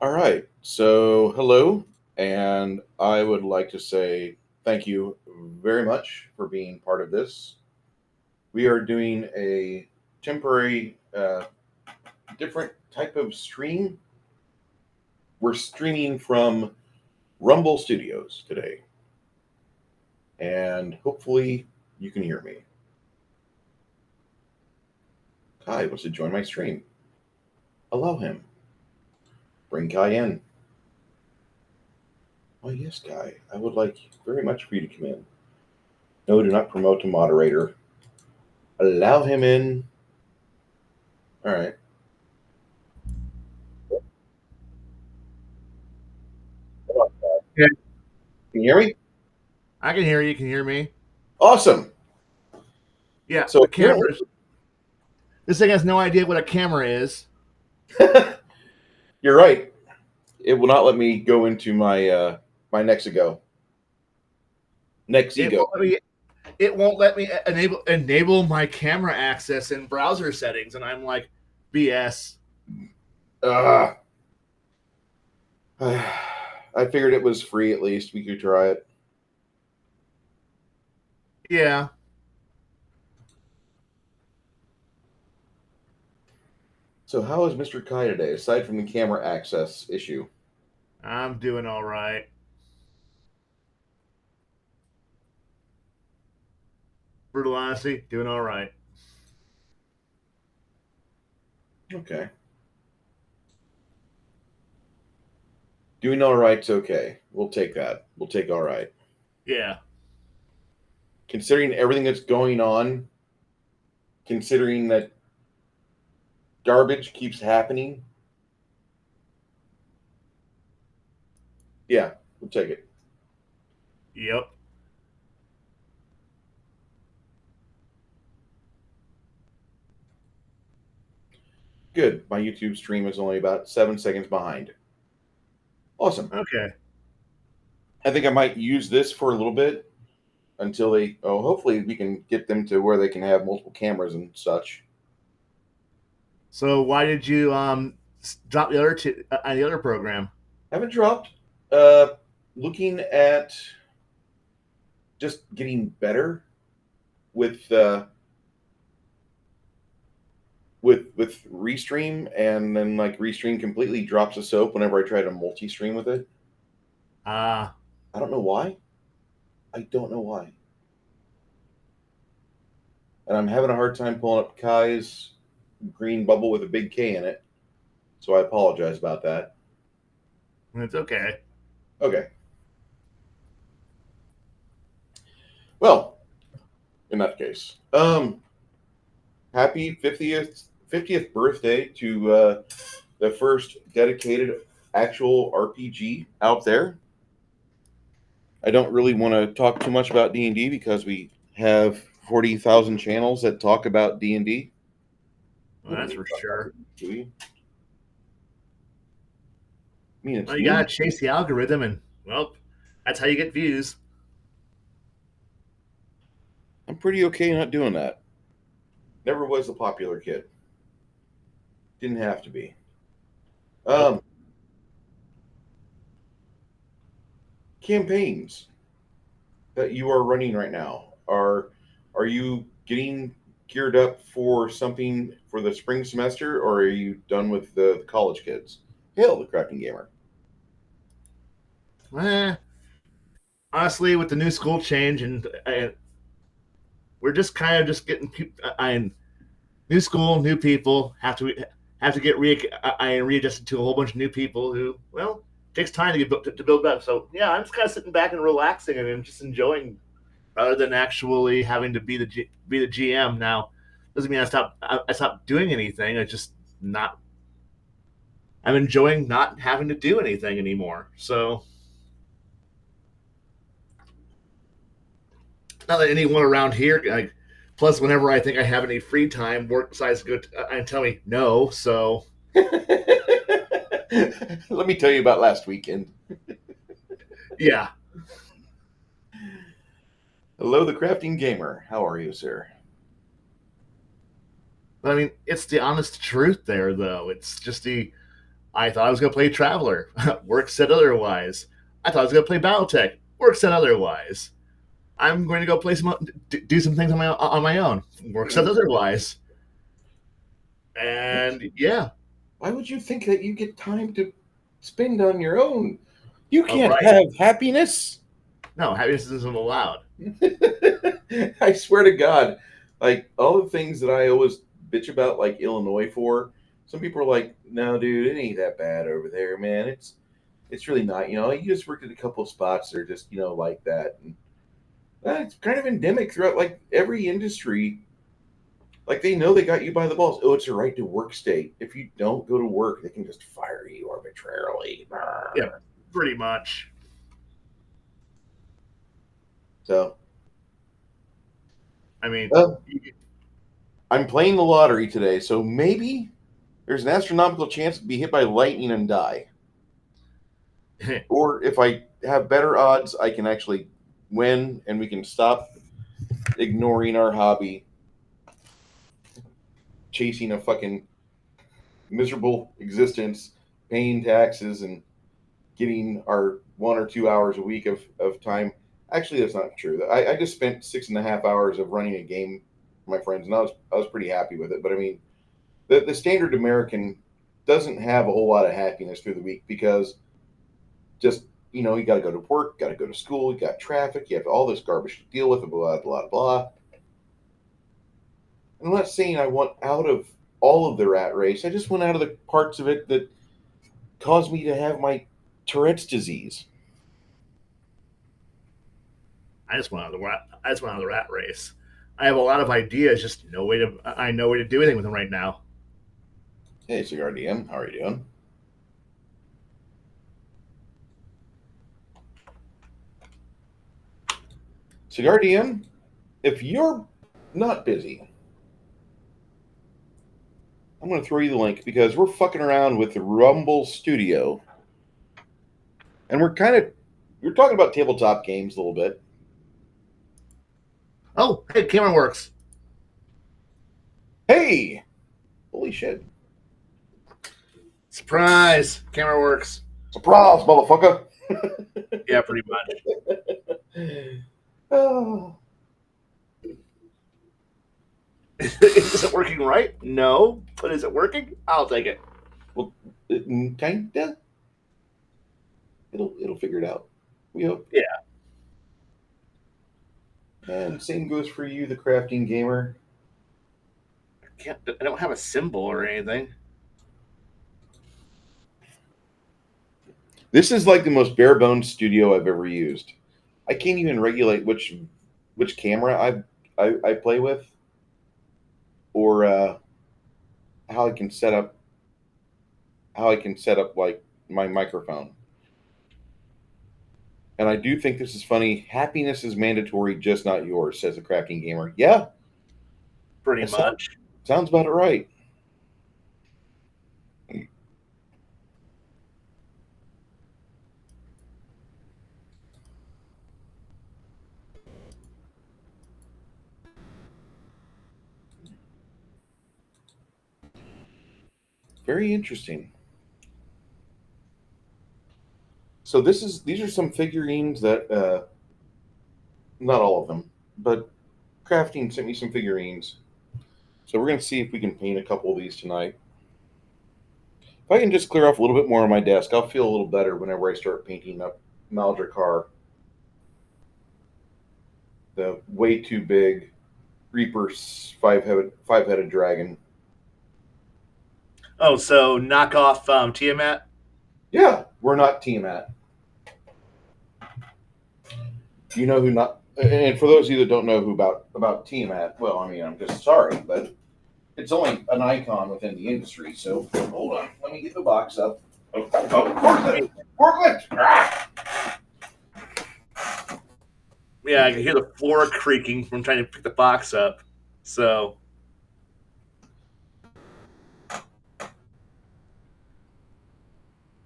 All right. So, hello. And I would like to say thank you very much for being part of this. We are doing a temporary, different type of stream. We're streaming from Rumble Studios today. And hopefully you can hear me. Khy wants to join my stream. Allow him. Bring Khy in. Oh, yes, Khy. I would like very much for you to come in. No, do not promote a moderator. Allow him in. All right. Yeah, Can you hear me? I can hear you. Can you hear me? Awesome. Yeah, So the apparently, cameras. This thing has no idea what a camera is. you're right. It will not let me go into my Nexigo. It Nexigo. won't let me. It won't let me enable my camera access in browser settings, and I'm like, BS. Ah. I figured it was free at least. We could try it. Yeah, So how is Mr. Khy today, aside from the camera access issue? I'm doing all right. Brutal honesty, doing all right. Okay. Doing all right's okay. We'll take that. We'll take all right. Yeah. Considering everything that's going on, considering that garbage keeps happening, yeah, we'll take it. Yep. Good. My YouTube stream is only about 7 seconds behind. Awesome. Okay. I think I might use this for a little bit until they. Oh, hopefully we can get them to where they can have multiple cameras and such. So why did you drop the other the other program? Haven't dropped. Uh, Looking at just getting better with with Restream, and then like Restream completely drops the soap whenever I try to multi-stream with it. Ah, I don't know why. I don't know why. And I'm having a hard time pulling up Kai's green bubble with a big K in it. So I apologize about that. it's okay. Okay. Well, in that case, happy 50th birthday to the first dedicated actual RPG out there. I don't really want to talk too much about D&D because we have 40,000 channels that talk about D&D. Well, We don't that's need for to talk about sure. it, do we? I mean, it's Well, you neat. gotta chase the algorithm, and well, that's how you get views. I'm pretty okay not doing that. Never was the popular kid. Didn't have to be. Nope. Um, Campaigns that you are running right now, are you getting geared up for something for the spring semester, or are you done with the college kids? Hail the crafting gamer. Eh, honestly, with the new school change, and we're just kind of just getting new school, new people have to get readjusted to a whole bunch of new people who, well, it takes time to to build up. So yeah, I'm just kind of sitting back and relaxing and just enjoying rather than actually having to be the GM. Now doesn't mean I stopped doing anything. I just not I'm enjoying not having to do anything anymore. So not that anyone around here like. Plus, whenever I think I have any free time, work decides to go and tell me no. So Let me tell you about last weekend. yeah, Hello, the crafting gamer. How are you, sir? but I mean, it's the honest truth there, though. It's just the I thought I was going to play Traveler. Work said otherwise. I thought I was going to play Battletech. Work said otherwise. I'm going to go play do some things on my own. Work said otherwise. And yeah, Why would you think that you get time to spend on your own? You all can't right. have happiness. No, happiness isn't allowed. I swear to God, like all the things that I always bitch about, like Illinois for. Some people are like, "No, dude, it ain't that bad over there, man. It's really not. You know, you just worked at a couple of spots that are just like that, and it's kind of endemic throughout like every industry. Like they know they got you by the balls. Oh, it's a right to work state. If you don't go to work, they can just fire you arbitrarily. Yeah, pretty much. So, I mean, well, I'm playing the lottery today, so maybe there's an astronomical chance to be hit by lightning and die. Or if I have better odds, I can actually win and we can stop ignoring our hobby, chasing a fucking miserable existence, paying taxes, and getting our 1 or 2 hours a week of time. Actually, that's not true. I just spent 6.5 hours of running a game, my friends, and I was pretty happy with it. But I mean, the standard American doesn't have a whole lot of happiness through the week because just you got to go to work, got to go to school, you got traffic, you have all this garbage to deal with, blah blah blah. I'm not saying I want out of all of the rat race. I just want out of the parts of it that caused me to have my Tourette's disease. I just went out of the rat race. I have a lot of ideas, just no way to. I know way to do anything with them right now. Hey, Cigar DM, how are you doing? Cigar DM, if you're not busy, I'm going to throw you the link because we're fucking around with the Rumble Studio. And we're talking about tabletop games a little bit. Oh, hey, camera works. Hey! Holy shit. Surprise! Camera works. Surprise, motherfucker! Yeah, pretty much. Oh. Is it working right? No. But is it working? I'll take it. Well, kinda. It'll figure it out. We hope. Yeah. And same goes for you, the crafting gamer. I don't have a symbol or anything. This is like the most bare bones studio I've ever used. I can't even regulate which camera I play with, or how I can set up like my microphone. And I do think this is funny. Happiness is mandatory, just not yours, says the crafting gamer. Yeah, Pretty much. Sounds about it right. Very interesting. So these are some figurines that not all of them, but crafting sent me some figurines. So we're gonna see if we can paint a couple of these tonight. If I can just clear off a little bit more on my desk, I'll feel a little better whenever I start painting up Maldrakar, the way too big Reaper's five-headed dragon. Oh, so knock off Tiamat? Yeah, we're not Tiamat. You know who not? And for those of you that don't know who about Tiamat, well, I mean, I'm just sorry, but it's only an icon within the industry. So hold on, let me get the box up. Forklift! Ah! Yeah, I can hear the floor creaking from trying to pick the box up. So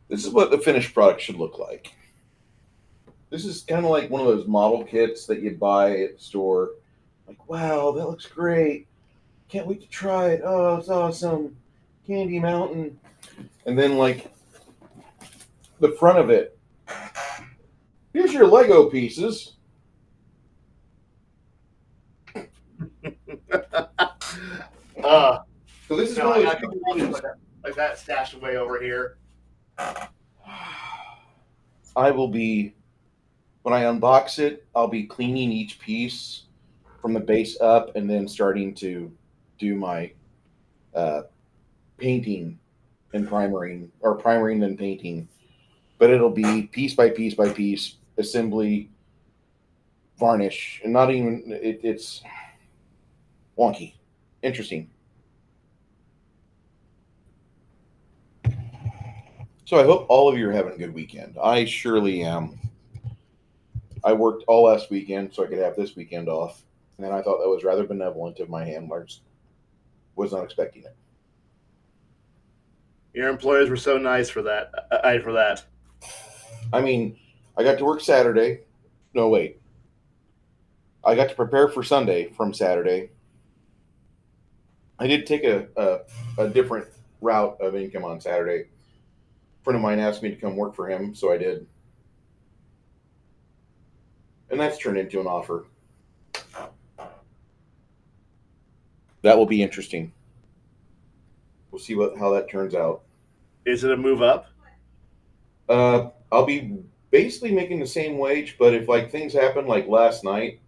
This is what the finished product should look like. This is kind of like one of those model kits that you buy at the store. Like, wow, that looks great. Can't wait to try it. Oh, it's awesome. Candy Mountain. And then, like, the front of it. Here's your Lego pieces. Uh, So this is no, one of I those got a people couple boxes things. like that stashed away over here. I will be when I unbox it. I'll be cleaning each piece from the base up, and then starting to do my uh, painting and primering, or primering and painting. But it'll be piece by piece by piece, assembly, varnish, and not even it's wonky, interesting. So I hope all of you are having a good weekend. I surely am. I worked all last weekend so I could have this weekend off, and I thought that was rather benevolent of my handlers. Was not expecting it. Your employers were so nice for that. For that. I mean, I got to work Saturday. No, wait. I got to prepare for Sunday from Saturday. I did take a different route of income on Saturday. A friend of mine asked me to come work for him, so I did. And that's turned into an offer. That will be interesting. We'll see how that turns out. Is it a move up? I'll be basically making the same wage, but if like things happen like last night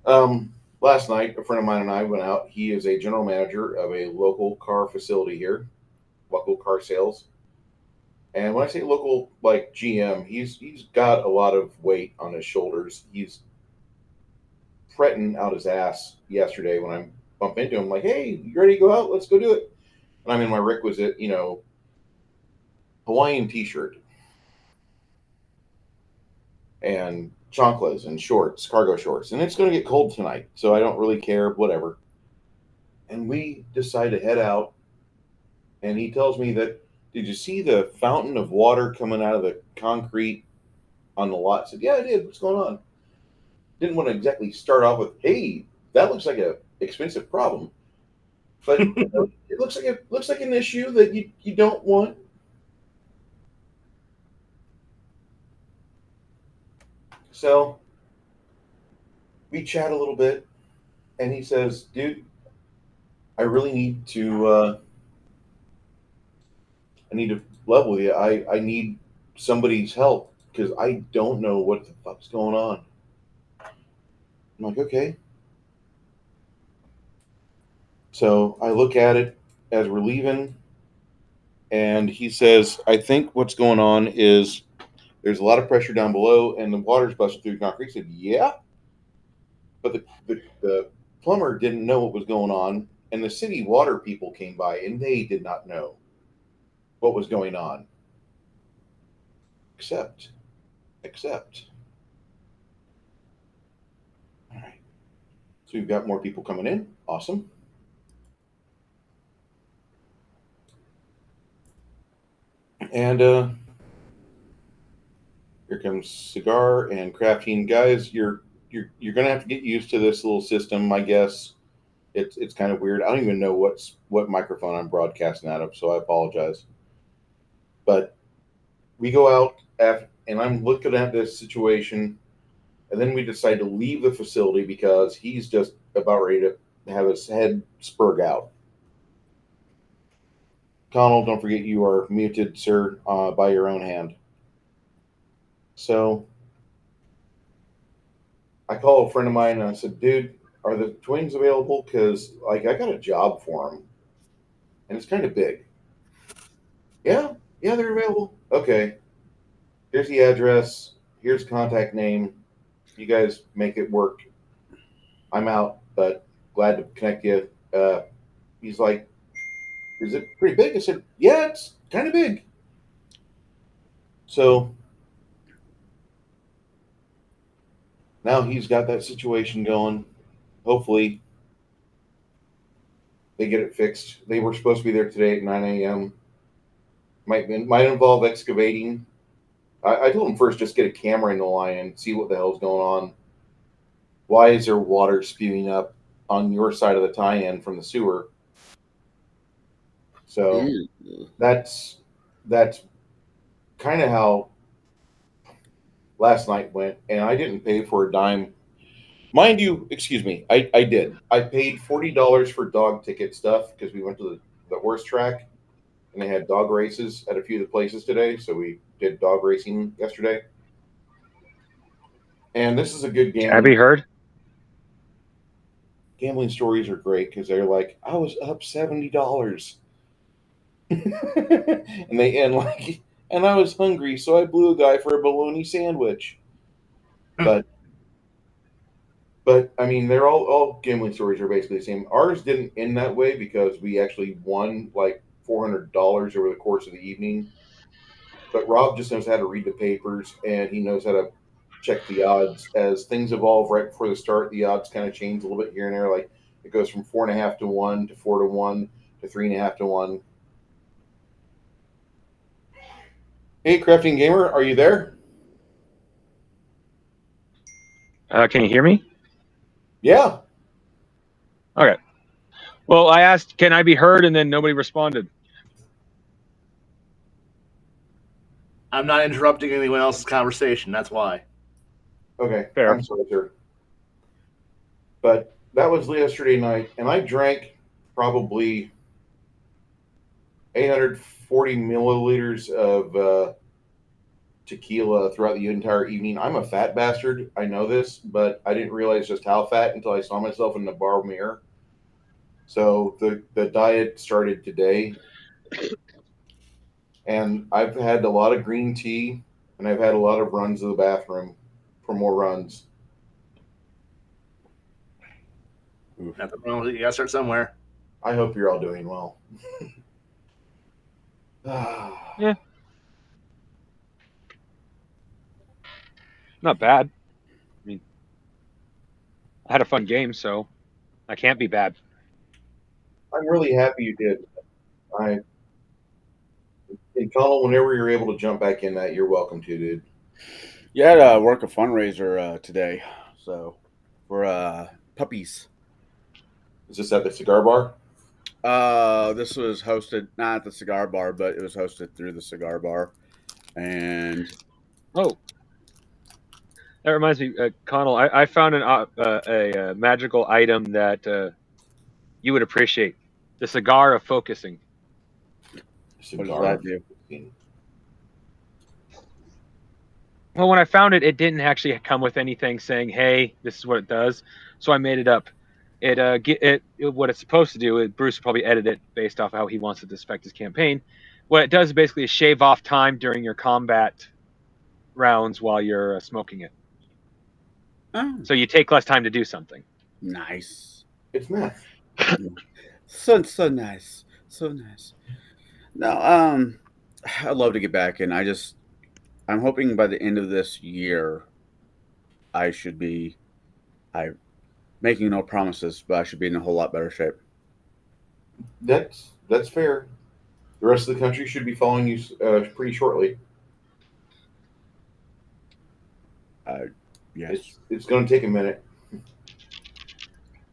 a friend of mine and I went out. He is a general manager of a local car facility here, local car sales. And when I say local, like GM, he's got a lot of weight on his shoulders. He's fretting out his ass yesterday when I bump into him, like, "Hey, you ready to go out? Let's go do it." And I'm in my requisite, Hawaiian T-shirt and chanclas and shorts, cargo shorts, and it's going to get cold tonight, so I don't really care, whatever. And we decide to head out, and he tells me that, "Did you see the fountain of water coming out of the concrete on the lot?" I said, "Yeah, I did. What's going on?" Didn't want to exactly start off with, "Hey, that looks like a expensive problem," but it looks like an issue that you don't want. So we chat a little bit, and he says, "Dude, I really need to I need to level with you. I need somebody's help because I don't know what the fuck's going on." I'm like, "Okay." So I look at it as we're leaving, and he says, "I think what's going on is there's a lot of pressure down below, and the water's busting through the concrete." I said, "Yeah," but the plumber didn't know what was going on, and the city water people came by, and they did not know what was going on. Except, except. All right. So we've got more people coming in. Awesome. And here comes cigar and crafting, guys. You're gonna have to get used to this little system, I guess. It's kind of weird. I don't even know what microphone I'm broadcasting out of, so I apologize. But we go out after, and I'm looking at this situation, and then we decide to leave the facility because he's just about ready to have his head spurg out. Connell, don't forget you are muted, sir, by your own hand. So I call a friend of mine and I said, "Dude, are the twins available? Because like I got a job for them, and it's kind of big." "Yeah, yeah, they're available." "Okay, here's the address. Here's the contact name. You guys make it work. I'm out, but glad to connect you." He's like, "Is it pretty big?" I said, "Yeah, it's kind of big." So now he's got that situation going. Hopefully, they get it fixed. They were supposed to be there today at 9 a.m. Might involve excavating. I told him first, just get a camera in the line and see what the hell's going on. Why is there water spewing up on your side of the tie-in from the sewer? So Ew. that's kind of how last night went, and I didn't pay for a dime. Mind you, excuse me, I did. I paid $40 for dog ticket stuff because we went to the horse track and they had dog races at a few of the places today. So we did dog racing yesterday. And this is a good Have you heard? gambling stories are great because they're like, I was up $70. And they end like, and I was hungry, so I blew a guy for a bologna sandwich. But I mean, they're all gambling stories are basically the same. Ours didn't end that way because we actually won like $400 over the course of the evening. But Rob just knows how to read the papers and he knows how to check the odds. As things evolve right before the start, the odds kind of change a little bit here and there. Like it goes from 4.5 to 1 to 4 to 1 to 3.5 to 1. Hey, Crafting Gamer, are you there? Can you hear me? Yeah. Okay. Well, I asked, can I be heard? And then nobody responded. I'm not interrupting anyone else's conversation. That's why. Okay. Fair. I'm sorry, sir. But that was yesterday night, and I drank probably 840 milliliters of tequila throughout the entire evening. I'm a fat bastard. I know this, but I didn't realize just how fat until I saw myself in the bar mirror. So the diet started today, and I've had a lot of green tea, and I've had a lot of runs to the bathroom for more runs. Nothing wrong with it. You gotta start somewhere. I hope you're all doing well. Yeah. Not bad. I mean, I had a fun game, so I can't be bad. I'm really happy you did. I And Colin, whenever you're able to jump back in that, you're welcome to, dude. You had to work a fundraiser today, so for puppies. Is this at the cigar bar? This was hosted not at the cigar bar, but it was hosted through the cigar bar, and Oh, that reminds me, Connell. I found a magical item that you would appreciate: the cigar of focusing. what does that do? Well, when I found it, it didn't actually come with anything saying, "Hey, this is what it does." So I made it up. It what it's supposed to do. Bruce will probably edit it based off how he wants it to affect his campaign. What it does is basically shave off time during your combat rounds while you're smoking it. Oh, So you take less time to do something. nice. It's meth. So nice, so nice. No, I'd love to get back in. I'm hoping by the end of this year, I should be. I making no promises, but I should be in a whole lot better shape. That's fair. The rest of the country should be following you pretty shortly. Yes. It's going to take a minute.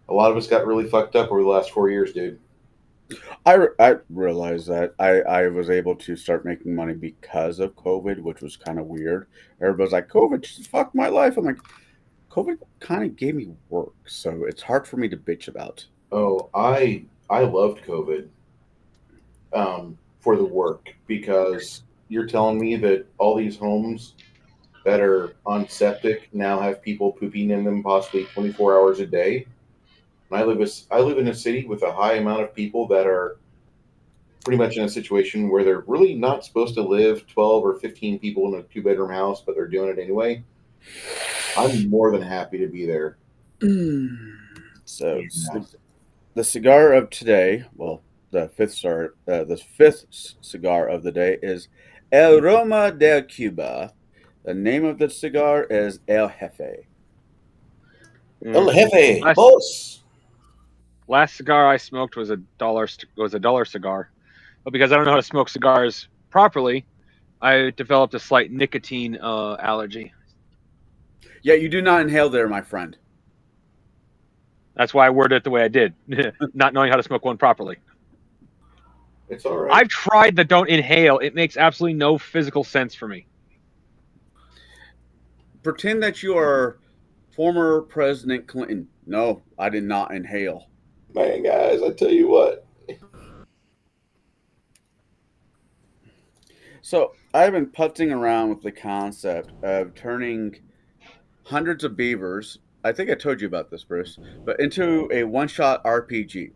A lot of us got really fucked up over the last 4 years, dude. I realized that I was able to start making money because of COVID, which was kind of weird. Everybody's like, COVID just fucked my life. I'm like, COVID kind of gave me work, so it's hard for me to bitch about. Oh, I loved COVID for the work because you're telling me that all these homes that are on septic now have people pooping in them possibly 24 hours a day. And I live in a city with a high amount of people that are pretty much in a situation where they're really not supposed to live 12 or 15 people in a two-bedroom house, but they're doing it anyway. I'm more than happy to be there. So the cigar of today, well, the fifth cigar of the day is El Roma de Cuba. The name of the cigar is El Jefe. El Jefe, Last, boss. last cigar I smoked was a dollar cigar, but because I don't know how to smoke cigars properly, I developed a slight nicotine allergy. Yeah, you do not inhale there, my friend. That's why I worded it the way I did, not knowing how to smoke one properly. It's all right. I've tried the don't inhale. It makes absolutely no physical sense for me. Pretend that you are former President Clinton. No, I did not inhale. Man, guys, I tell you what. So I've been putzing around with the concept of turning hundreds of beavers. I think I told you about this, Bruce, but into a one-shot RPG.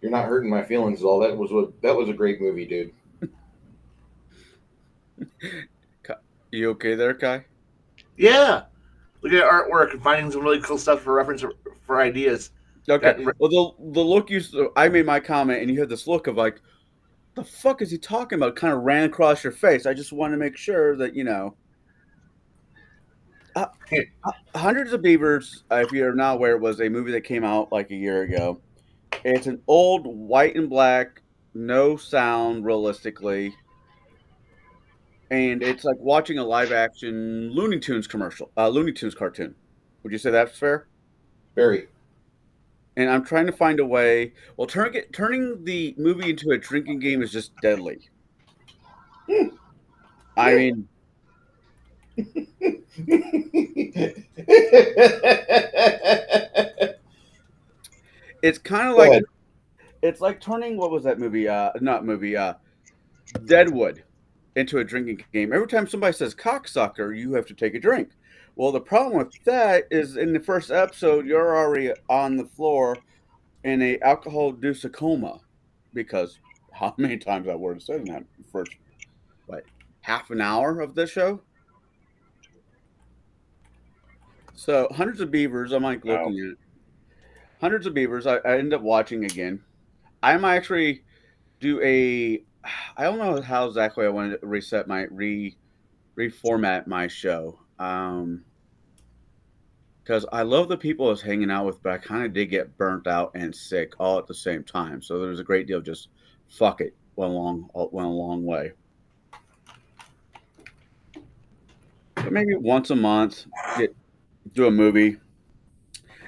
You're not hurting my feelings at all. That was a great movie, dude. You okay there, Kai? Yeah, looking at artwork and finding some really cool stuff for reference for ideas. Okay. That Well, the look I made my comment, and you had this look of like, the fuck is he talking about? Kind of ran across your face. I just want to make sure that uh, Hundreds of Beavers. If you're not aware, it was a movie that came out like a year ago. It's an old white and black, no sound, realistically, and it's like watching a live action Looney Tunes commercial, Looney Tunes cartoon. Would you say that's fair? Very. And I'm trying to find a way. Well, turning the movie into a drinking game is just deadly. I mean, it's kind of Go like ahead. it's like turning what was that movie? Not movie. Deadwood into a drinking game. Every time somebody says cocksucker, you have to take a drink. Well, the problem with that is in the first episode, you're already on the floor in a alcohol-induced coma because how many times that word is said in that first what half an hour of this show? So hundreds of beavers. I'm like Wow. looking at hundreds of beavers. I end up watching again. I might actually do a. I don't know how exactly I want to reset my reformat my show. Because I love the people I was hanging out with, but I kind of did get burnt out and sick all at the same time. So there's a great deal of just fuck it went a long way. But maybe once a month, do a movie.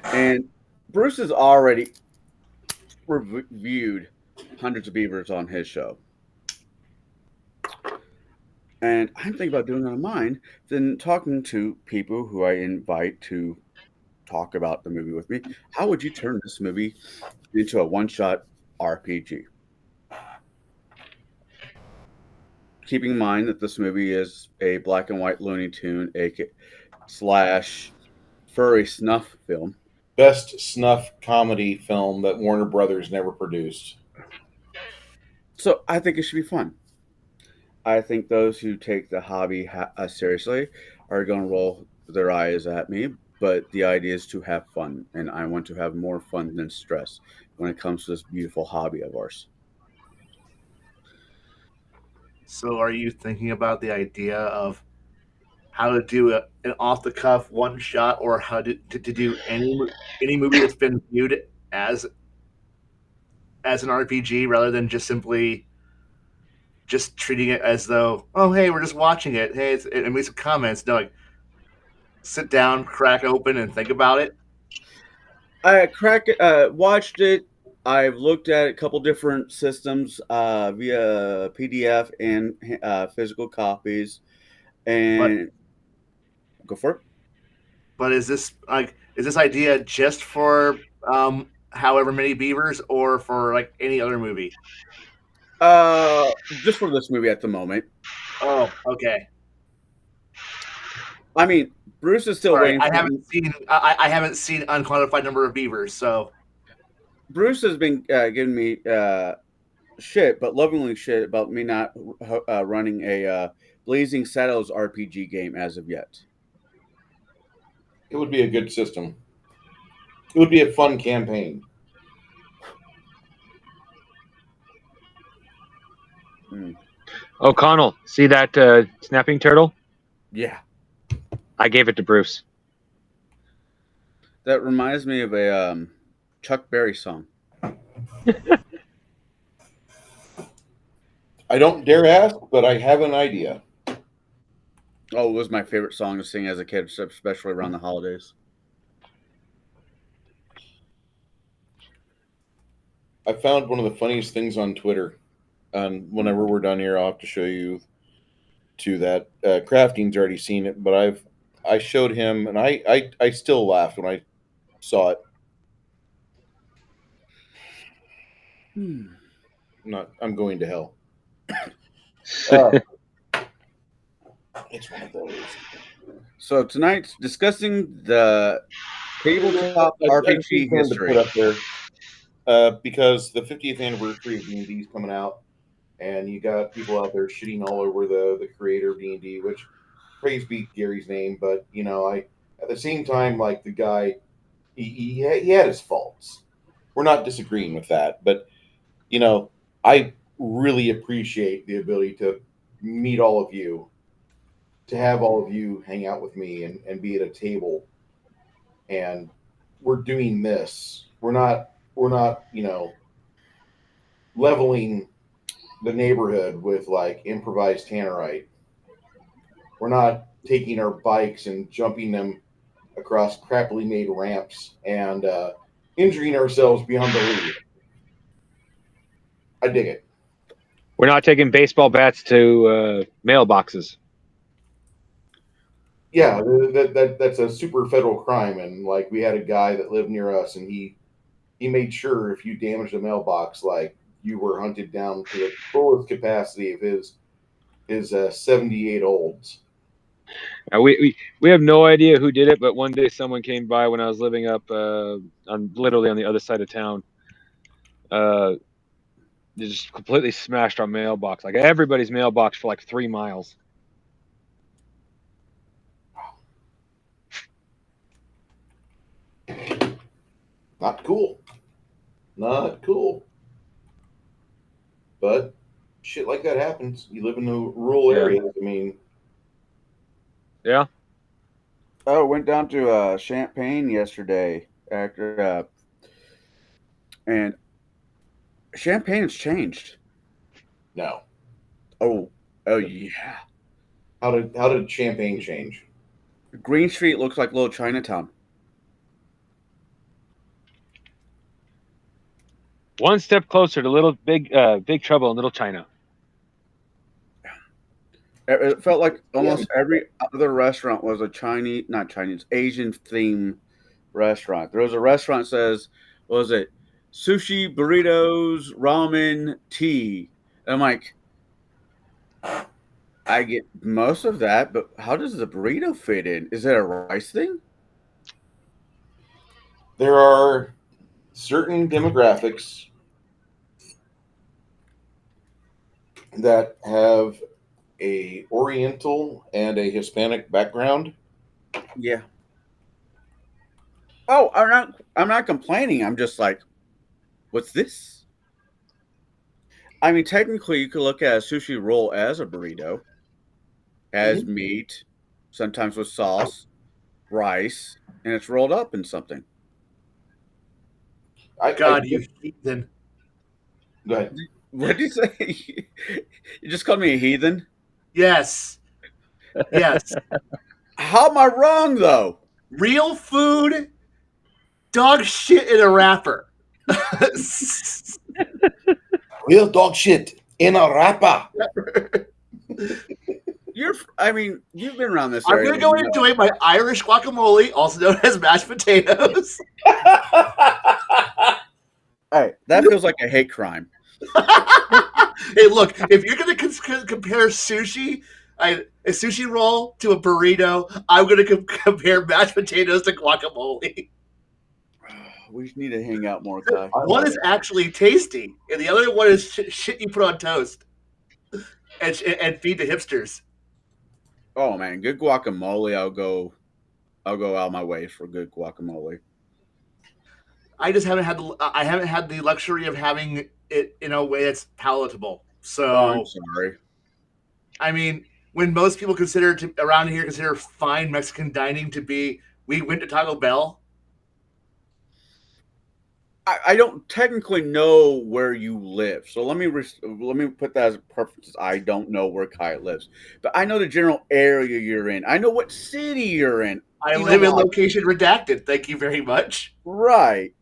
And Bruce has already reviewed hundreds of beavers on his show. And I'm thinking about doing it on mine, then talking to people who I invite to talk about the movie with me. How would you turn this movie into a one-shot RPG? Keeping in mind that this movie is a black and white Looney Tune slash furry snuff film. Best snuff comedy film that Warner Brothers never produced. So I think it should be fun. I think those who take the hobby seriously are going to roll their eyes at me, but the idea is to have fun, and I want to have more fun than stress when it comes to this beautiful hobby of ours. So, are you thinking about the idea of how to do an off the cuff one shot, or how to do any movie that's been viewed as an RPG rather than just simply just treating it as though, oh hey, we're just watching it. Hey, and make some comments. No, like sit down, crack open, and think about it. Watched it. I've looked at a couple different systems via PDF and physical copies, and go for it. But is this idea just for however many beavers, or for like any other movie? Just for this movie at the moment. Oh, okay. I mean, Bruce is still Sorry, waiting. I haven't seen unquantified number of beavers. So Bruce has been giving me shit, but lovingly shit about me not running a Blazing Saddles RPG game as of yet. It would be a good system. It would be a fun campaign. O'Connell, see that snapping turtle? Yeah. I gave it to Bruce. That reminds me of a Chuck Berry song. I don't dare ask, but I have an idea. Oh, it was my favorite song to sing as a kid, especially around the holidays. I found one of the funniest things on Twitter. And whenever we're done here, I'll have to show you to that. Crafting's already seen it, but I showed him, and I still laughed when I saw it. I'm going to hell. Uh, it's one of those. So tonight's discussing the tabletop I just RPG need someone to history. put up there because the 50th anniversary of D&D is coming out, and you got people out there shitting all over the creator of D&D, which praise be Gary's name, but I at the same time, like, the guy, he had his faults. We're not disagreeing with that, but I really appreciate the ability to meet all of you, to have all of you hang out with me and be at a table, and we're doing this. We're not leveling the neighborhood with like improvised tannerite. We're not taking our bikes and jumping them across crappily made ramps and injuring ourselves beyond belief. I dig it. We're not taking baseball bats to mailboxes. Yeah, that's a super federal crime, and like we had a guy that lived near us, and he made sure if you damaged a mailbox, like you were hunted down to the fullest capacity of his 78 olds. We have no idea who did it, but one day someone came by when I was living up literally on the other side of town. They just completely smashed our mailbox, like everybody's mailbox for like 3 miles. Not cool. Not cool. But shit like that happens. You live in the rural areas. I mean, Yeah. Oh, went down to Champaign yesterday after, and Champagne's changed. no. Oh yeah. How did Champagne change? Green Street looks like Little Chinatown. One step closer to Big Trouble in Little China. It felt like almost every other restaurant was a Asian themed restaurant. There was a restaurant that says, what was it? Sushi, burritos, ramen, tea. And I'm like, I get most of that, but how does the burrito fit in? Is it a rice thing? There are certain demographics that have a Oriental and a Hispanic background. Yeah. Oh, I'm not complaining. I'm just like, what's this? I mean, technically, you could look at a sushi roll as a burrito, as meat, sometimes with sauce, rice, and it's rolled up in something. God, you heathen. Go ahead. What did you say? You just called me a heathen? Yes. Yes. How am I wrong, though? Real food, dog shit in a wrapper. Real dog shit in a wrapper. You've been around this I'm area. going to go enjoy my Irish guacamole, also known as mashed potatoes. Hey, that feels like a hate crime. Hey, look, if you're going to compare sushi, a sushi roll to a burrito, I'm going to compare mashed potatoes to guacamole. We need to hang out more, Khy. One is actually tasty, and the other one is shit you put on toast and feed to hipsters. Oh man, good guacamole. I'll go out of my way for good guacamole. I just haven't had the luxury of having it in a way that's palatable. So I'm sorry. I mean, when most people around here consider fine Mexican dining to be, we went to Taco Bell. I don't technically know where you live, so let me put that as a preference. I don't know where Khy lives, but I know the general area you're in. I know what city you're in. I live in location redacted. Thank you very much. Right.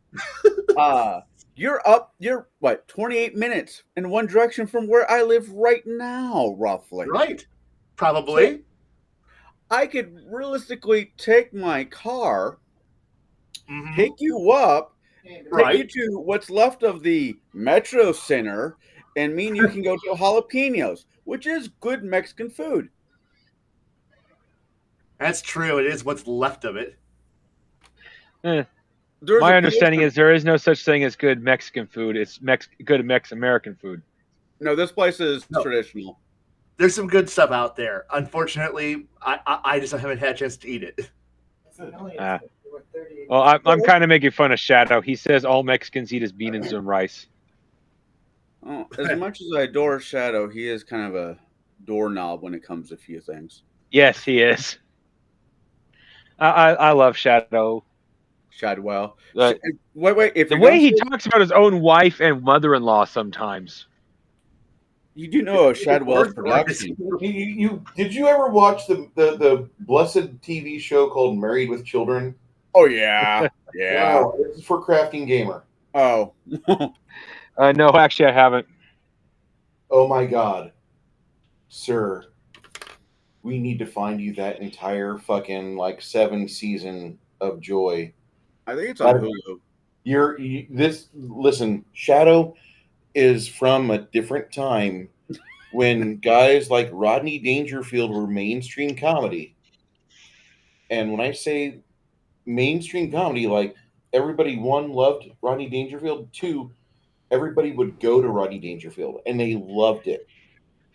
You're up. You're what? 28 minutes in one direction from where I live right now, roughly. Right. So Probably. I could realistically take my car, Hmm. pick you up, take you Right. to what's left of the Metro Center, and me and you can go to Jalapenos, which is good Mexican food. That's true. It is what's left of it. Eh, There's my a place. understanding is there is no such thing as good Mexican food. It's good American food. No, this place is No. traditional. There's some good stuff out there. Unfortunately, I just haven't had a chance to eat it. Well, I'm kind of making fun of Shadow. He says all Mexicans eat is beans and rice. Oh, as much as I adore Shadow, he is kind of a doorknob when it comes to a few things. Yes, he is. I love Shadow. Shadwell. Uh, Wait. If the you're way he going to, talks about his own wife and mother-in-law sometimes. you do know Shadwell's production. Did you ever watch the blessed TV show called Married with Children? Oh yeah, yeah. Wow, this is for Crafting Gamer. Oh, No, actually, I haven't. Oh my God, sir, we need to find you that entire fucking like 7 season of Joy. I think it's on Hulu. Listen, Shadow is from a different time when guys like Rodney Dangerfield were mainstream comedy. And when I say mainstream comedy, like everybody, one, loved Rodney Dangerfield, two, everybody would go to Rodney Dangerfield and they loved it.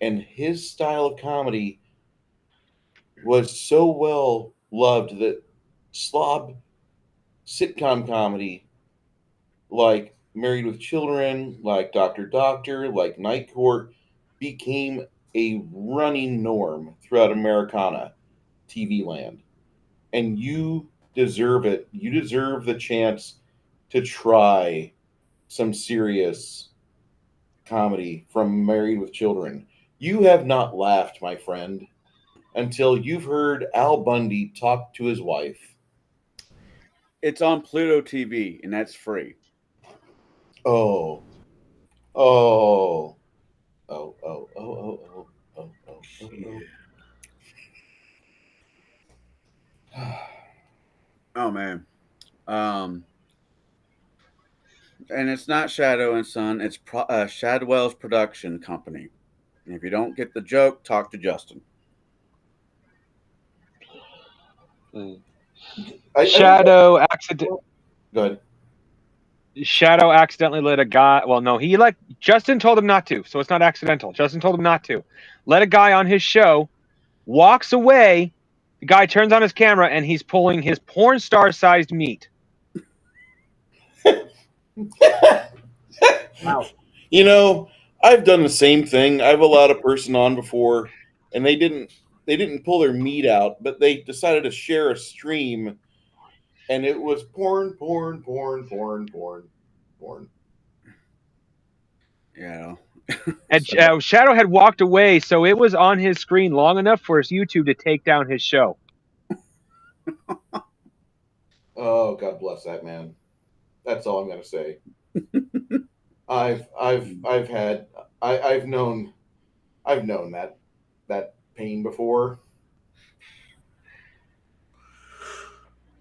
And his style of comedy was so well loved that slob sitcom comedy like Married with Children, like Doctor, like Night Court became a running norm throughout Americana TV land. And you deserve it. You deserve the chance to try some serious comedy from Married with Children. You have not laughed, my friend, until you've heard Al Bundy talk to his wife. It's on Pluto TV, and that's free. Oh, oh, oh, oh, oh, oh, oh, oh, oh, oh, oh. Oh man. And it's not Shadow and Son. It's Shadwell's production company. And if you don't get the joke, talk to Justin. Shadow accident. Go ahead. Shadow accidentally let a guy. Well, no, Justin told him not to, so it's not accidental. Justin told him not to. Let a guy on his show, walks away. The guy turns on his camera and he's pulling his porn star-sized meat. Wow. You know, I've done the same thing. I've allowed a person on before, and they didn't pull their meat out, but they decided to share a stream, and it was porn. Yeah. And Shadow had walked away, so it was on his screen long enough for his YouTube to take down his show. Oh, God bless that man. That's all I'm gonna say. I've known that pain before.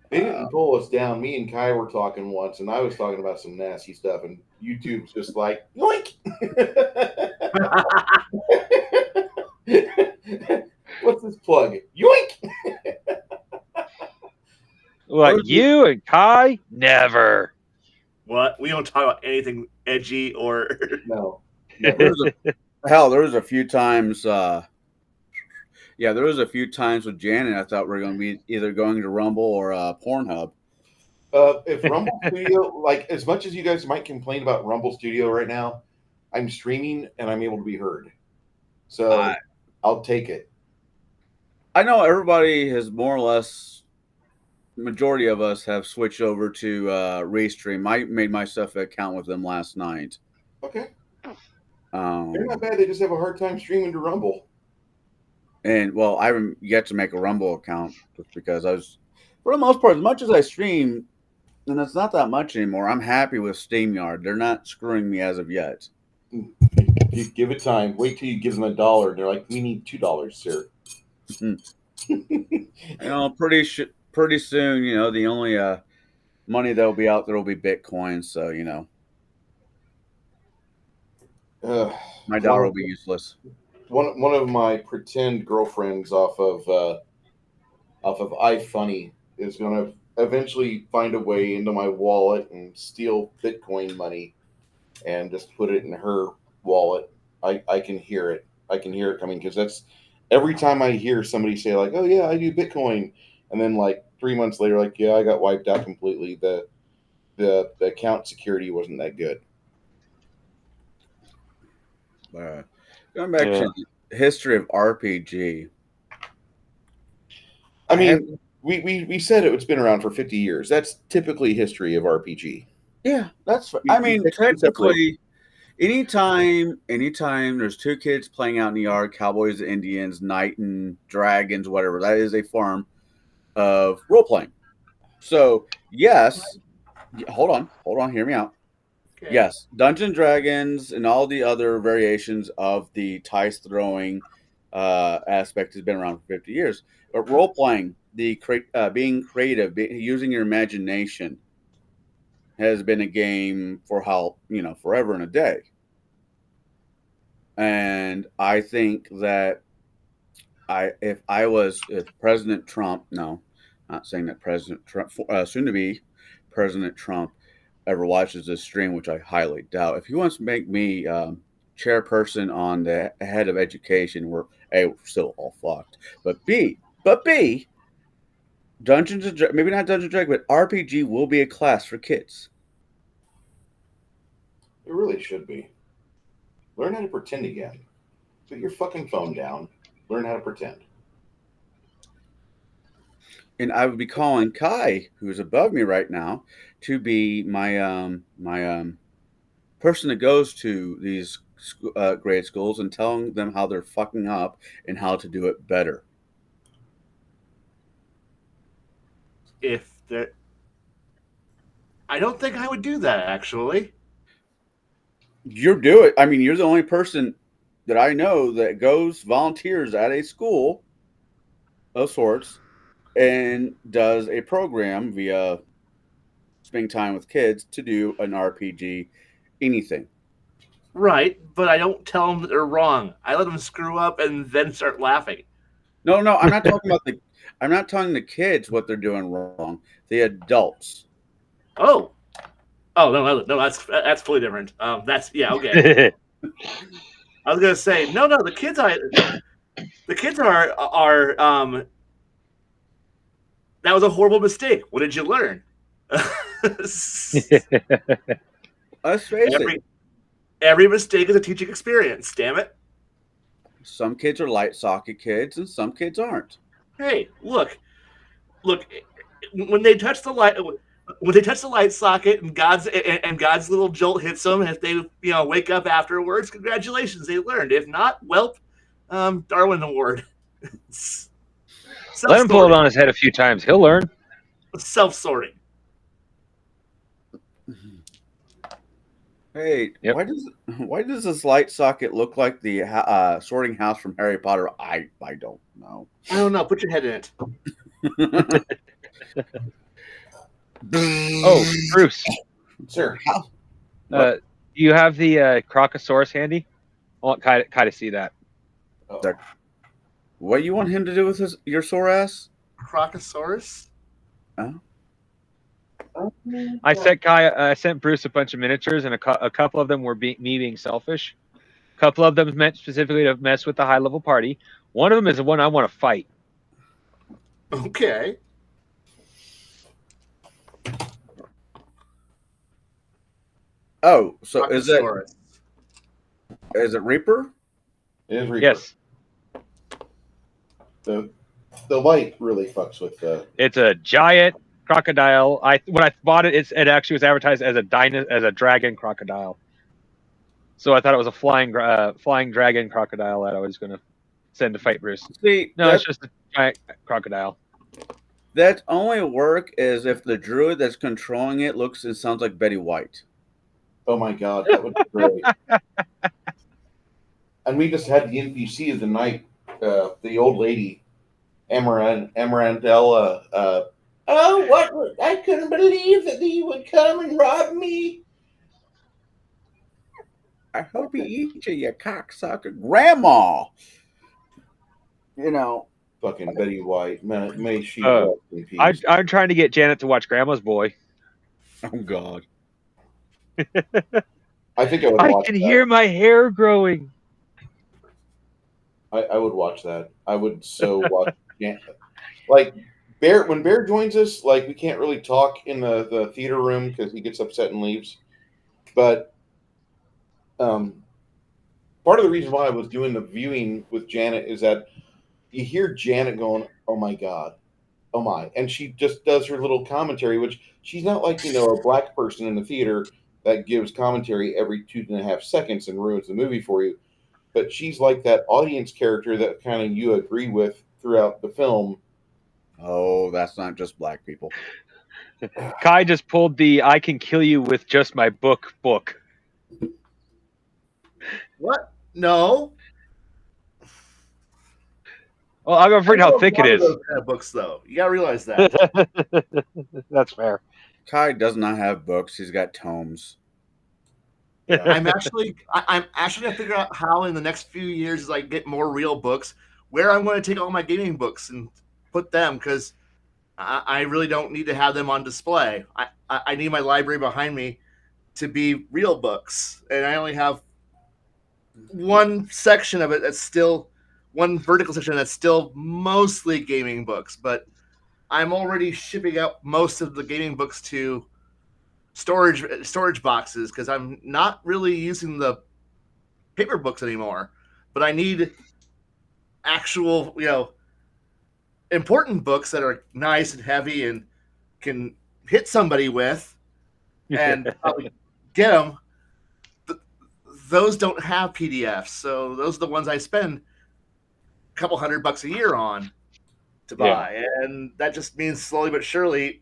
They didn't pull us down. Me and Khy were talking once, and I was talking about some nasty stuff, and YouTube's just like, yoink! What's this plug? Yoink! Like, you and Khy? Never. What? We don't talk about anything edgy or. No. There was a few times. There was a few times with Janet. I thought we were going to be either going to Rumble or Pornhub. If Rumble Studio, like as much as you guys might complain about Rumble Studio right now, I'm streaming and I'm able to be heard. So I'll take it. I know everybody has more or less, majority of us have switched over to Restream. I made myself an account with them last night. Okay. They're not bad. They just have a hard time streaming to Rumble. And well, I haven't yet to make a Rumble account just because I was, for the most part, as much as I stream, And it's not that much anymore. I'm happy with SteamYard. They're not screwing me as of yet. You give it time. Wait till you give them $1. And they're like, we need $2, sir. Pretty soon, the only money that'll be out there will be Bitcoin. So, my dollar will be useless. One of my pretend girlfriends off of iFunny is going to eventually find a way into my wallet and steal Bitcoin money and just put it in her wallet. I can hear it. I can hear it coming because that's every time I hear somebody say like, "Oh yeah, I do Bitcoin," and then like 3 months later, like, "Yeah, I got wiped out completely." The account security wasn't that good. Going back to the history of RPG. I mean, we said it's been around for 50 years. That's typically history of RPG. Yeah, that's. I mean, technically, anytime there's two kids playing out in the yard, cowboys, Indians, knight and dragons, whatever, that is a form of role playing. So yes, hold on, hear me out. Okay. Yes, Dungeons and Dragons and all the other variations of the dice throwing aspect has been around for 50 years. But role playing, being creative, using your imagination, has been a game for forever and a day. And I think that if President Trump, no, not saying that President Trump, soon to be President Trump, ever watches this stream, which I highly doubt, if he wants to make me chairperson on the head of education, we're still all fucked. But B, maybe not Dungeons and Dragons, but RPG will be a class for kids. It really should be. Learn how to pretend again. Put your fucking phone down. Learn how to pretend. And I would be calling Khy, who's above me right now, to be my person that goes to these grade schools and telling them how they're fucking up and how to do it better. I don't think I would do that, actually. You're the only person that I know that volunteers at a school of sorts and does a program via spending time with kids to do an RPG, anything. Right, but I don't tell them that they're wrong. I let them screw up and then start laughing. No, I'm not talking about I'm not telling the kids what they're doing wrong. The adults. Oh, no, that's totally different. That's okay. I was gonna say no. The kids are that was a horrible mistake. What did you learn? Let's face it. Every mistake is a teaching experience. Damn it. Some kids are light socket kids, and some kids aren't. Hey, look. When they touch the light socket and God's little jolt hits them, if they wake up afterwards, congratulations, they learned. If not, well, Darwin Award. Let him pull it on his head a few times. He'll learn. Self-sorting. Hey, yep. Why does this light socket look like the sorting house from Harry Potter? I don't know. I don't know. Put your head in it. Oh, Bruce. Sir. Do you have the Crocosaurus handy? I want Khy to see that. What you want him to do with your sore ass? Crocosaurus? I sent Bruce a bunch of miniatures, and a couple of them were me being selfish. A couple of them meant specifically to mess with the high-level party. One of them is the one I want to fight. Okay. Oh, so is it Reaper? It is Reaper. Yes. The light really fucks with the. It's a giant crocodile. When I bought it, it actually was advertised as a dragon crocodile. So I thought it was a flying dragon crocodile that I was going to send to fight Bruce. See, no, it's just a giant crocodile. That only work is if the druid that's controlling it looks and sounds like Betty White. Oh my god, that would be great. And we just had the NPC of the night, the old lady, Amarantella. Oh, what? I couldn't believe that he would come and rob me. I hope he eats you, cocksucker. Grandma! You know, Fucking Betty White. May she Uh, rest in peace. I'm trying to get Janet to watch Grandma's Boy. oh God. I think I would I watch can that. hear my hair growing. I would watch that. I would so watch. Like Bear, when Bear joins us, like we can't really talk in the theater room because he gets upset and leaves. But um, part of the reason why I was doing the viewing with Janet is that you hear Janet going, "Oh my god, oh my," and she just does her little commentary, which she's not like a black person in the theater that gives commentary every 2.5 seconds and ruins the movie for you. But she's like that audience character that kind of you agree with throughout the film. Oh, that's not just black people. Khy just pulled the "I can kill you with just my book." What? No. Well, I'm afraid how thick it is. Those kind of books, though. You gotta realize that. That's fair. Khy does not have books. He's got tomes. Yeah, I'm actually gonna figure out how in the next few years, as I get more real books, where I'm going to take all my gaming books and put them, because I really don't need to have them on display. I need my library behind me to be real books, and I only have one section of it that's still one vertical section that's still mostly gaming books, but I'm already shipping out most of the gaming books to storage boxes because I'm not really using the paper books anymore. But I need actual, important books that are nice and heavy and can hit somebody with and probably get them. Those don't have PDFs, so those are the ones I spend a couple $100 a year on to buy. Yeah. And that just means slowly but surely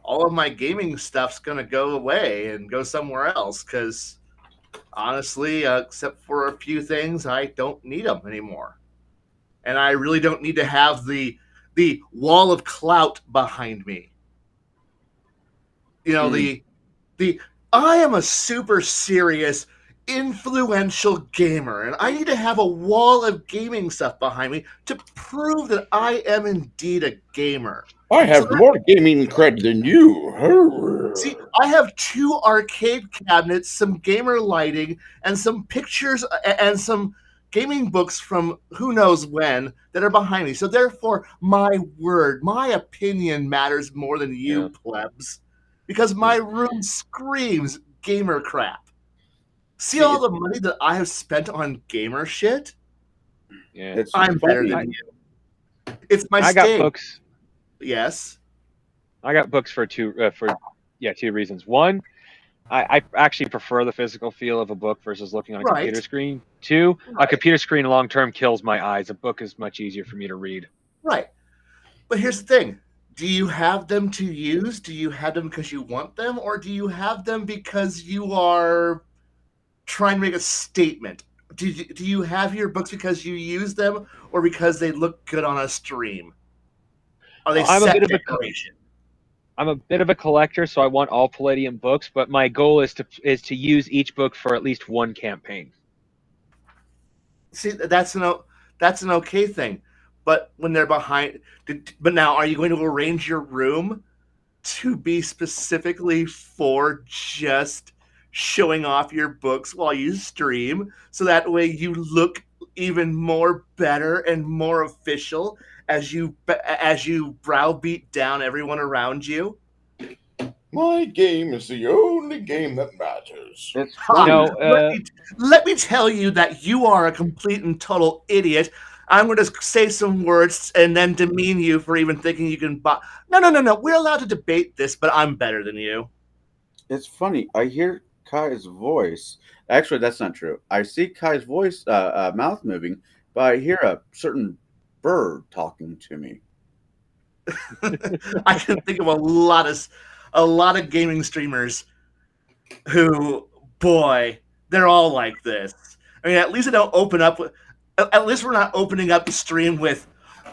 all of my gaming stuff's going to go away and go somewhere else because honestly, except for a few things, I don't need them anymore. And I really don't need to have the wall of clout behind me. The I am a super serious, influential gamer, and I need to have a wall of gaming stuff behind me to prove that I am indeed a gamer. I have more gaming cred than you. See, I have 2 arcade cabinets, some gamer lighting, and some pictures and some gaming books from who knows when that are behind me. So therefore, my word, my opinion matters more than you plebs. Because my room screams gamer crap. See all the money that I have spent on gamer shit? Yeah. I'm better than you. It's my stage. I got books. Yes. I got books for two reasons. One, I actually prefer the physical feel of a book versus looking on a computer screen. 2, a computer screen long term kills my eyes. A book is much easier for me to read. Right. But here's the thing. Do you have them to use? Do you have them because you want them? Or do you have them because you are trying to make a statement? Do you have your books because you use them or because they look good on a stream? Are they set decoration? I'm a bit of a collector, so I want all Palladium books, but my goal is to use each book for at least one campaign. See, that's an okay thing. But when they're behind, but now, are you going to arrange your room to be specifically for just showing off your books while you stream, so that way you look even more better and more official as you browbeat down everyone around you? My game is the only game that matters. Let me tell you that you are a complete and total idiot. I'm going to say some words and then demean you for even thinking you can buy. No. We're allowed to debate this, but I'm better than you. It's funny. I hear Khy's voice. Actually, that's not true. I see Khy's voice, mouth moving, but I hear a certain bird talking to me. I can think of a lot of gaming streamers who, boy, they're all like this. I mean, at least they don't open up with. At least we're not opening up the stream with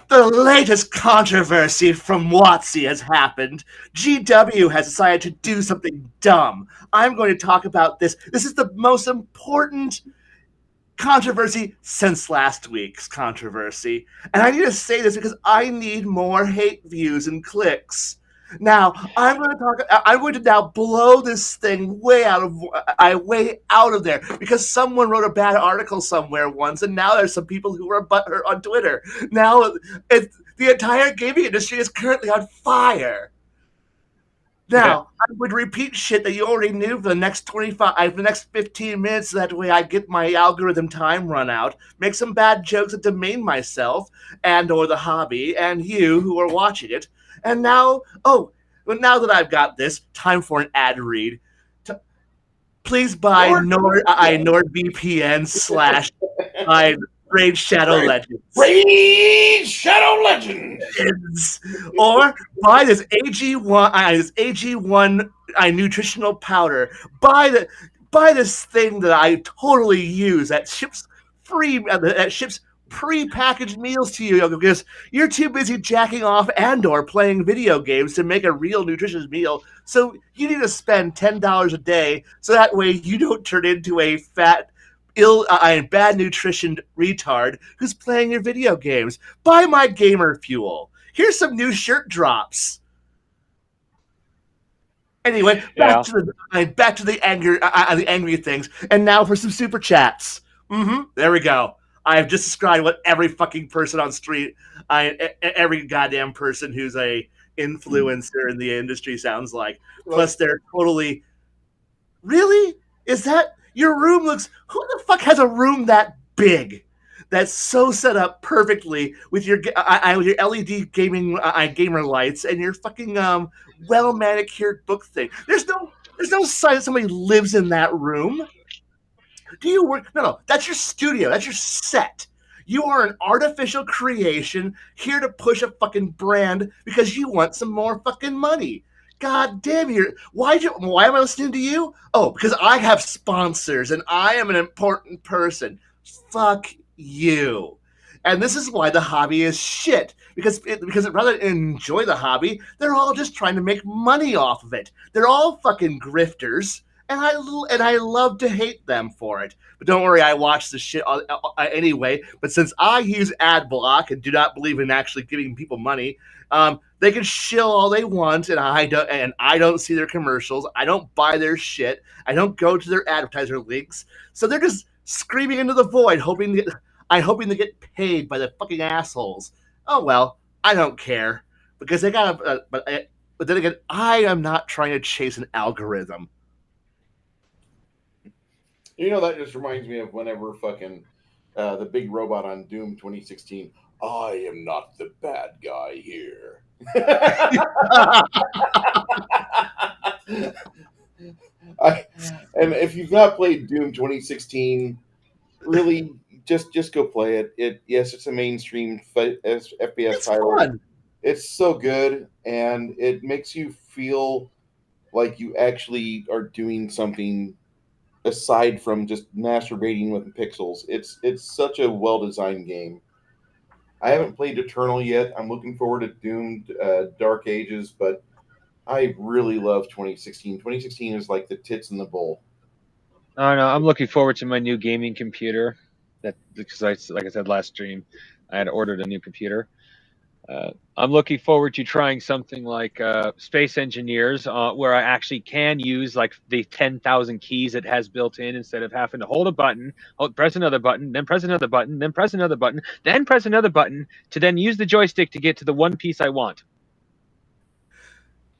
the latest controversy from WotC has happened. GW has decided to do something dumb. I'm going to talk about this. This is the most important controversy since last week's controversy. And I need to say this because I need more hate views and clicks. Now, I'm going to now blow this thing way out of there because someone wrote a bad article somewhere once, and now there's some people who are butthurt on Twitter. Now, the entire gaming industry is currently on fire. Now, I would repeat shit that you already knew for the next 15 minutes, so that way I get my algorithm time run out, make some bad jokes that demean myself and or the hobby and you who are watching it. And now, now that I've got this, time for an ad read. Please buy NordVPN / Raid Shadow Legends. Raid Shadow Legends! Or buy this AG1 nutritional powder. Buy this thing that I totally use that ships pre-packaged meals to you because you're too busy jacking off and or playing video games to make a real nutritious meal. So you need to spend $10 a day so that way you don't turn into a fat, bad nutritioned retard who's playing your video games. Buy my gamer fuel. Here's some new shirt drops. Anyway, back to the angry things, and now for some super chats. There we go. I have just described what every fucking person on street, every goddamn person who's a influencer in the industry sounds like. Plus, they're totally. Really? Is that your room? Who the fuck has a room that big? That's so set up perfectly with your LED gaming gamer lights and your fucking well manicured book thing. There's no sign that somebody lives in that room. Do you work? No, that's your studio. That's your set. You are an artificial creation here to push a fucking brand because you want some more fucking money. God damn you! Why am I listening to you? Oh, because I have sponsors and I am an important person. Fuck you. And this is why the hobby is shit. Because rather than enjoy the hobby, they're all just trying to make money off of it. They're all fucking grifters. And I love to hate them for it. But don't worry, I watch the shit anyway. But since I use ad block and do not believe in actually giving people money, they can shill all they want, and I don't see their commercials. I don't buy their shit. I don't go to their advertiser links. So they're just screaming into the void, hoping to get paid by the fucking assholes. Oh well, I don't care because they got. But then again, I am not trying to chase an algorithm. You know, that just reminds me of whenever fucking the big robot on Doom 2016. I am not the bad guy here. And if you've not played Doom 2016, really just go play it. Yes, it's a mainstream FPS title. Fun. It's so good, and it makes you feel like you actually are doing something aside from just masturbating with pixels. It's such a well-designed game. I haven't played Eternal yet. I'm looking forward to Doom Dark Ages, but I really love 2016. 2016 is like the tits in the bowl. Oh no, I'm looking forward to my new gaming computer. Because like I said last stream, I had ordered a new computer. I'm looking forward to trying something like Space Engineers, where I actually can use like the 10,000 keys it has built in instead of having to hold a button, press another button, then press another button, then press another button, then press another button to then use the joystick to get to the one piece I want.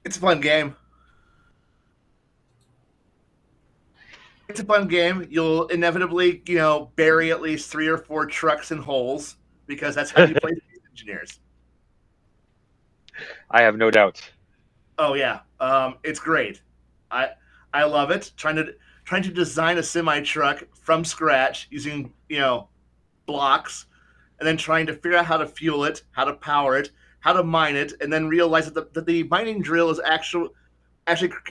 It's a fun game. It's a fun game. You'll inevitably, bury at least 3 or 4 trucks in holes because that's how you play Space Engineers. I have no doubt. Oh yeah, it's great. I love it. Trying to design a semi truck from scratch using blocks, and then trying to figure out how to fuel it, how to power it, how to mine it, and then realize that the mining drill is actually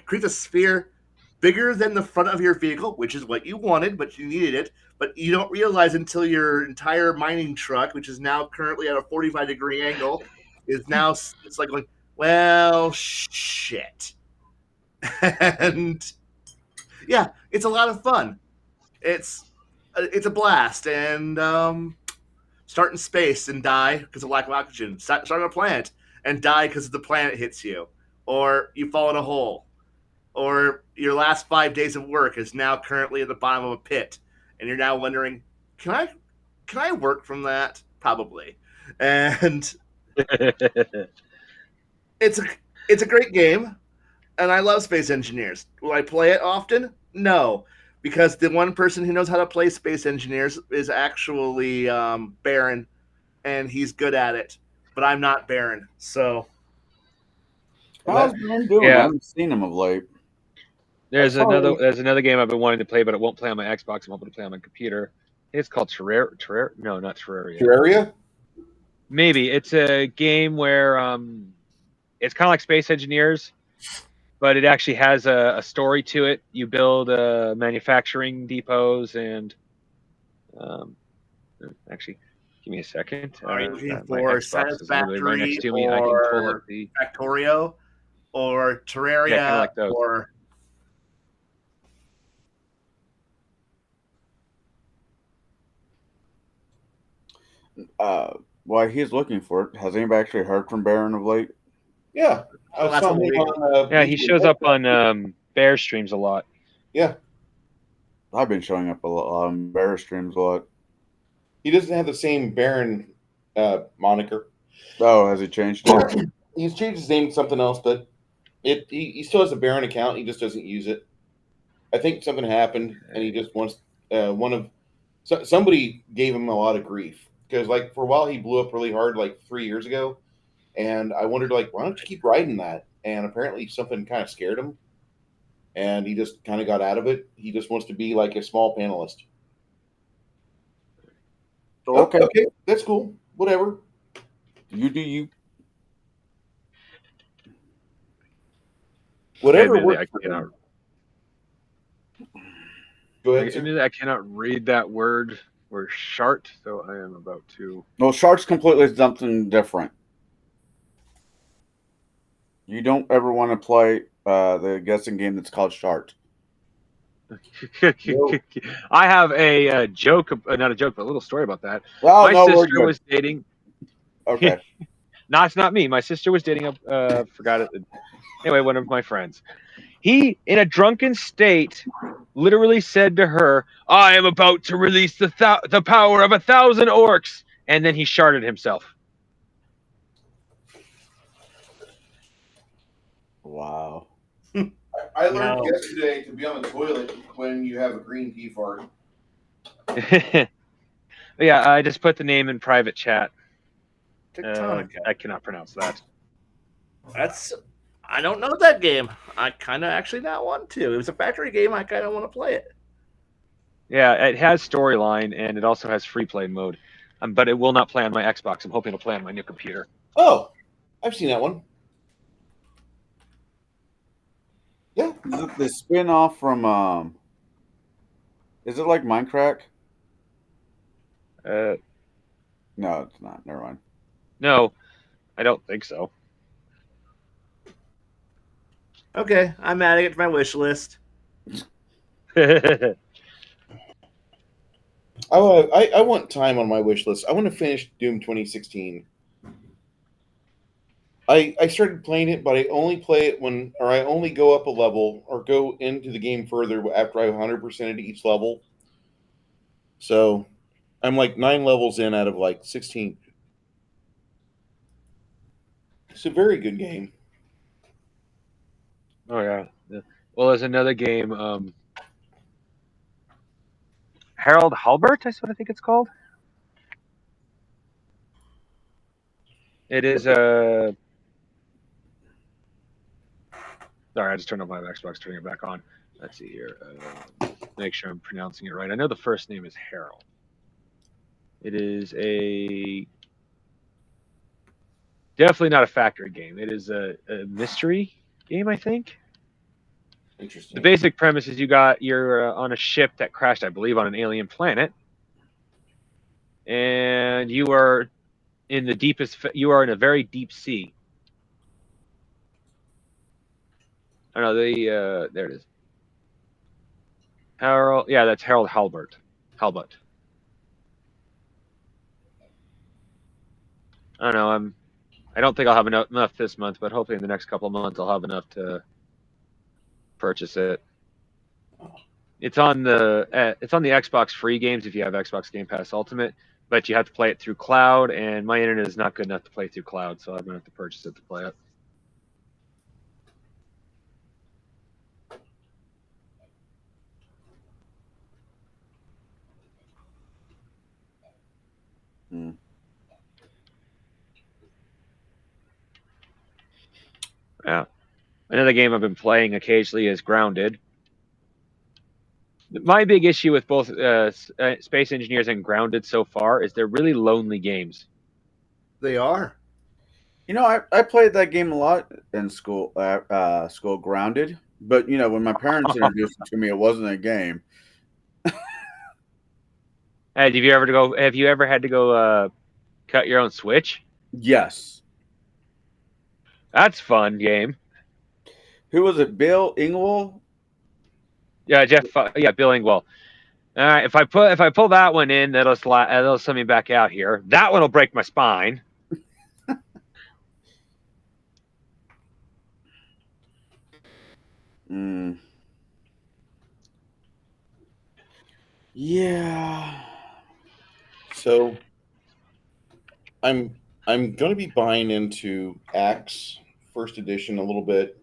creates a sphere bigger than the front of your vehicle, which is what you wanted, but you needed it. But you don't realize until your entire mining truck, which is now currently at a 45-degree angle, is now it's like going, well, shit. And yeah, it's a lot of fun. It's a blast, and start in space and die because of lack of oxygen. Start on a planet and die because the planet hits you, or you fall in a hole, or your last 5 days of work is now currently at the bottom of a pit, and you're now wondering, can I work from that? Probably. And it's a great game, and I love Space Engineers. Will I play it often? No, because the one person who knows how to play Space Engineers is actually Baron, and he's good at it. But I'm not Baron, so How's Ben doing? I haven't seen him of late. There's another game I've been wanting to play, but it won't play on my Xbox. I'm hoping to play on my computer. It's called Terraria. No, not Terraria. Terraria? Maybe it's a game where it's kind of like Space Engineers, but it actually has a story to it. You build manufacturing depots and actually, give me a second. Are you looking for Satisfactory right next to me? I can pull up the Factorio or Terraria, kind of like those. or while he's looking for it, has anybody actually heard from Baron of late? Yeah. He shows up on Bear streams a lot. Yeah. I've been showing up a lot on Bear streams a lot. He doesn't have the same Baron moniker. Oh, has he changed it? He's changed his name to something else, but he still has a Baron account. He just doesn't use it. I think something happened, and he just wants somebody gave him a lot of grief because, like, for a while he blew up really hard, like 3 years ago, and I wondered, like, why don't you keep riding that? And apparently something kind of scared him, and he just kind of got out of it. He just wants to be like a small panelist. Okay, that's cool. Whatever. You do you. Whatever. I cannot. Go ahead. I cannot read that word. Or shart, so I am about to. No, shart's completely something different. You don't ever want to play the guessing game that's called Shart. I have a joke, not a joke, but a little story about that. Well, my sister was dating. Okay. No, it's not me. My sister was dating forgot it. Anyway, one of my friends. He, in a drunken state, literally said to her, "I am about to release the power of 1,000 orcs," and then he sharted himself. Wow. I learned yesterday to be on the toilet when you have a green tea fart. Yeah, I just put the name in private chat. Tectonica. I cannot pronounce that. I don't know that game. I kind of actually not want to. It was a factory game. I kind of want to play it. Yeah, it has storyline and it also has free play mode, but it will not play on my Xbox. I'm hoping it'll play on my new computer. Oh, I've seen that one. Yeah, the spin-off from is it like Minecraft? No, it's not. Never mind. No, I don't think so. Okay, I'm adding it to my wish list. I want time on my wish list. I want to finish Doom 2016. I started playing it, but I only play it I only go up a level or go into the game further after I've 100%ed each level. So I'm like 9 levels in out of like 16. It's a very good game. Oh yeah. Well, there's another game. Harold Halbert, that's what I think it's called. It is a. Sorry, I just turned off my Xbox, turning it back on. Let's see here. Make sure I'm pronouncing it right. I know the first name is Harold. It is a. Definitely not a factory game. It is a mystery game, I think. The Interesting. basic premise is you're on a ship that crashed, I believe, on an alien planet, and you are in the deepest. You are in a very deep sea. I don't know there it is. Harold, yeah, that's Harold Halbert. Halbut. I don't know. I don't think I'll have enough this month, but hopefully in the next couple of months I'll have enough to purchase it. It's on the Xbox free games if you have Xbox Game Pass Ultimate, but you have to play it through cloud, and my internet is not good enough to play through cloud, so I'm gonna have to purchase it to play it. Hmm. Yeah. Another game I've been playing occasionally is Grounded. My big issue with both Space Engineers and Grounded so far is they're really lonely games. They are. You know, I played that game a lot in school. School Grounded, but you know, when my parents introduced it to me, it wasn't a game. Hey, have you ever had to go cut your own switch? Yes. That's fun game. Who was it? Bill Ingwell? Yeah, Yeah, Bill Ingwell. All right, if I pull that one in, that'll send me back out here. That one will break my spine. Mm. Yeah. So I'm going to be buying into Axe First Edition a little bit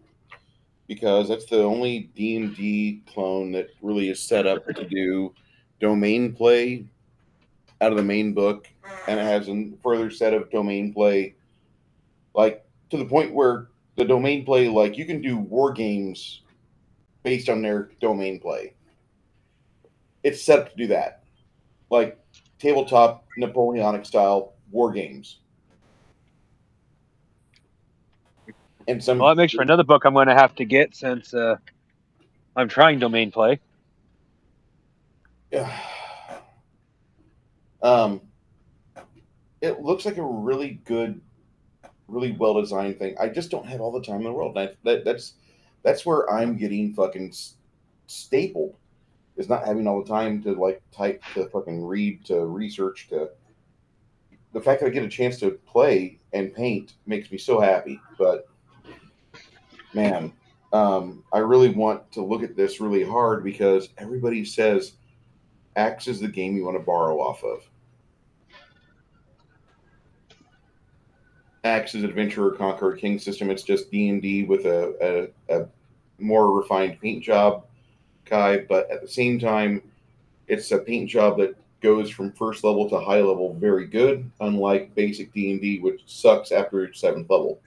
because that's the only D&D clone that really is set up to do domain play out of the main book, and it has a further set of domain play, like to the point where the domain play, like you can do war games based on their domain play. It's set up to do that, like tabletop Napoleonic style war games. And Well, some, that makes for another book I'm going to have to get since I'm trying domain play. um, it looks like a really good, really well designed thing. I just don't have all the time in the world. That's where I'm getting fucking stapled. Is not having all the time to like type, to fucking read, to research, to the fact that I get a chance to play and paint makes me so happy. But man, I really want to look at this really hard because everybody says Axe is the game you want to borrow off of. Axe is Adventurer Conqueror King system. It's just D&D with a more refined paint job, Kai, but at the same time, it's a paint job that goes from first level to high level very good, unlike basic D&D, which sucks after 7th level.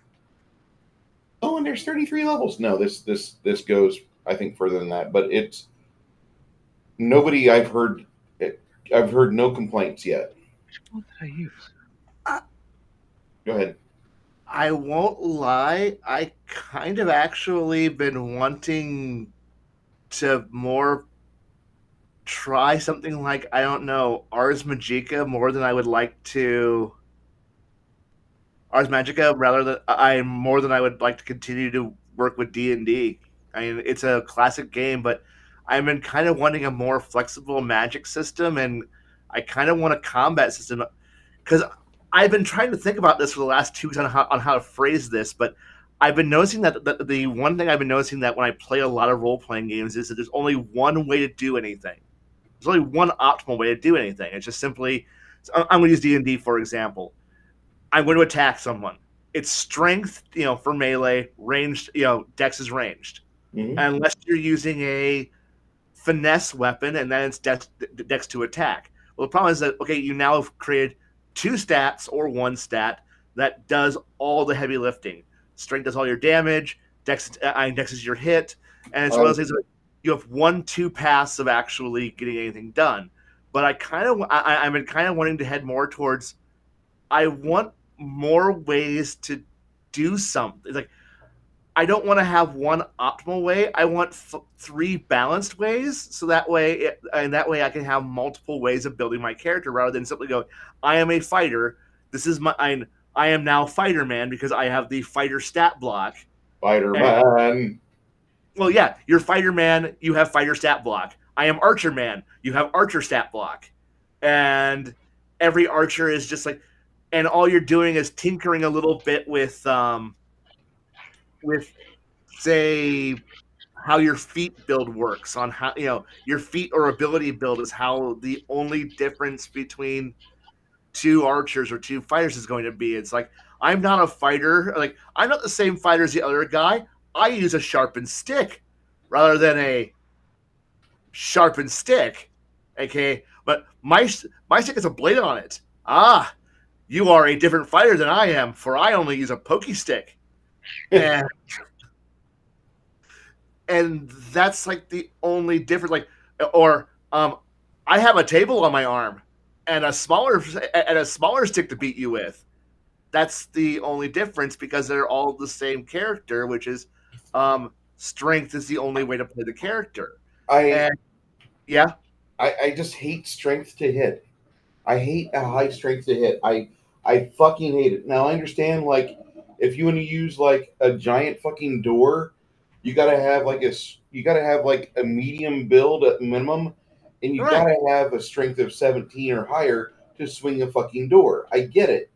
Oh, and there's 33 levels. No, this goes, I think, further than that. But it's nobody I've heard. I've heard no complaints yet. Which one did I use? Go ahead. I won't lie. I kind of actually been wanting to more try something like, I don't know, Ars Magica more than I would like to. Ars Magica rather than I more than I would like to continue to work with D&D. I mean, it's a classic game, but I've been kind of wanting a more flexible magic system, and I kind of want a combat system because I've been trying to think about this for the last 2 weeks on how to phrase this, but I've been noticing that the one thing I've been noticing that when I play a lot of role playing games is that there's only one way to do anything. There's only one optimal way to do anything. It's just simply, I'm going to use D&D for example. I'm going to attack someone. It's strength, for melee, ranged, dex is ranged. Mm-hmm. Unless you're using a finesse weapon, and then it's dex to attack. Well, the problem is that, okay, you now have created 2 stats or 1 stat that does all the heavy lifting. Strength does all your damage, dex is your hit, and it's one of those things that you have 1-2 paths of actually getting anything done. But I've been kind of wanting to head more towards, I want more ways to do something. Like I don't want to have one optimal way. I want 3 balanced ways, so that way I can have multiple ways of building my character rather than simply go, I am a fighter. This is I am now fighter man because I have the fighter stat block. Spider Man. Well, yeah, you're fighter man. You have fighter stat block. I am archer man. You have archer stat block, and every archer is just like, and all you're doing is tinkering a little bit with say how your feat build works on how your feat or ability build is how the only difference between 2 archers or 2 fighters is going to be. It's like I'm not a fighter, like I'm not the same fighter as the other guy. I use a sharpened stick rather than a sharpened stick. Okay, but my stick has a blade on it. Ah, you are a different fighter than I am, for I only use a pokey stick. And and that's like the only difference. Like, or I have a table on my arm and a smaller stick to beat you with. That's the only difference because they're all the same character, which is strength is the only way to play the character. I Yeah, I just hate strength to hit. I hate a high strength to hit. I fucking hate it. Now I understand like if you want to use like a giant fucking door, you gotta have like a medium build at minimum, and you right. gotta have a strength of 17 or higher to swing a fucking door. I get it,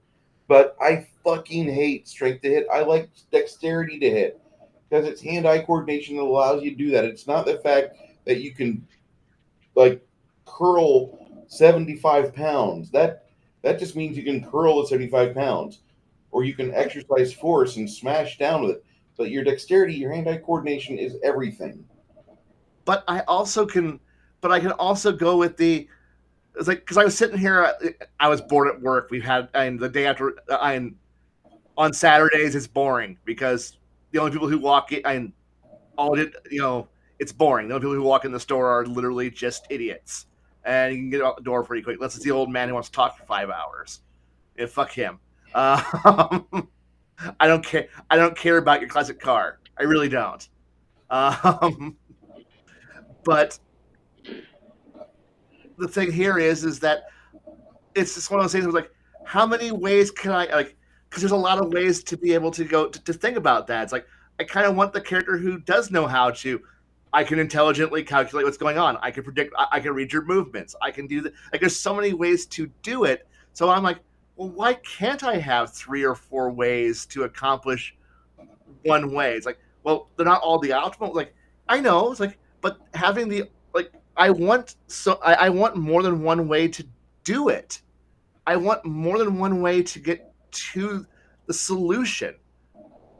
but I fucking hate strength to hit. I like dexterity to hit because it's hand-eye coordination that allows you to do that. It's not the fact that you can like curl 75 pounds. That just means you can curl at 75 pounds, or you can exercise force and smash down with it. But your dexterity, your hand-eye coordination is everything. But I can also go with the. It's like because I was sitting here, I was bored at work. We've had and the day after, on Saturdays it's boring because the only people who walk in and all it it's boring. The only people who walk in the store are literally just idiots, and you can get out the door pretty quick. Unless it's the old man who wants to talk for 5 hours. Yeah, fuck him. I don't care. I don't care about your classic car. I really don't. But the thing here is that it's just one of those things where like, how many ways can I like? Because there's a lot of ways to be able to go to think about that. It's like I kind of want the character who does know how to. I can intelligently calculate what's going on. I can predict. I can read your movements. I can do that. Like there's so many ways to do it. So I'm like, well, why can't I have 3 or 4 ways to accomplish one way? It's like, well, they're not all the optimal. Like I know. It's like, but having the like, I want more than one way to do it. I want more than one way to get to the solution.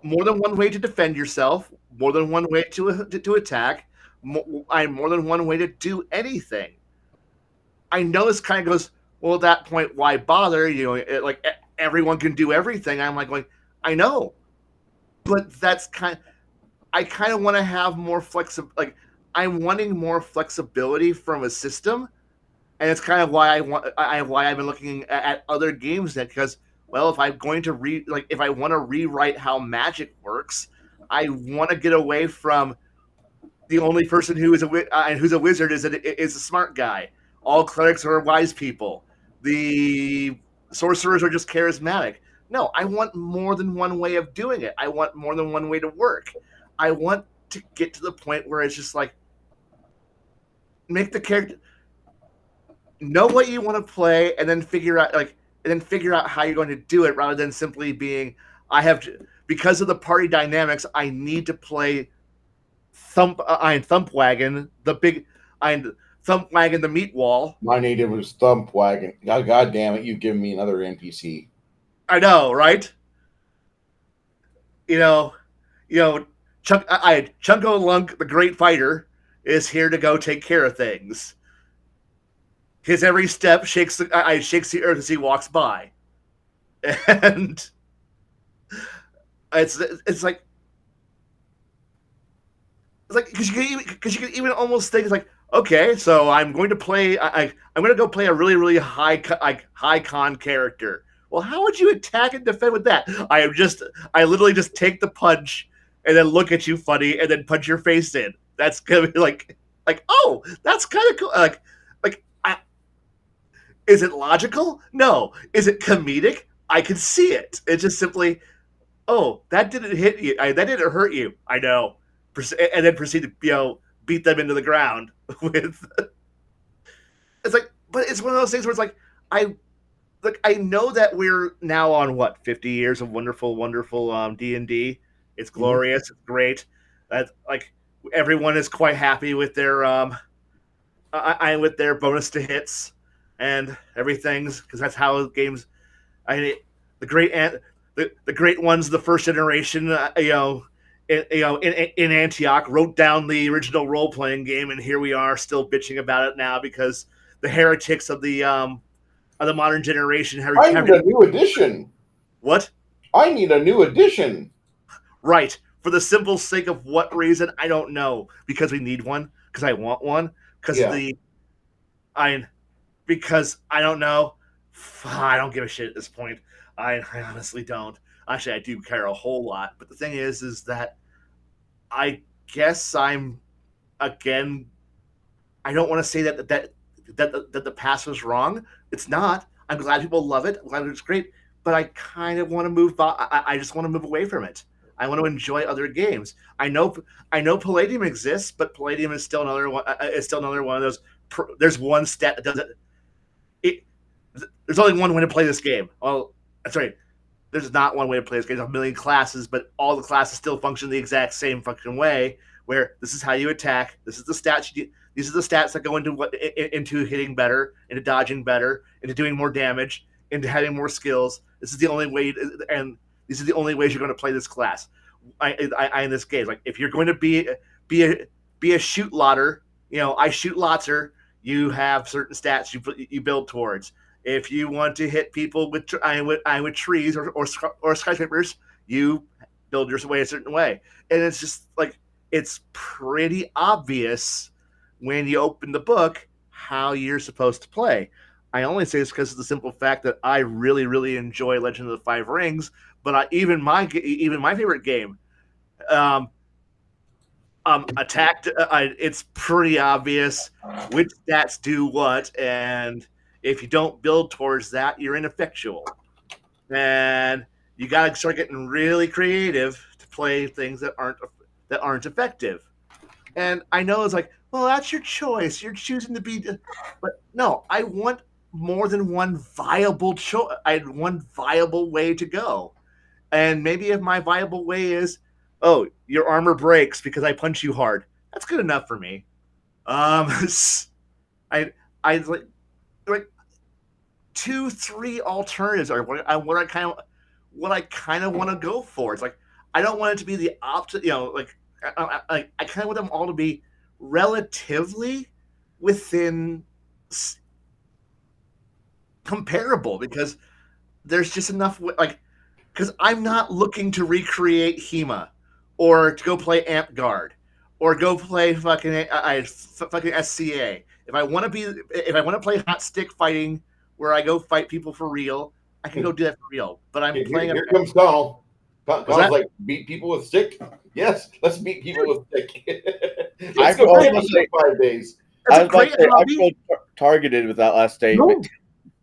More than one way to defend yourself. More than one way to attack. More than one way to do anything. I know this kind of goes, well, at that point, why bother? Like everyone can do everything. I'm like going, I know, but that's I kind of want to have more flexibility. Like I'm wanting more flexibility from a system, and it's kind of why why I've been looking at other games that because well, if I'm going to if I want to rewrite how magic works, I want to get away from the only person who is who's a wizard is a smart guy. All clerics are wise people. The sorcerers are just charismatic. No, I want more than one way of doing it. I want more than one way to work. I want to get to the point where it's just like make the character know what you want to play and then figure out how you're going to do it rather than simply being because of the party dynamics I need to play Thumpwagon the meat wall. My native was Thumpwagon. God damn it, you've given me another NPC. I know, right? Chunko Lunk, the great fighter, is here to go take care of things. His every step shakes the earth as he walks by, and it's like because you can even almost think it's like, okay, so I'm going to play I'm going to go play a really really high con character. Well, how would you attack and defend with that? I literally just take the punch and then look at you funny and then punch your face in. That's gonna be oh, that's kind of cool. Is it logical? No. Is it comedic? I can see it. It's just simply, oh, that didn't hit you. That didn't hurt you. I know. And then proceed to beat them into the ground with. It's like, but it's one of those things where it's like I know that we're now on 50 years of wonderful, wonderful D&D. It's glorious. It's great. That's like everyone is quite happy with their with their bonus to hits and everything's because that's how games. The great the great ones, the first generation, in Antioch wrote down the original role playing game, and here we are still bitching about it now because the heretics of the modern generation have. I need a new edition. What? I need a new edition. Right. For the simple sake of what reason, I don't know. Because we need one. Because I want one. Because because I don't know. I don't give a shit at this point. I honestly don't. Actually, I do care a whole lot. But the thing is that I guess I'm again. I don't want to say that the past was wrong. It's not. I'm glad people love it. I'm glad it's great. But I kind of want to move. I just want to move away from it. I want to enjoy other games. I know Palladium exists, but Palladium is still another one. It's still another one of those. There's one stat that does it. There's only one way to play this game. Well, sorry, there's not one way to play this game. There's a million classes, but all the classes still function the exact same fucking way. Where this is how you attack. This is the stats. These are the stats that go into hitting better, into dodging better, into doing more damage, into having more skills. This is the only way, and these are the only ways you're going to play this class. In this game, like if you're going to be a shoot lotter, I shoot lotser. You have certain stats you build towards. If you want to hit people with trees or skyscrapers, you build your way a certain way, and it's just like it's pretty obvious when you open the book how you're supposed to play. I only say this because of the simple fact that I really, really enjoy Legend of the Five Rings. But even my favorite game, attacked. It's pretty obvious which stats do what, and if you don't build towards that, you're ineffectual. And you got to start getting really creative to play things that aren't effective. And I know it's like, well, that's your choice. You're choosing to be, but no, I want more than one viable choice. I had one viable way to go. And maybe if my viable way is, oh, your armor breaks because I punch you hard, that's good enough for me. I like 2-3 alternatives are what I kind of want to go for. It's like I don't want it to be the opposite. I kind of want them all to be relatively within comparable because there's just enough because I'm not looking to recreate HEMA or to go play Amp Guard or go play fucking SCA. If I want to play hot stick fighting where I go fight people for real, I can go do that for real. But I'm playing. Here comes Connell. Connell's like, beat people with stick? Yes, let's beat people with stick. Let's go play 5 days. I feel targeted with that last statement.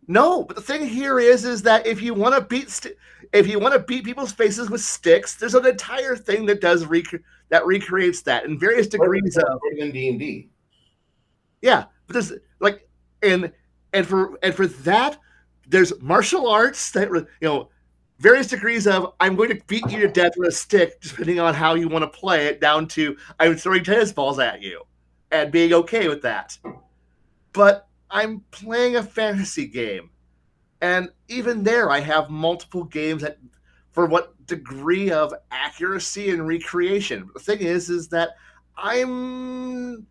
No, but the thing here is that if you want to beat people's faces with sticks, there's an entire thing that does that recreates that in various degrees of D&D. Yeah, but there's like and for that there's martial arts that various degrees of I'm going to beat you to death with a stick, depending on how you want to play it, down to I'm throwing tennis balls at you and being okay with that. But I'm playing a fantasy game. And even there, I have multiple games for what degree of accuracy and recreation. But the thing is that I'm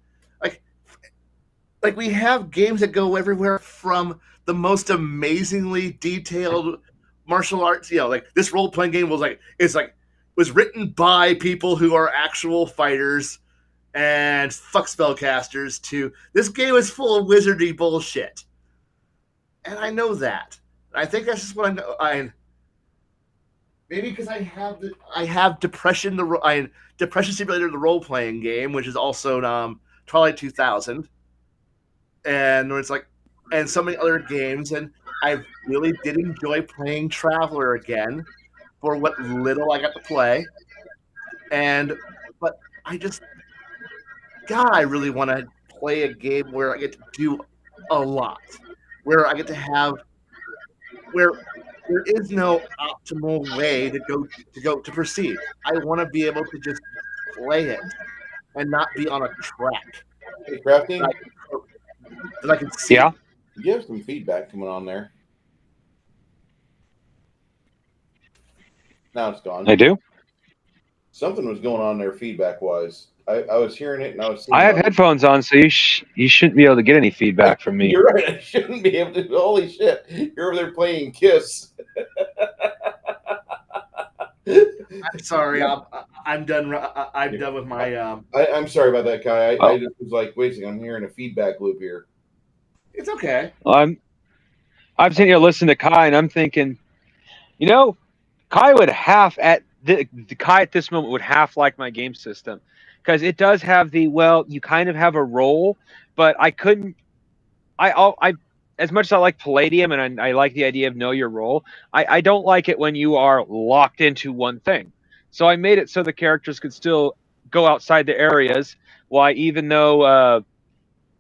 like we have games that go everywhere from the most amazingly detailed martial arts. Like this role playing game was written by people who are actual fighters and fuck spellcasters. To this game is full of wizardy bullshit. And I know that. I think that's just what I maybe because I have depression depression simulator, the role playing game, which is also Twilight 2000, and it's like and so many other games, and I really did enjoy playing Traveler again for what little I got to play, and but I just God, I really want to play a game where I get to do a lot, where I get to have where there is no optimal way to proceed. I want to be able to just play it and not be on a track Hey, Crafty, that I can see. Yeah, you have some feedback coming on there. Now it's gone. I do. Something was going on there feedback wise. I was hearing it and I was seeing I have like, headphones on, so you shouldn't be able to get any feedback from me. You're right. I shouldn't be able to. Holy shit! You're over there playing Kiss. I'm sorry, I'm done. I'm done with my. I'm sorry about that, Kai. Oh. I just was like, wait a second. I'm hearing a feedback loop here. It's okay. I'm sitting here listening to Khy, and I'm thinking, Khy would Khy at this moment would half like my game system, because it does have you kind of have a role, but I couldn't. I as much as I like Palladium and I like the idea of know your role, I don't like it when you are locked into one thing. So I made it so the characters could still go outside the areas. Why, even though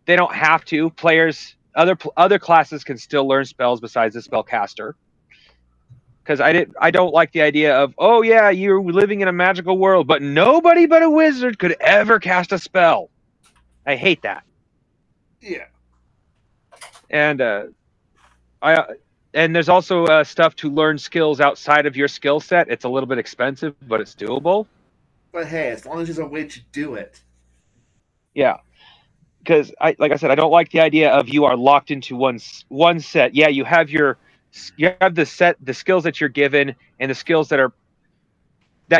they don't have to, other classes can still learn spells besides the spellcaster. Because I don't like the idea of, oh yeah, you're living in a magical world, but nobody but a wizard could ever cast a spell. I hate that. Yeah. And and there's also stuff to learn skills outside of your skill set. It's a little bit expensive, but it's doable. But hey, as long as there's a way to do it. Yeah. Because like I said, I don't like the idea of you are locked into one set. Yeah, you have the skills that you're given and the skills that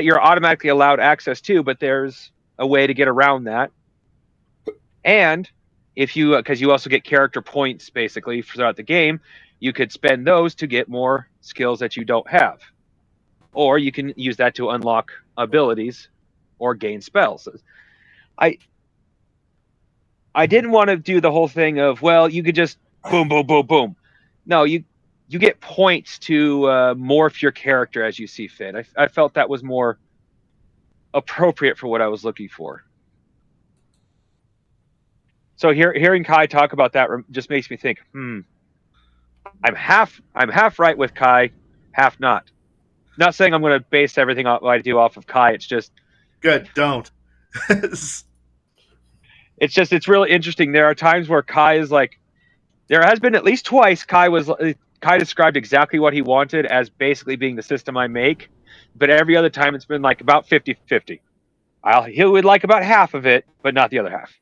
you're automatically allowed access to, but there's a way to get around that. And if you, because you also get character points basically throughout the game, you could spend those to get more skills that you don't have, or you can use that to unlock abilities or gain spells. I didn't want to do the whole thing of, well, you could just boom, boom, boom, boom. No, you get points to morph your character as you see fit. I felt that was more appropriate for what I was looking for. So hearing Khy talk about that just makes me think, I'm half right with Khy, half not. Not saying I'm going to base everything I do off of Khy. It's just good. Don't. It's really interesting. There are times where Khy is like, there has been at least twice Khy described exactly what he wanted as basically being the system I make, but every other time it's been like about 50-50. He would like about half of it, but not the other half.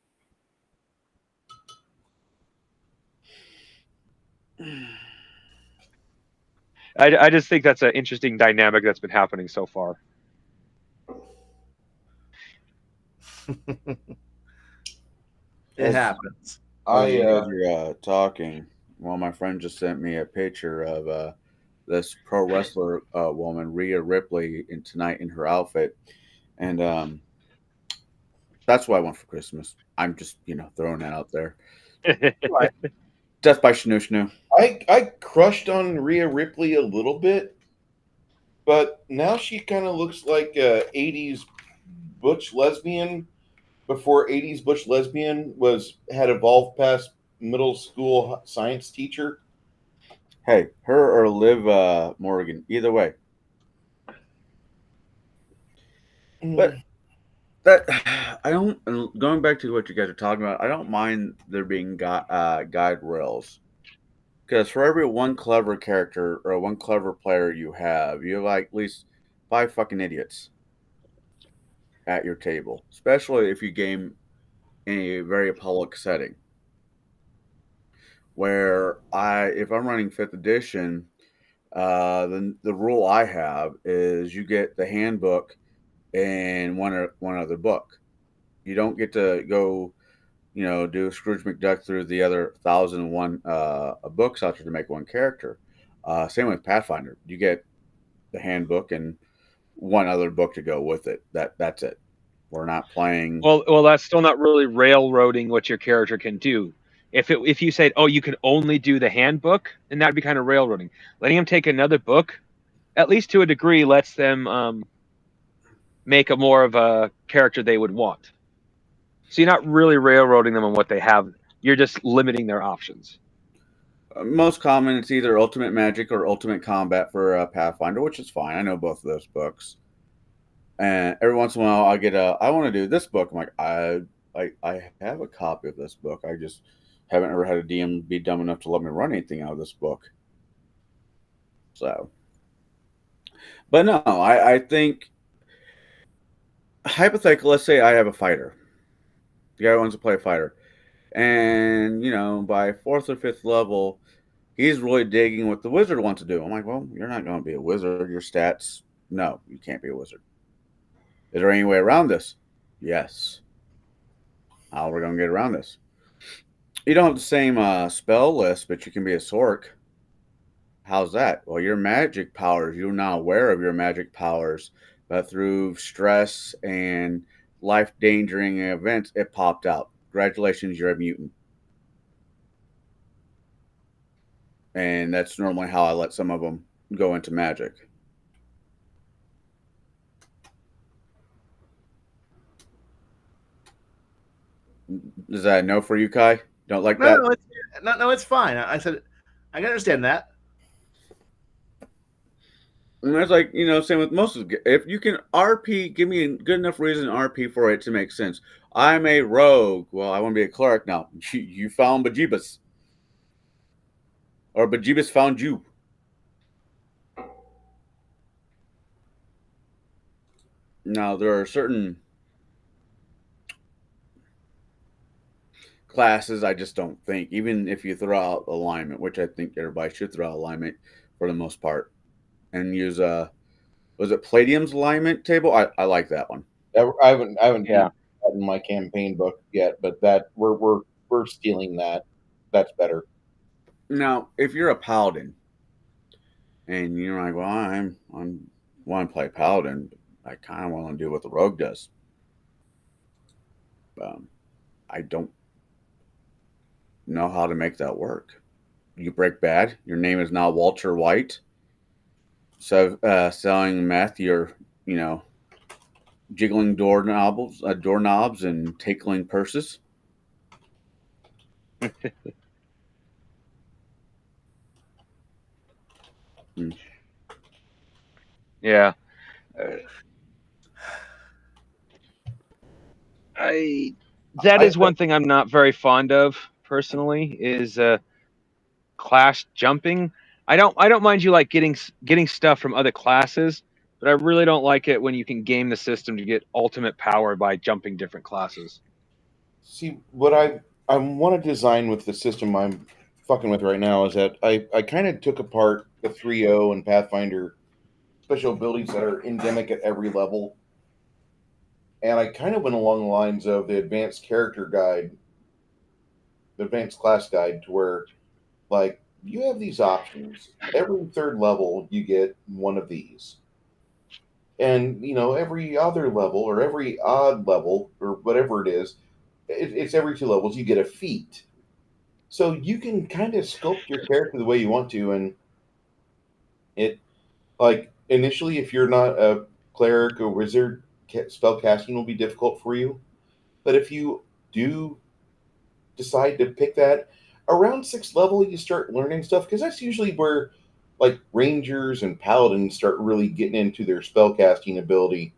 I just think that's an interesting dynamic that's been happening so far. It happens. As you're talking, well, my friend just sent me a picture of this pro wrestler woman, Rhea Ripley, tonight in her outfit, and that's what I want for Christmas. I'm just throwing that out there. Right. Death by Shnu Shnu. I crushed on Rhea Ripley a little bit, but now she kind of looks like a 80s butch lesbian before 80s butch lesbian had evolved past middle school science teacher. Hey, her or Liv Morgan, either way. But that I don't. Going back to what you guys are talking about, I don't mind there being guide rails, because for every one clever character or one clever player you have like at least 5 fucking idiots at your table, especially if you game in a very public setting. Where if I'm running 5th edition, then the rule I have is you get the handbook and one other book. You don't get to go, do Scrooge McDuck through the other 1,001 books out there to make one character. Same with Pathfinder. You get the handbook and one other book to go with it. That's it. We're not playing. Well, that's still not really railroading what your character can do. If you said, oh, you can only do the handbook, then that'd be kind of railroading. Letting them take another book, at least to a degree, lets them make a more of a character they would want. So you're not really railroading them on what they have. You're just limiting their options. Most common, it's either Ultimate Magic or Ultimate Combat for Pathfinder, which is fine. I know both of those books. And every once in a while, I want to do this book. I'm like, I have a copy of this book. I just haven't ever had a DM be dumb enough to let me run anything out of this book. So, but no, I think hypothetical. Let's say I have a fighter. The guy wants to play a fighter, and by 4th or 5th level, he's really digging what the wizard wants to do. I'm like, well, you're not going to be a wizard. Your stats, no, you can't be a wizard. Is there any way around this? Yes. How we're going to get around this? You don't have the same spell list, but you can be a sork. How's that? Well, your magic powers, you're not aware of your magic powers, but through stress and life-endangering events, it popped out. Congratulations, you're a mutant. And that's normally how I let some of them go into magic. Is that a no for you, Khy? Don't like that? No, it's fine. I said I can understand that. And that's like, same with most of the, if you can RP, give me a good enough reason RP for it to make sense. I'm a rogue. Well, I want to be a cleric now. You found Bejeebus. Or Bejeebus found you. Now, there are certain classes I just don't think, even if you throw out alignment, which I think everybody should throw out alignment for the most part, and use was it Palladium's alignment table? I like that one. I haven't Yeah. that in my campaign book yet, but that we're stealing that. That's better. Now, if you're a paladin and you're like, well, I want to play paladin, but I kind of want to do what the rogue does. I don't know how to make that work. You break bad. Your name is not Walter White. So selling meth, you're jiggling doorknobs and tickling purses. Yeah. That is one thing I'm not very fond of personally is class jumping. I don't mind you like getting stuff from other classes, but I really don't like it when you can game the system to get ultimate power by jumping different classes. See, what I want to design with the system I'm fucking with right now is that I kind of took apart the 3.0 and Pathfinder special abilities that are endemic at every level, and I kind of went along the lines of the advanced character guide, the advanced class guide, to where like you have these options. Every third level, you get one of these, and every other level or every odd level or whatever it is, it's every 2 levels you get a feat. So you can kind of sculpt your character the way you want to, and it like initially, if you're not a cleric or wizard, spell casting will be difficult for you. But if you do decide to pick that around 6th level, you start learning stuff because that's usually where like rangers and paladins start really getting into their spell casting ability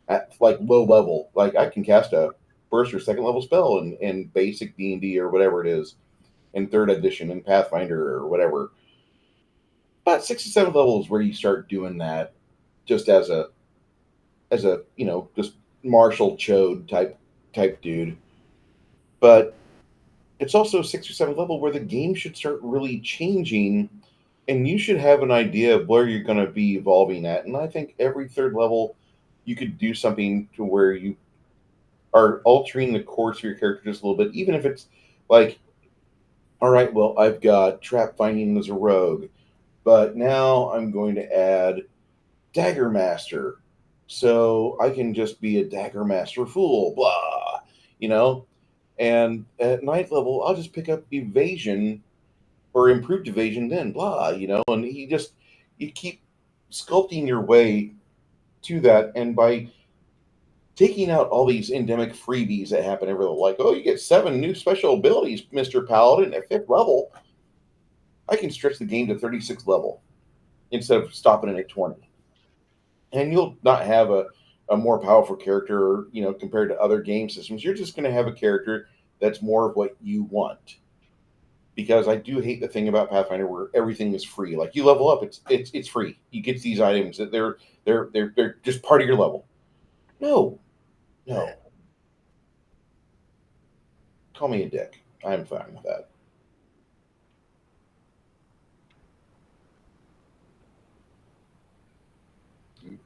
at like low level. Like I can cast a 1st or 2nd level spell in basic D&D or whatever it is, in 3rd edition in Pathfinder or whatever. But 6th and 7th level is where you start doing that just as a just martial chode type dude. But it's also 6th or 7th level where the game should start really changing, and you should have an idea of where you're going to be evolving at. And I think every 3rd level you could do something to where you are altering the course of your character just a little bit, even if it's like, all right, well, I've got trap finding as a rogue. but now I'm going to add Dagger Master, so I can just be a Dagger Master fool, blah, you know. And at ninth level, I'll just pick up evasion or improved evasion, then blah, you know. And you keep sculpting your way to that, and by taking out all these endemic freebies that happen every level, like, oh, you get 7 new special abilities, Mr. Paladin, at 5th level. I can stretch the game to 36th level instead of stopping it at 20. And you'll not have a more powerful character, you know, compared to other game systems. You're just going to have a character that's more of what you want. Because I do hate the thing about Pathfinder where everything is free. Like you level up, it's free. You get these items that they're just part of your level. No, no. Call me a dick. I'm fine with that.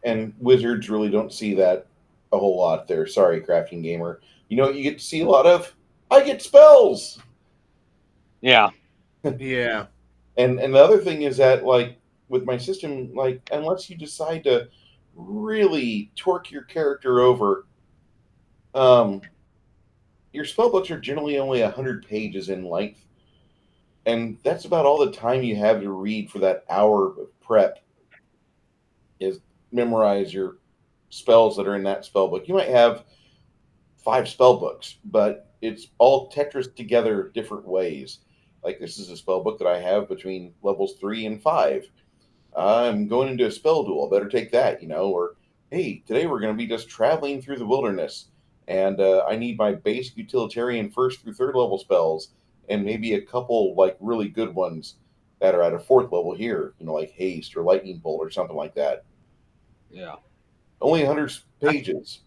And wizards really don't see that a whole lot there. Sorry, crafting gamer. You know what you get to see a lot of? I get spells. Yeah. Yeah. And the other thing is that like with my system, like unless you decide to really torque your character over, um, your spell books are generally only 100 pages in length, and that's about all the time you have to read for that hour of prep. Is memorize your spells that are in that spell book. You might have 5 spell books, but it's all Tetris together different ways. Like this is a spell book that I have between levels 3 and 5. I'm going into a spell duel. Better take that, you know. Or hey, today we're going to be just traveling through the wilderness, and I need my basic utilitarian 1st through 3rd level spells, and maybe a couple like really good ones that are at a 4th level here, you know, like haste or lightning bolt or something like that. Yeah. Only 100 pages.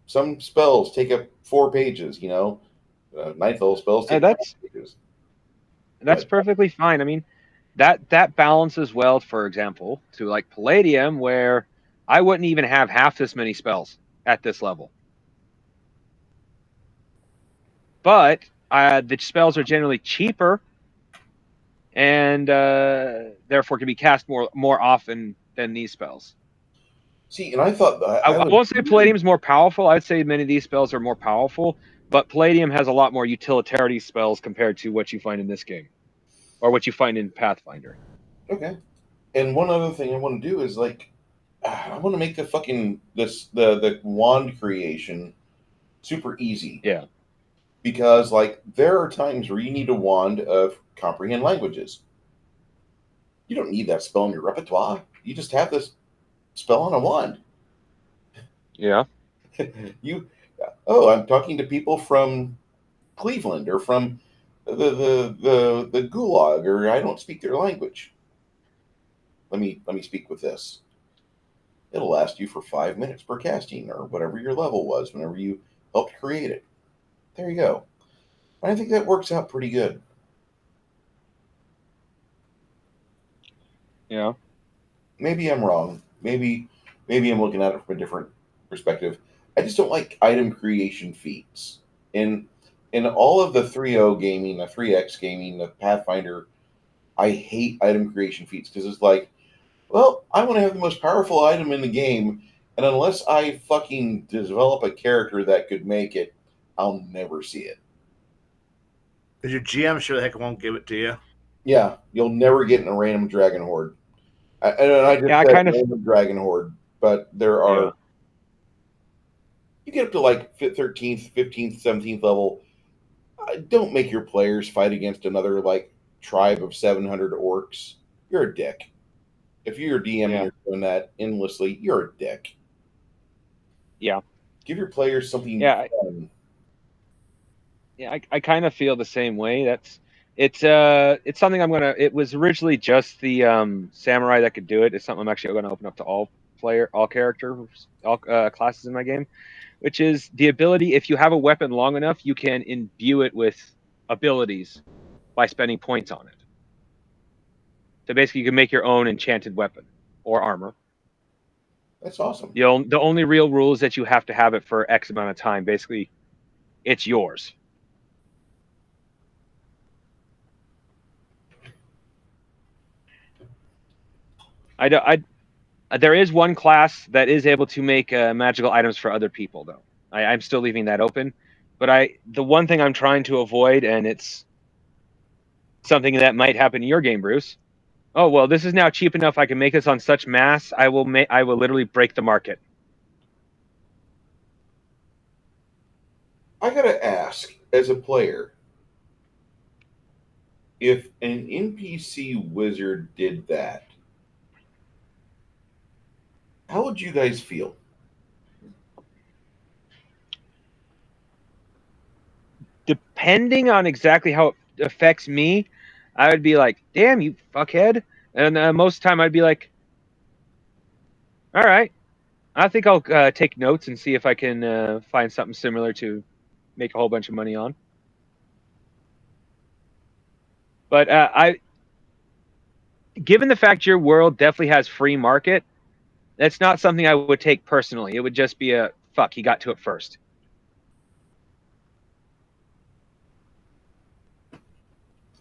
Some spells take up 4 pages, you know. 9th level spells Hey, take 5 pages. that's But perfectly fine. I mean, that balances well, for example, to like Palladium, where I wouldn't even have half this many spells at this level. But the spells are generally cheaper, and therefore can be cast more often than these spells. see, and I thought I I was won't say really Palladium is more powerful. I'd say many of these spells are more powerful, but Palladium has a lot more utilitarian spells compared to what you find in this game, or what you find in Pathfinder. okay. And one other thing I want to do is like I want to make the fucking the wand creation super easy Yeah. because like there are times where you need a wand of comprehend languages. You don't need that spell in your repertoire. You just have this spell on a wand. Yeah. You oh, I'm talking to people from Cleveland or from the gulag, or I don't speak their language. Let me speak with this. It'll last you for 5 minutes per casting, or whatever your level was whenever you helped create it. There you go. I think that works out pretty good. Yeah. Maybe I'm wrong. Maybe I'm looking at it from a different perspective. I just don't like item creation feats. In all of the 3.0 gaming, the 3X gaming, the Pathfinder, I hate item creation feats because it's like, well, I want to have the most powerful item in the game, and unless I fucking develop a character that could make it, I'll never see it. Is your GM sure the heck won't give it to you? Yeah, you'll never get in a random dragon horde. And I Yeah. just I said kind of. random dragon horde, but there Yeah. are you get up to like 13th, 15th, 17th level. Don't make your players fight against another like tribe of 700 orcs. You're a dick. If you're a DM and Yeah. you're doing that endlessly, you're a dick. Yeah. Give your players something Yeah. fun. Yeah. I kind of feel the same way. It's something I'm gonna. It was originally just the samurai that could do it. It's something I'm actually going to open up to all characters, all classes in my game, which is the ability. If you have a weapon long enough, you can imbue it with abilities by spending points on it. So basically, you can make your own enchanted weapon or armor. That's awesome. The only real rule is that you have to have it for X amount of time. Basically, it's yours. There is one class that is able to make magical items for other people, though. I'm still leaving that open. But the one thing I'm trying to avoid, and it's something that might happen in your game, Bruce. Oh well, this is now cheap enough. I can make this on such mass. I will literally break the market. I gotta ask, as a player, if an NPC wizard did that, how would you guys feel? Depending on exactly how it affects me, I would be like, "Damn, you fuckhead," and most of the time I'd be like, "All right, I think I'll take notes and see if I can find something similar to make a whole bunch of money on." But given the fact your world definitely has free market, that's not something I would take personally. It would just be a fuck. He got to it first.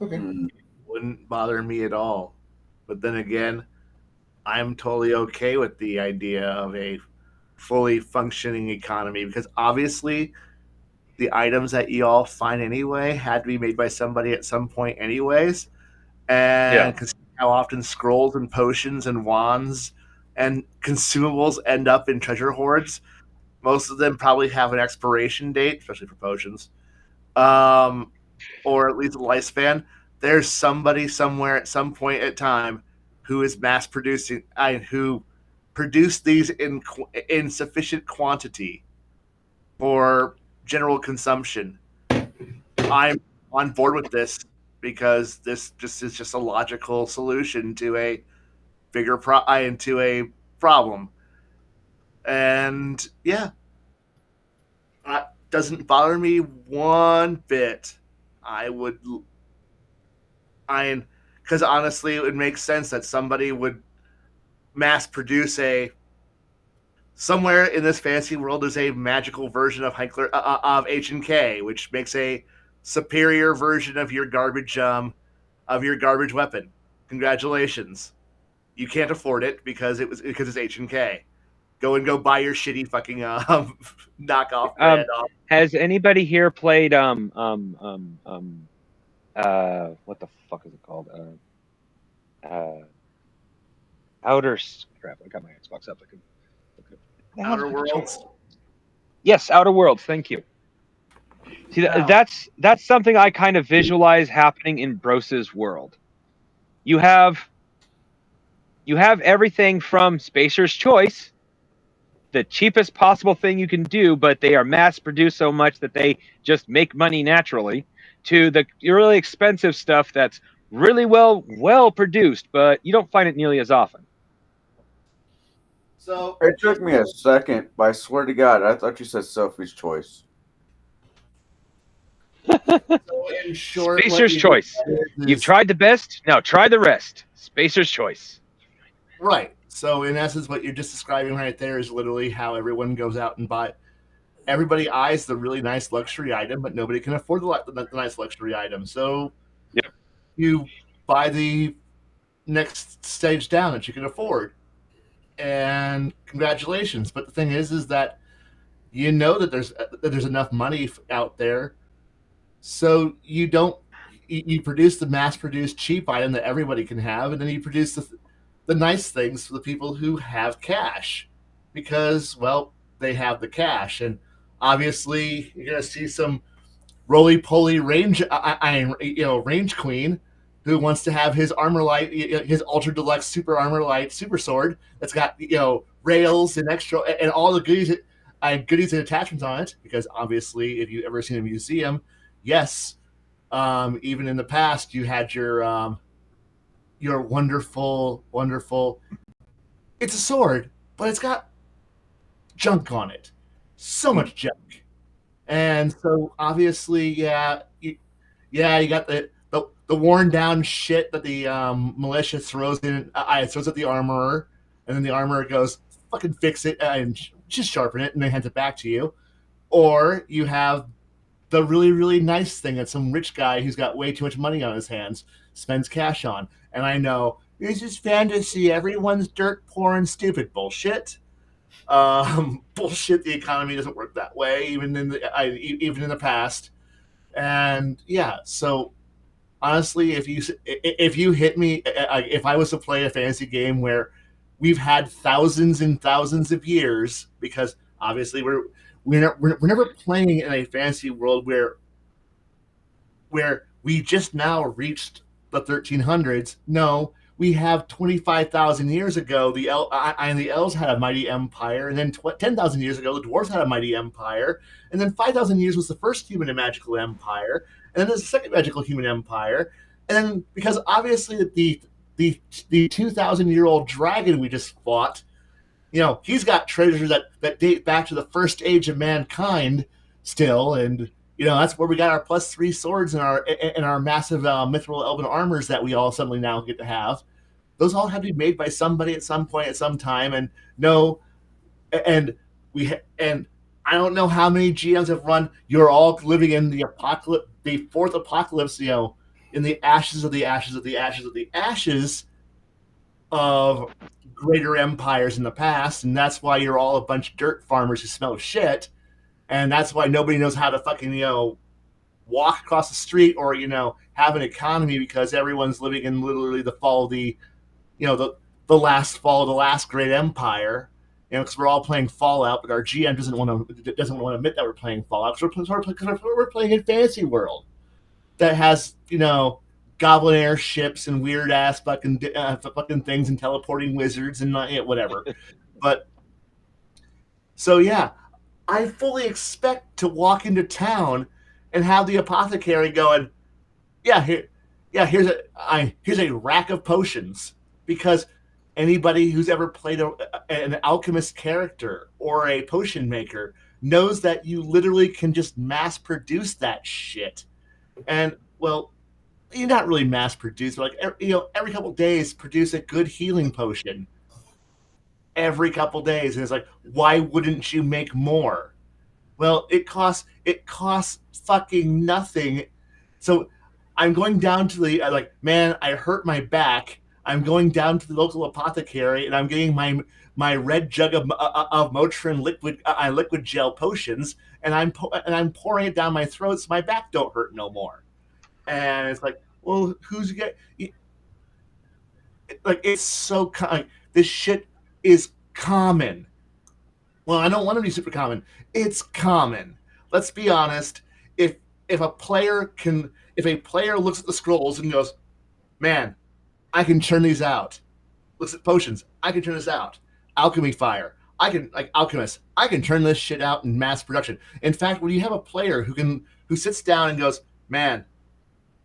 Okay. Wouldn't bother me at all. But then again, I'm totally okay with the idea of a fully functioning economy because obviously the items that you all find anyway had to be made by somebody at some point anyways. And how often scrolls and potions and wands and consumables end up in treasure hoards. Most of them probably have an expiration date, especially for potions, or at least a lifespan. There's somebody somewhere at some point in time who is mass producing, who produced these in sufficient quantity for general consumption. I'm on board with this because this just is just a logical solution to a bigger to a problem. And yeah, that doesn't bother me one bit. I would, because honestly, it would make sense that somebody would mass produce somewhere in this fantasy world there's a magical version of of H&K, which makes a superior version of your garbage weapon. Congratulations. You can't afford it because it's H&K. Go buy your shitty fucking knockoff brand off. Has anybody here played what the fuck is it called? Outer crap. I got my Xbox up. Outer Worlds? Yes, Outer Worlds. Thank you. See, that's something I kind of visualize happening in Bruce's world. You have everything from Spacer's Choice, the cheapest possible thing you can do, but they are mass produced so much that they just make money naturally, to the really expensive stuff that's really well produced, but you don't find it nearly as often. So it took me a second, but I swear to God, I thought you said Sophie's Choice. So in short, Spacer's Choice. You've tried the best, now try the rest. Spacer's Choice. Right. So in essence, what you're just describing right there is literally how everyone goes out and buy. Everybody eyes the really nice luxury item, but nobody can afford the nice luxury item. So you buy the next stage down that you can afford. And congratulations. But the thing is that you know that there's enough money out there, so you produce the mass-produced cheap item that everybody can have, and then you produce the nice things for the people who have cash, because well, they have the cash. And obviously you're gonna see some roly-poly range queen who wants to have his armor light, his ultra deluxe super armor light super sword that's got rails and extra and all the goodies and attachments on it. Because obviously, if you've ever seen a museum, yes, even in the past, you had your wonderful. It's a sword, but it's got junk on it, so much junk, and so obviously, you got the worn down shit that the militia throws at the armorer, and then the armorer goes, fucking fix it and just sharpen it, and then hands it back to you. Or you have the really, really nice thing that some rich guy who's got way too much money on his hands spends cash on. And I know this is fantasy. Everyone's dirt poor and stupid. Bullshit. Bullshit. The economy doesn't work that way, even in the past. And yeah, so honestly, if you hit me, if I was to play a fantasy game where we've had thousands and thousands of years, because obviously we're never playing in a fantasy world where we just now reached the 1300s. No, we have 25,000 years ago, the elves had a mighty empire, and then 10,000 years ago, the dwarves had a mighty empire, and then 5,000 years was the first human and magical empire, and then there's the second magical human empire, and then because obviously the 2,000-year-old dragon we just fought, he's got treasures that date back to the first age of mankind still, and that's where we got our +3 swords and our massive mithril elven armors that we all suddenly now get to have. Those all have to be made by somebody at some point at some time, and no, and I don't know how many GMs have run. You're all living in the apocalypse, the fourth apocalypse, in the ashes of the ashes of the ashes of the ashes of greater empires in the past, and that's why you're all a bunch of dirt farmers who smell shit, and that's why nobody knows how to fucking walk across the street or have an economy, because everyone's living in literally the fall of the last fall of the last great empire. Because we're all playing Fallout, but our GM doesn't want to admit that we're playing Fallout, because we're playing in fantasy world that has goblin airships and weird ass fucking things and teleporting wizards and whatever. But so yeah, I fully expect to walk into town and have the apothecary going, here's a rack of potions, because anybody who's ever played an alchemist character or a potion maker knows that you literally can just mass produce that shit. And well, you're not really mass produce, but every couple of days produce a good healing potion. Every couple of days, and it's like, why wouldn't you make more? Well, it costs fucking nothing. So I'm going down to the man, I hurt my back. I'm going down to the local apothecary, and I'm getting my red jug of Motrin liquid gel potions, and I'm pouring it down my throat so my back don't hurt no more. And it's like, well, who's get it's so this shit is common. Well, I don't want to be super common. It's common. Let's be honest. If a player looks at the scrolls and goes, man, I can churn these out. Looks at potions, I can turn this out. Alchemy fire, I can alchemist, I can turn this shit out in mass production. In fact, when you have a player who sits down and goes, man,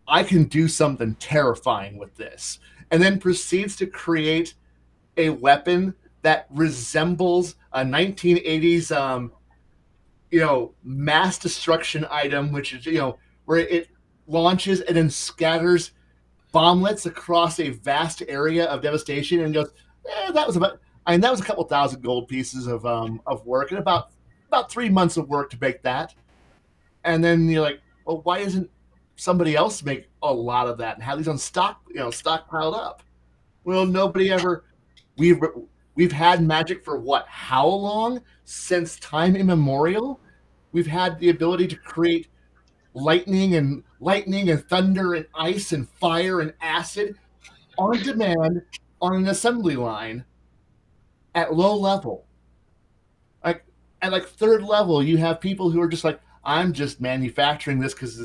I can do something terrifying with this, and then proceeds to create a weapon that resembles a 1980s mass destruction item, which is where it launches and then scatters bomblets across a vast area of devastation, and goes, that was a couple thousand gold pieces of work, and about 3 months of work to make that. And then you're like, well, why doesn't somebody else make a lot of that and have these on stockpiled up? Well, nobody ever. We've had magic for what? How long? Since time immemorial. We've had the ability to create lightning and thunder and ice and fire and acid on demand on an assembly line at low level. At third level, you have people who are just like, I'm just manufacturing this because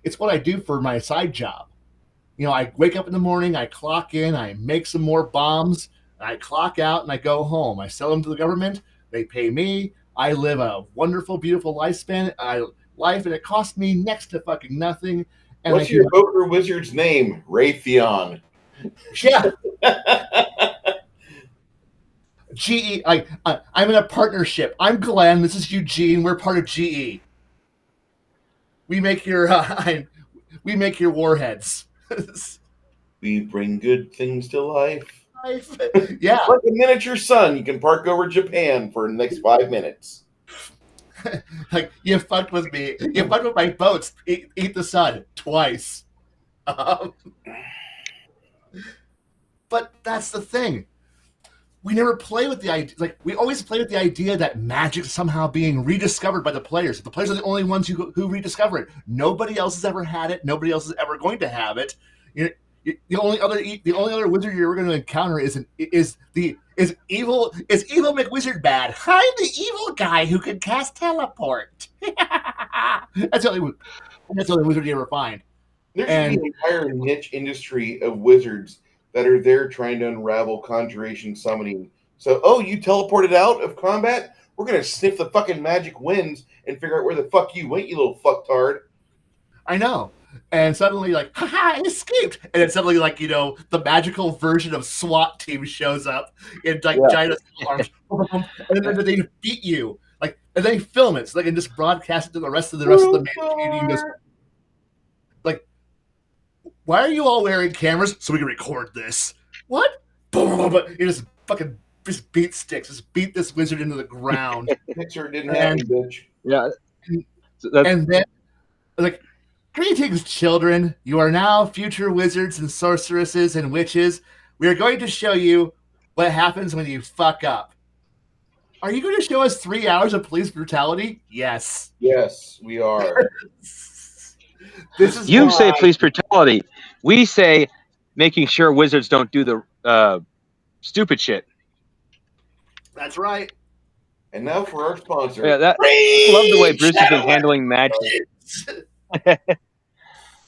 it's what I do for my side job. I wake up in the morning, I clock in, I make some more bombs, I clock out, and I go home. I sell them to the government. They pay me. I live a wonderful, beautiful lifespan. And it costs me next to fucking nothing. And what's your ogre wizard's name? Raytheon. Yeah. GE. I'm in a partnership. I'm Glenn. This is Eugene. We're part of GE. We make your warheads. We bring good things to life. Yeah. It's like a miniature sun. You can park over Japan for the next 5 minutes. You fucked with me. You fucked with my boats. Eat the sun twice. But But that's the thing. We never play with the idea. Like we always play with the idea that magic is somehow being rediscovered by the players. The players are the only ones who rediscover it. Nobody else has ever had it. Nobody else is ever going to have it. The only other wizard you're going to encounter is evil McWizard bad. I'm the evil guy who can cast teleport. That's the only wizard you ever find. There should be an entire niche industry of wizards that are there trying to unravel conjuration summoning. So, you teleported out of combat? We're going to sniff the fucking magic winds and figure out where the fuck you went, you little fucktard. I know. And suddenly, like, haha, I escaped. And then suddenly, like, the magical version of SWAT team shows up in, like, giant arms. And then they defeat you. Like, and they film it so they can just broadcast it to the rest of the main community. Like, why are you all wearing cameras so we can record this? What? You just fucking beat sticks. Just beat this wizard into the ground. Picture didn't happen, bitch. Yeah. And then, like, greetings, children. You are now future wizards and sorceresses and witches. We are going to show you what happens when you fuck up. Are you going to show us 3 hours of police brutality? Yes. Yes, we are. You say police brutality. We say making sure wizards don't do the stupid shit. That's right. And now for our sponsor. Yeah, I love the way Bruce has been handling magic.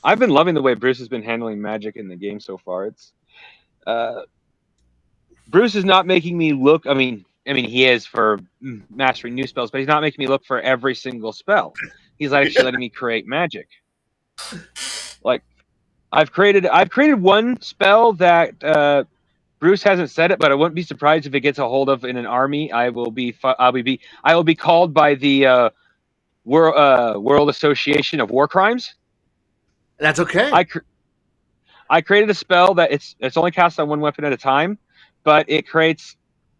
I've been loving the way Bruce has been handling magic in the game so far. It's Bruce is not making me look. I mean, he is for mastering new spells, but he's not making me look for every single spell. He's actually letting me create magic. Like, I've created one spell that Bruce hasn't said it, but I wouldn't be surprised if it gets a hold of in an army. I will be called by the World Association of War Crimes. That's okay. I created a spell that it's only cast on one weapon at a time, but it creates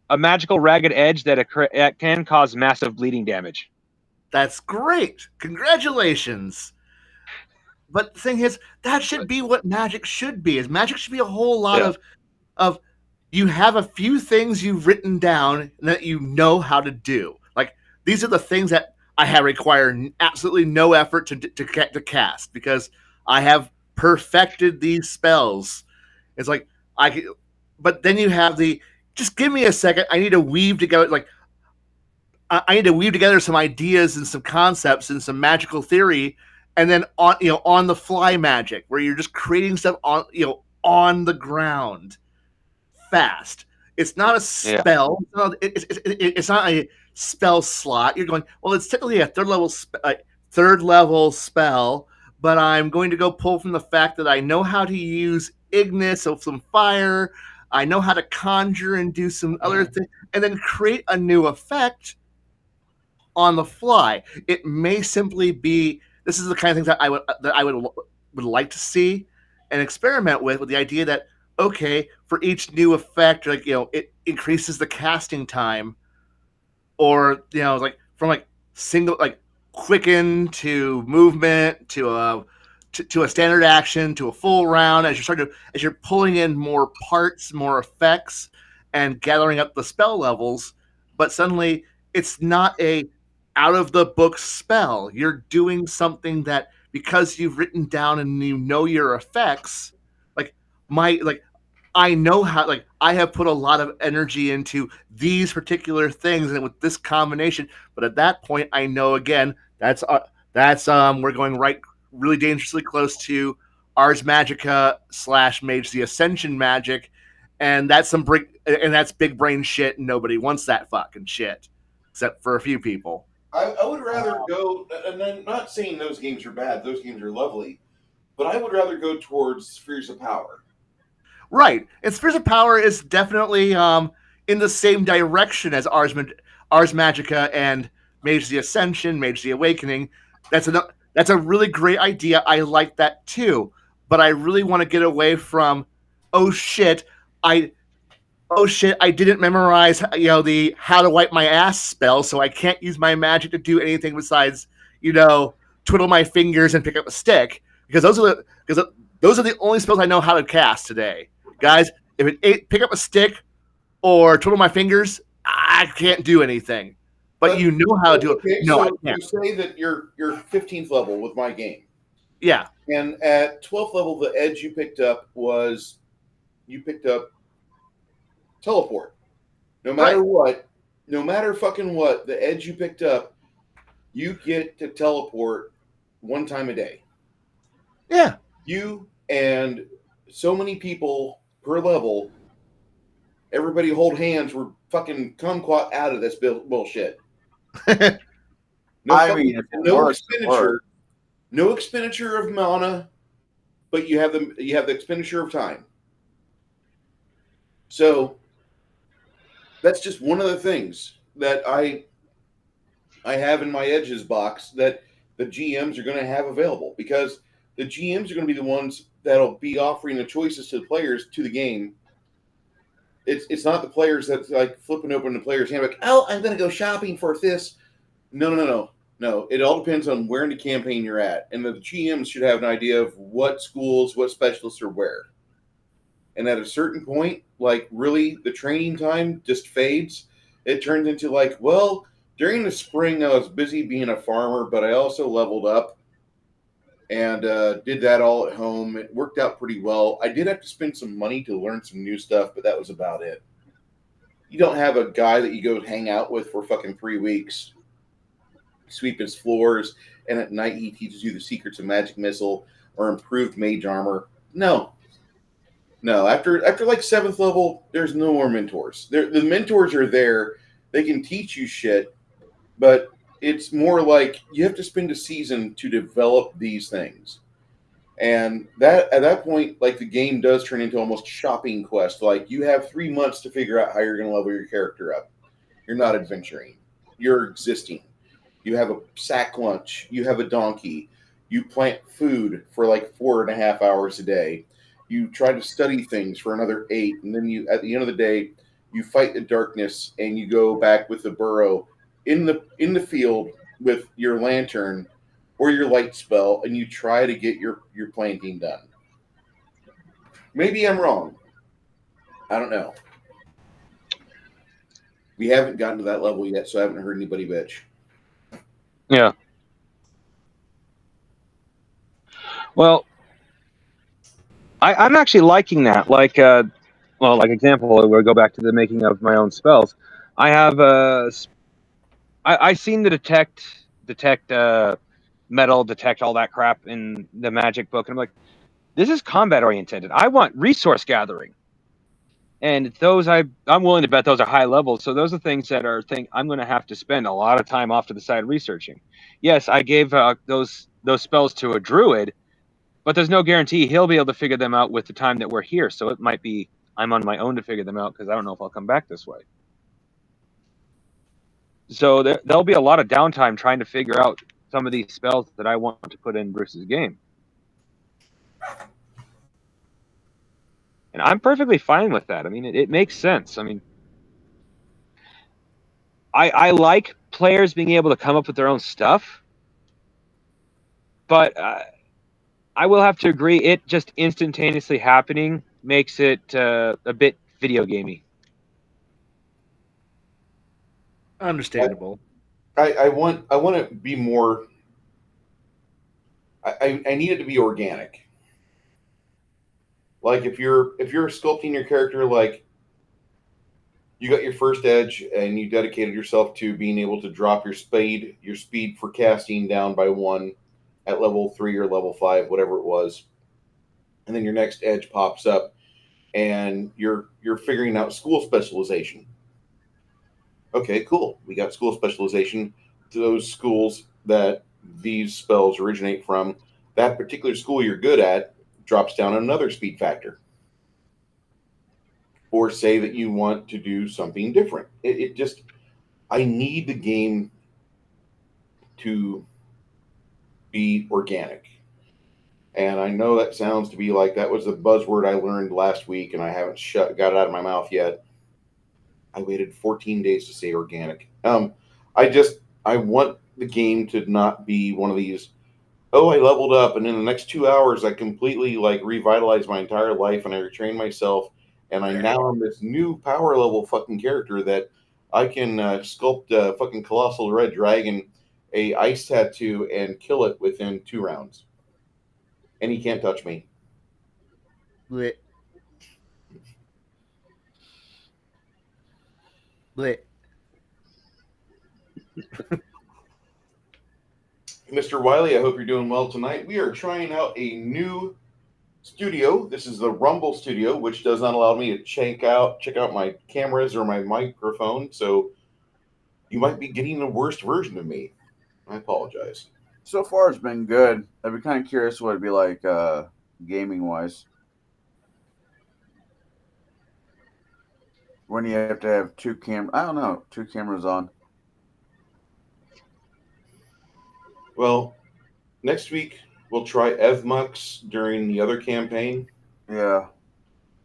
a magical ragged edge that can cause massive bleeding damage. That's great. Congratulations. But the thing is, that should be what magic should be. Is magic should be a whole lot of you have a few things you've written down that you know how to do. Like, these are the things that I have required absolutely no effort to cast because I have perfected these spells. It's like but then you have just give me a second. I need to weave together some ideas and some concepts and some magical theory, and then on the fly magic where you're just creating stuff on the ground fast. It's not a spell. Yeah. It's not a spell slot. You're going, well, it's technically a third level spell, but I'm going to go pull from the fact that I know how to use Ignis, so some fire. I know how to conjure and do some other things, and then create a new effect on the fly. It may simply be, this is the kind of things that I would like to see and experiment with the idea that, okay, for each new effect, it increases the casting time, or from single quicken to movement to a standard action to a full round as you're pulling in more parts, more effects, and gathering up the spell levels. But suddenly, it's not a out of the book spell. You're doing something that, because you've written down and you know your effects, I know how, I have put a lot of energy into these particular things and with this combination. But at that point, I know, again, that's we're going really dangerously close to Ars Magica / Mage the Ascension magic, and that's that's big brain shit, and nobody wants that fucking shit, except for a few people. I would rather go, and I'm not saying those games are bad, those games are lovely, but I would rather go towards Spheres of Power. Right. And Spheres of Power is definitely in the same direction as Ars Magica and Mage the Ascension, Mage the Awakening. That's a really great idea. I like that too. But I really want to get away from, oh shit, I didn't memorize the how to wipe my ass spell, so I can't use my magic to do anything besides twiddle my fingers and pick up a stick, because those are the only spells I know how to cast today, guys. if it ain't pick up a stick or twiddle my fingers, I can't do anything. But you know how to do it. Okay, No, I so can't. you say that you're 15th level with my game. Yeah. And at 12th level, the edge you picked up was teleport. No matter what, no matter fucking what, the edge you picked up, you get to teleport one time a day. Yeah. You and so many people per level, everybody hold hands. We're fucking kumquat out of this bullshit. No, I mean, if it no works, it expenditure, works. no expenditure of mana, but you have the expenditure of time. So that's just one of the things that I have in my edges box that the GMs are going to have available, because the GMs are going to be the ones that'll be offering the choices to the players to the game. It's not the players that's like flipping open the player's handbook. Oh, I'm going to go shopping for this. No. It all depends on where in the campaign you're at, and the GMs should have an idea of what schools, what specialists are where. And at a certain point, like really, the training time just fades. It turns into like, well, during the spring, I was busy being a farmer, but I also leveled up and did that all at home. It worked out pretty well. I did have to spend some money to learn some new stuff, but that was about it. You don't have a guy that you go hang out with for fucking 3 weeks, sweep his floors, and at night he teaches you the secrets of magic missile or improved mage armor. No. After like 7th level, there's no more mentors. The mentors are there. They can teach you shit, but it's more like you have to spend a season to develop these things. And that at that point, like the game does turn into almost shopping quest. Like you have 3 months to figure out how you're going to level your character up. You're not adventuring. You're existing. You have a sack lunch. You have a donkey. You plant food for like 4.5 hours a day. You try to study things for another 8, and then you, at the end of the day, you fight the darkness and you go back with the burrow in the field with your lantern or your light spell, and you try to get your planting done. Maybe I'm wrong. I don't know. We haven't gotten to that level yet, so I haven't heard anybody bitch. Yeah. Well, I'm actually liking that. Like, like example, where I go back to the making of my own spells. I have I seen the detect metal, detect all that crap in the magic book, and I'm like, this is combat oriented. I want resource gathering, and those I'm willing to bet those are high levels. So those are things that I'm going to have to spend a lot of time off to the side researching. Yes, I gave those spells to a druid, but there's no guarantee he'll be able to figure them out with the time that we're here. So it might be I'm on my own to figure them out because I don't know if I'll come back this way. So there'll be a lot of downtime trying to figure out some of these spells that I want to put in Bruce's game. And I'm perfectly fine with that. I mean, it makes sense. I mean, I like players being able to come up with their own stuff, but I will have to agree, it just instantaneously happening makes it a bit video gamey. Understandable. I want to be more. I need it to be organic. Like if you're sculpting your character, like you got your first edge and you dedicated yourself to being able to drop your speed for casting down by 1 at level 3 or level 5, whatever it was, and then your next edge pops up and you're figuring out school specialization. Okay, cool. We got school specialization. To those schools that these spells originate from, that particular school you're good at drops down another speed factor. Or say that you want to do something different. It just, I need the game to be organic. And I know that sounds to be like that was the buzzword I learned last week, and I haven't got it out of my mouth yet. I waited 14 days to say organic. I want the game to not be one of these, oh, I leveled up and in the next 2 hours I completely like revitalized my entire life and I retrained myself and I now am this new power level fucking character that I can sculpt a fucking colossal red dragon, a ice tattoo, and kill it within 2 rounds, and he can't touch me. Blit. Blit. Mr. Wiley, I hope you're doing well tonight. We are trying out a new studio. This is the Rumble Studio, which does not allow me to check out my cameras or my microphone. So you might be getting the worst version of me. I apologize. So far, it's been good. I'd be kind of curious what it'd be like gaming wise. When you have to have two cameras on. Well, next week we'll try Evmux during the other campaign. Yeah.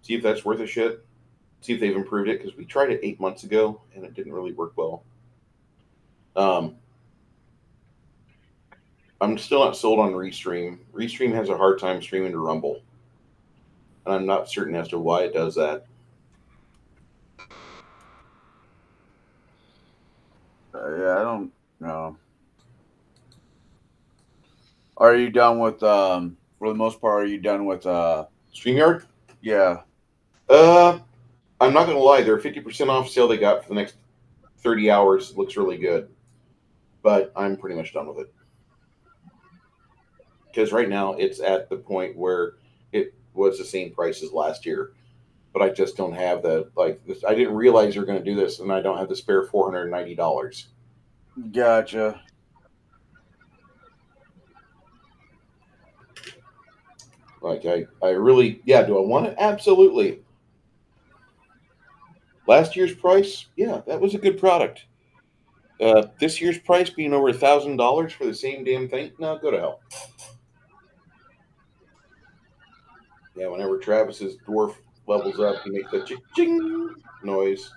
See if that's worth a shit. See if they've improved it, because we tried it 8 months ago and it didn't really work well. I'm still not sold on Restream. Restream has a hard time streaming to Rumble, and I'm not certain as to why it does that. Yeah, I don't know. Are you done with for the most part? Are you done with StreamYard? Yeah. I'm not gonna lie. Their 50% off sale they got for the next 30 hours looks really good, but I'm pretty much done with it, because right now it's at the point where it was the same price as last year, but I just don't have this. I didn't realize you're going to do this, and I don't have the spare $490. Gotcha. Like I really, yeah. Do I want it? Absolutely. Last year's price, yeah, that was a good product. This year's price being over $1,000 for the same damn thing, no, go to hell. Yeah, whenever Travis's dwarf levels up, he makes that ching noise.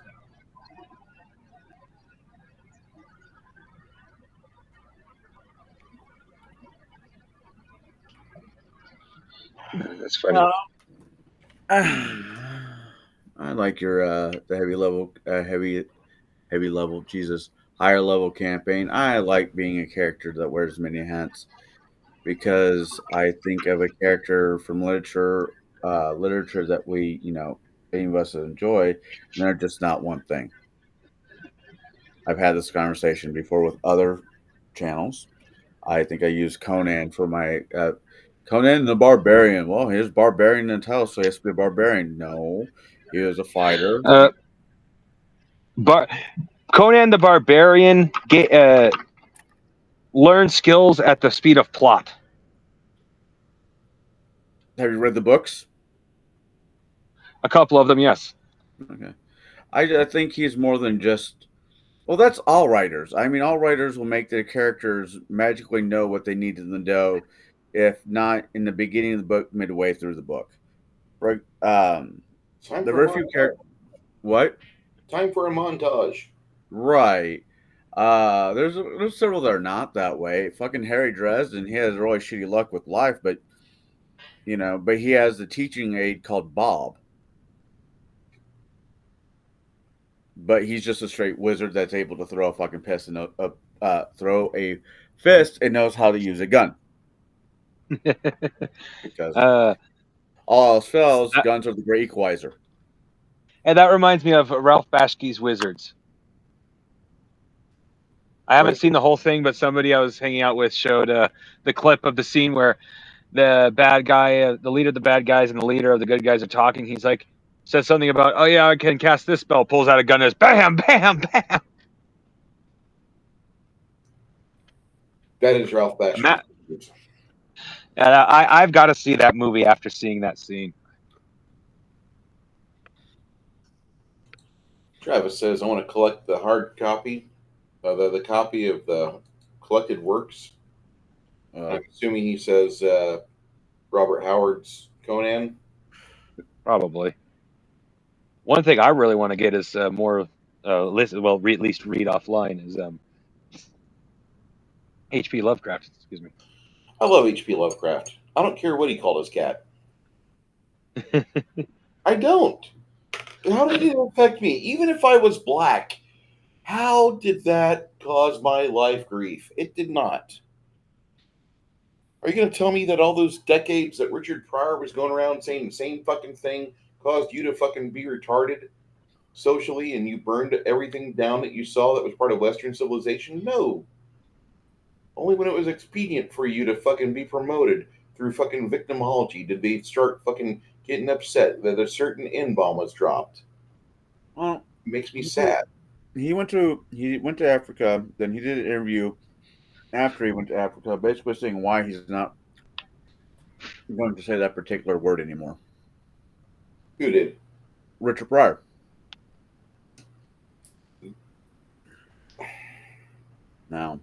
That's funny. I like your the heavy level, Jesus, higher level campaign. I like being a character that wears many hats because I think of a character from literature that we, any of us enjoy, and they're just not one thing. I've had this conversation before with other channels. I think I used Conan for my Conan the Barbarian. Well, he's barbarian in hell, so he has to be a barbarian. No, he was a fighter. Conan the Barbarian learned skills at the speed of plot. Have you read the books? A couple of them, yes. Okay. I think he's more than just. Well, that's all writers. I mean, all writers will make their characters magically know what they need to know, if not in the beginning of the book, midway through the book. Right? Time The for very a few montage. characters. What? Time for a montage. Right. There's several that are not that way. Fucking Harry Dresden, he has really shitty luck with life, but but he has a teaching aide called Bob. But he's just a straight wizard that's able to throw a fucking fist and throw a fist and knows how to use a gun. Because all else fails, guns are the great equalizer. And that reminds me of Ralph Bashki's Wizards. I haven't seen the whole thing, but somebody I was hanging out with showed the clip of the scene where the bad guy, the leader of the bad guys and the leader of the good guys are talking. He's like, says something about, oh yeah, I can cast this spell, pulls out a gun and is bam, bam, bam. That is Ralph Bashki. And I've got to see that movie after seeing that scene. Travis says, I want to collect the hard copy, the copy of the collected works. I'm assuming he says Robert Howard's Conan. Probably. One thing I really want to get is more at least read offline is H.P. Lovecraft. Excuse me. I love H.P. Lovecraft. I don't care what he called his cat. I don't. How did it affect me? Even if I was black, how did that cause my life grief? It did not. Are you going to tell me that all those decades that Richard Pryor was going around saying the same fucking thing caused you to fucking be retarded socially and you burned everything down that you saw that was part of Western civilization? No. Only when it was expedient for you to fucking be promoted through fucking victimology did they start fucking getting upset that a certain N bomb was dropped. Well, It makes me he sad. went to Africa. Then he did an interview after he went to Africa, basically saying why he's not going to say that particular word anymore. Who did? Richard Pryor. Now,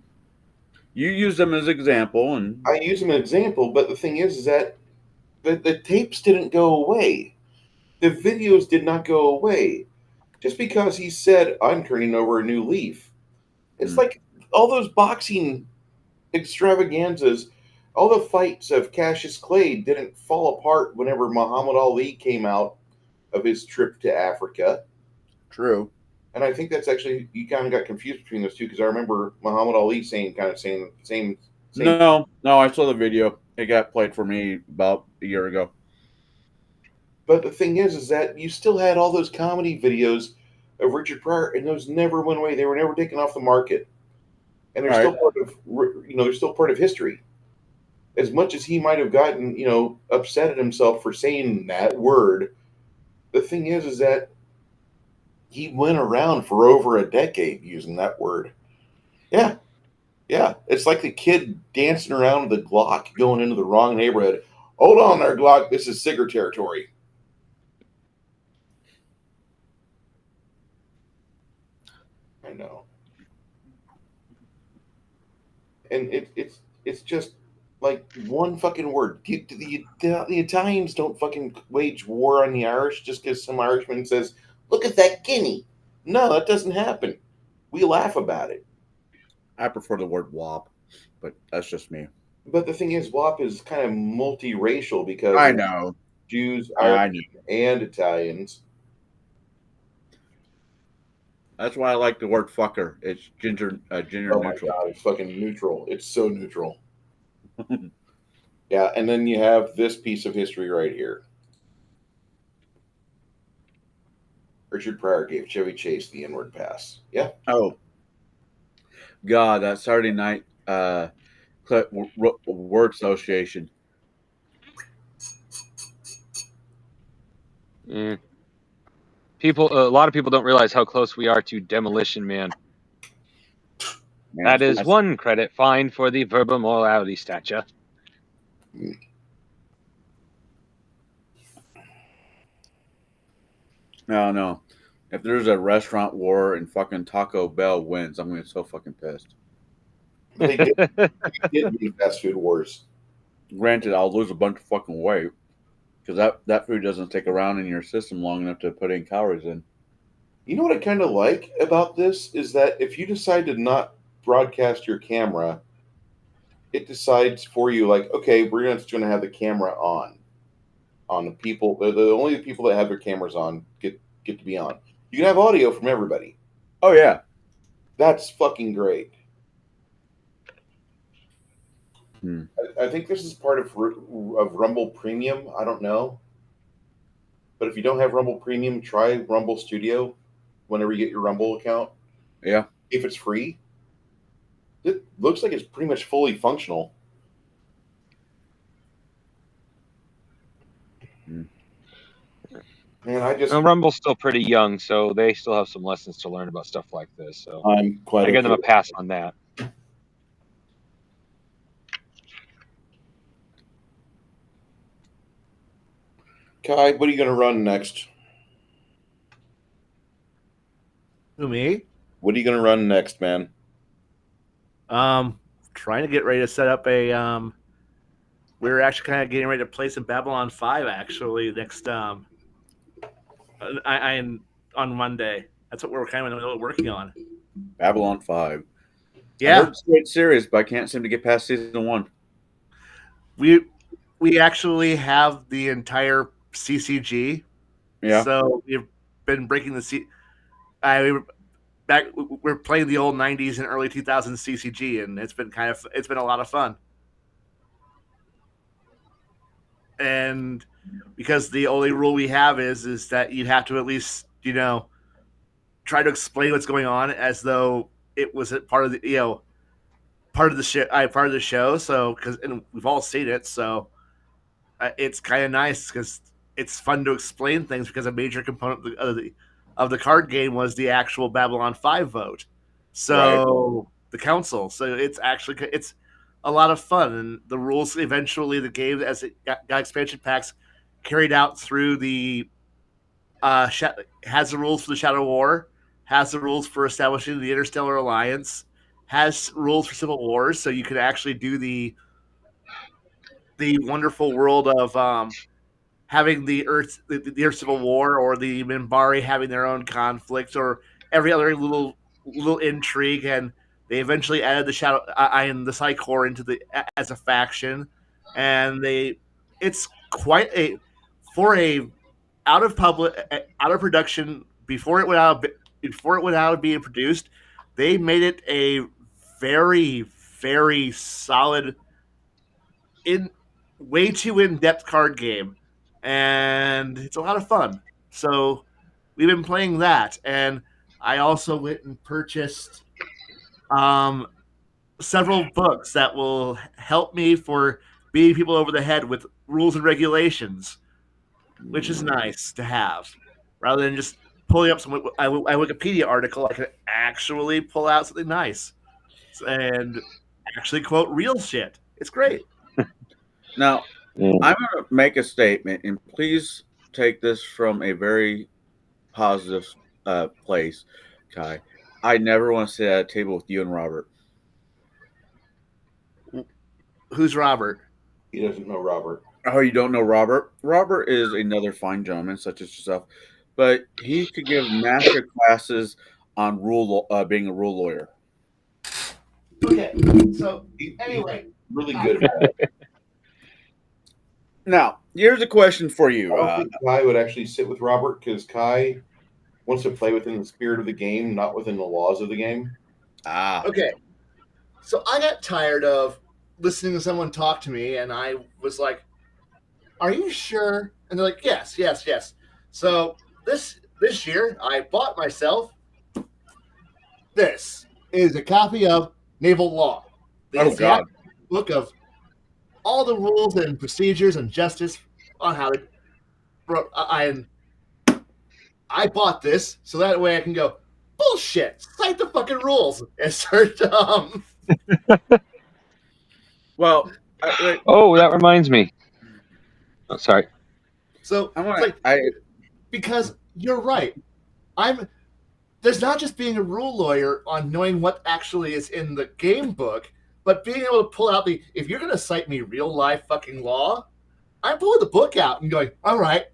you use them as example, and I use him as an example, but the thing is that the tapes didn't go away. The videos did not go away. Just because he said, I'm turning over a new leaf. It's like all those boxing extravaganzas, all the fights of Cassius Clay didn't fall apart whenever Muhammad Ali came out of his trip to Africa. true. And I think that's actually, you kind of got confused between those two because I remember Muhammad Ali saying the same. No, I saw the video. It got played for me about a year ago. But the thing is that you still had all those comedy videos of Richard Pryor, and those never went away. They were never taken off the market, and they're still part of they're still part of history. As much as he might have gotten upset at himself for saying that word, the thing is that he went around for over a decade using that word. Yeah, yeah. It's like the kid dancing around with a Glock going into the wrong neighborhood. Hold on there, Glock. This is Sigger territory. I know. And it's just like one fucking word. The Italians don't fucking wage war on the Irish just because some Irishman says, "Look at that guinea." No, that doesn't happen. We laugh about it. I prefer the word "wop," but that's just me. But the thing is, WAP is kind of multiracial because I there's know. Jews, I Irish, know. and Italians. That's why I like the word "fucker." It's gender Oh my neutral. god, it's fucking neutral. It's so neutral. Yeah, and then you have this piece of history right here. Richard Pryor gave Chevy Chase the inward pass. Yeah. Oh God, that Saturday night word association. Mm. A lot of people don't realize how close we are to Demolition Man. Man, That is one credit fine for the verbal morality stature. No. If there's a restaurant war and fucking Taco Bell wins, I'm gonna be so fucking pissed. They did beat fast food wars. Granted, I'll lose a bunch of fucking weight because that food doesn't stick around in your system long enough to put in calories in. You know what I kind of like about this is that if you decide to not broadcast your camera, it decides for you, like, okay, we're just going to have the camera on the people. The only people that have their cameras on get to be on. You can have audio from everybody. Oh yeah. That's fucking great. Hmm. I think this is part of Rumble Premium. I don't know, but if you don't have Rumble Premium, try Rumble Studio whenever you get your Rumble account. Yeah. If it's free, it looks like it's pretty much fully functional. Man, Rumble's still pretty young, so they still have some lessons to learn about stuff like this. So I'm quite. I give them a pass on that. Khy, what are you going to run next? Who, me? What are you going to run next, man? Trying to get ready to set up a we're actually kind of getting ready to play some Babylon 5 actually next I on Monday. That's what we're kind of working on. Babylon 5. Yeah. I heard it's a great series, but I can't seem to get past season 1. We actually have the entire CCG. Yeah. So we've been breaking the we're playing the old '90s and early 2000s CCG, and it's been a lot of fun. And because the only rule we have is that you have to at least try to explain what's going on as though it was a part of the part of the shit part of the show. So and we've all seen it, so it's kind of nice because it's fun to explain things because a major component of the card game was the actual Babylon 5 vote. So the council. So it's a lot of fun, and the rules eventually the game as it got expansion packs carried out through the has the rules for the Shadow War, has the rules for establishing the Interstellar Alliance, has rules for Civil Wars, so you can actually do the wonderful world of having the Earth Civil War, or the Minbari having their own conflicts, or every other little intrigue. And they eventually added the Shadow and the Psychor into as a faction, and it's quite for a out of production before it went out of being produced. They made it a very, very solid, way too in-depth card game, and it's a lot of fun. So we've been playing that, and I also went and purchased several books that will help me for beating people over the head with rules and regulations, which is nice to have, rather than just pulling up a Wikipedia article. I can actually pull out something nice and actually quote real shit. It's great. Now, I'm going to make a statement, and please take this from a very positive place, Khy. I never want to sit at a table with you and Robert. Who's Robert? He doesn't know Robert. Oh, you don't know Robert? Robert is another fine gentleman, such as yourself, but he could give master classes on being a rule lawyer. Okay, so anyway, really good at that. Now, here's a question for you. I don't think Khy would actually sit with Robert, because Khy wants to play within the spirit of the game, not within the laws of the game. Okay. So I got tired of listening to someone talk to me, and I was like, "Are you sure?" And they're like, "Yes, yes, yes." So this year, I bought myself this. It is a copy of Naval Law. Oh God! Book of all the rules and procedures and justice on how to. I bought this so that way I can go, bullshit, cite the fucking rules, and start. Well, that reminds me. Oh, sorry. So because you're right. There's not just being a rule lawyer on knowing what actually is in the game book, but being able to pull out if you're going to cite me real life fucking law, I'm pulling the book out and going, all right,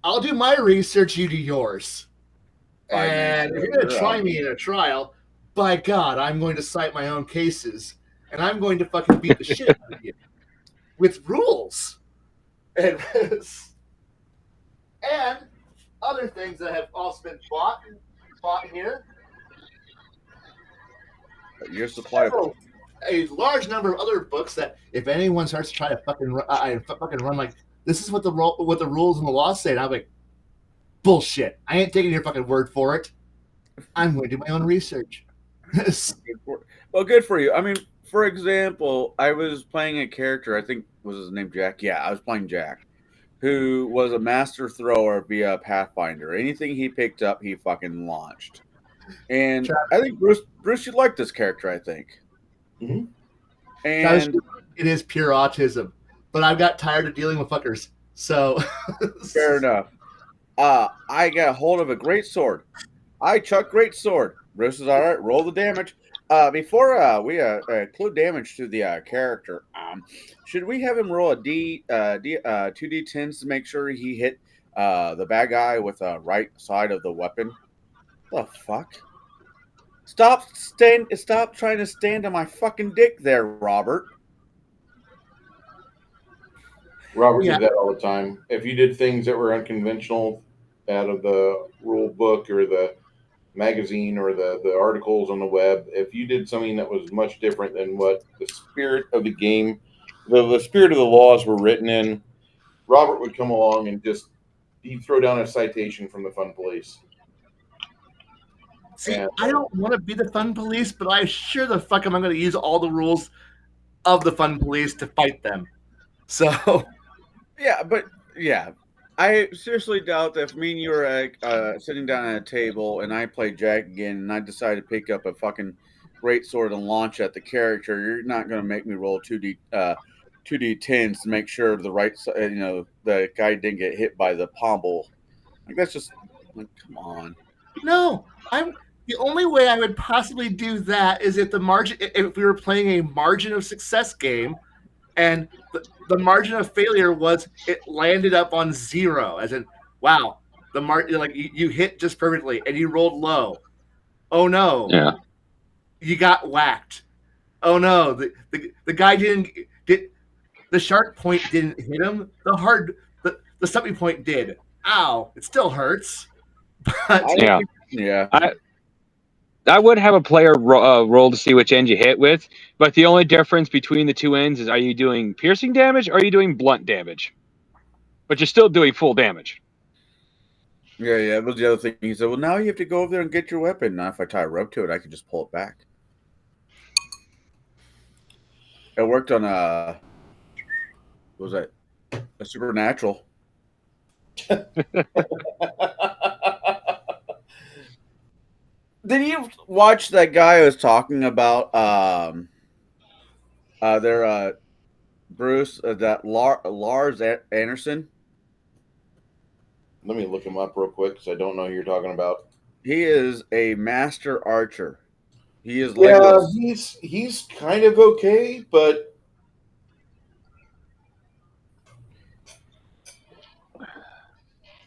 I'll do my research, you do yours. And if you're going to try me in a trial, by God, I'm going to cite my own cases, and I'm going to fucking beat the shit out of you with rules. And other things that have also been bought here. Your supply. A large number of other books that if anyone starts to try to fucking run like, this is what the rules and the laws say, and I'm like, bullshit. I ain't taking your fucking word for it. I'm going to do my own research. Well, good for you. I mean, for example, I was playing a character, I think was his name Jack. Yeah, I was playing Jack, who was a master thrower via Pathfinder. Anything he picked up, he fucking launched. And I think Bruce, you'd like this character, I think. Mm-hmm. And it is pure autism, but I've got tired of dealing with fuckers. So fair enough. I got a hold of a great sword. I chuck great sword. Bruce is all right. Roll the damage. Before we include damage to the character, should we have him roll a 2d10s to make sure he hit the bad guy with the right side of the weapon? The fuck? Stop trying to stand on my fucking dick there, Robert. Robert did that all the time. If you did things that were unconventional, out of the rule book or the magazine or the articles on the web, if you did something that was much different than what the spirit of the game, the spirit of the laws were written in, Robert would come along and just he'd throw down a citation from the fun police. See, And I don't want to be the fun police, but I sure the fuck am I going to use all the rules of the fun police to fight them. So Yeah, but yeah, I seriously doubt that if me and you were sitting down at a table and I played Jack again and I decided to pick up a fucking great sword and launch at the character, you're not going to make me roll 2d10s to make sure the guy didn't get hit by the pommel. Like that's just like come on. no, I'm the only way I would possibly do that is if we were playing a margin of success game, and the margin of failure was it landed up on 0, as in wow, you hit just perfectly and you rolled low. Oh no, Yeah. you got whacked. Oh no, the guy did the sharp point didn't hit him. The stubby point did. Ow, it still hurts. But Yeah. Yeah. I would have a player roll to see which end you hit with, but the only difference between the two ends is: are you doing piercing damage or are you doing blunt damage? But you're still doing full damage. Yeah, yeah. That was the other thing. He said, "Well, now you have to go over there and get your weapon. Now, if I tie a rope to it, I can just pull it back." It worked on what was that? A Supernatural. Did you watch that guy who was talking about their Bruce that Lars Anderson? let me look him up real quick because I don't know who you're talking about. He is a master archer. He is Yeah, Legolas. he's kind of okay, but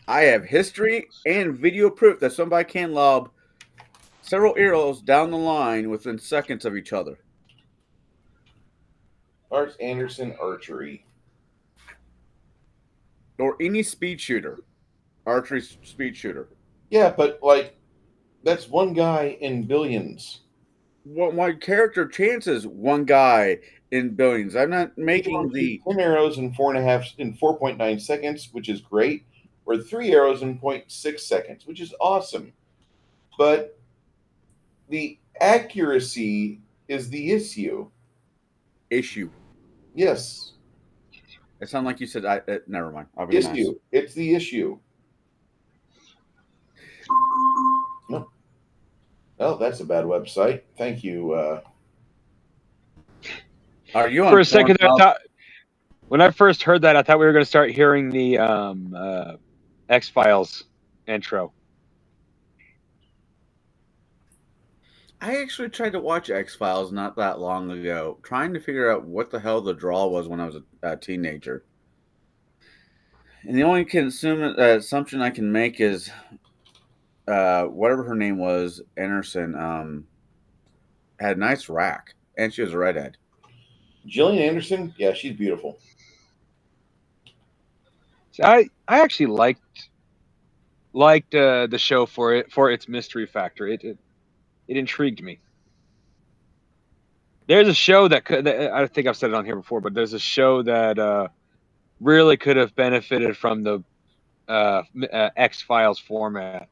I have history and video proof that somebody can lob several arrows down the line within seconds of each other. Lars Anderson archery. Or any speed shooter, archery speed shooter. Yeah, but like that's one guy in billions. Well, my character chances one guy in billions. I'm not He making can the. shoot 10 arrows in 4.9 seconds, which is great, or 3 arrows in 0.6 seconds, which is awesome. But the accuracy is the issue. Issue. Yes, It sounded like you said. Never mind. I'll be nice. issue. It's the issue. No. Oh, that's a bad website. Thank you. Are you on For a second, I Pornhub? thought when I first heard that, I thought we were going to start hearing the X-Files intro. I actually tried to watch X-Files not that long ago, trying to figure out what the hell the draw was when I was a teenager. And the only assumption I can make is whatever her name was, Anderson, had a nice rack, and she was a redhead. Gillian Anderson, yeah, she's beautiful. So I actually liked the show for its mystery factor. It intrigued me. There's a show that I think I've said it on here before, but there's a show that really could have benefited from the X-Files format,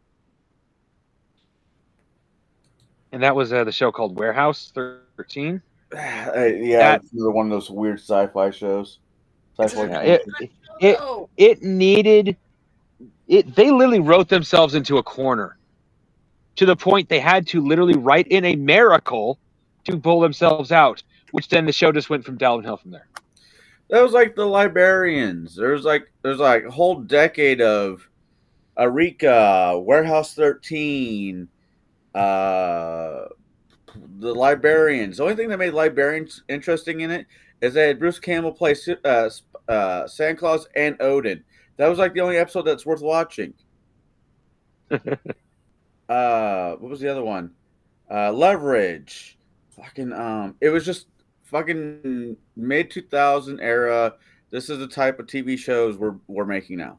and that was the show called Warehouse 13. Yeah, That- it's another one of those weird sci-fi shows. Yeah, it needed it. They literally wrote themselves into a corner to the point they had to literally write in a miracle to pull themselves out, which then the show just went from downhill from there. That was like the Librarians. There's like a whole decade of Eureka, Warehouse 13, the Librarians. The only thing that made Librarians interesting in it is they had Bruce Campbell play Santa Claus and Odin. That was like the only episode that's worth watching. What was the other one? Leverage. Fucking it was just fucking mid 2000 era. This is the type of TV shows we're making now.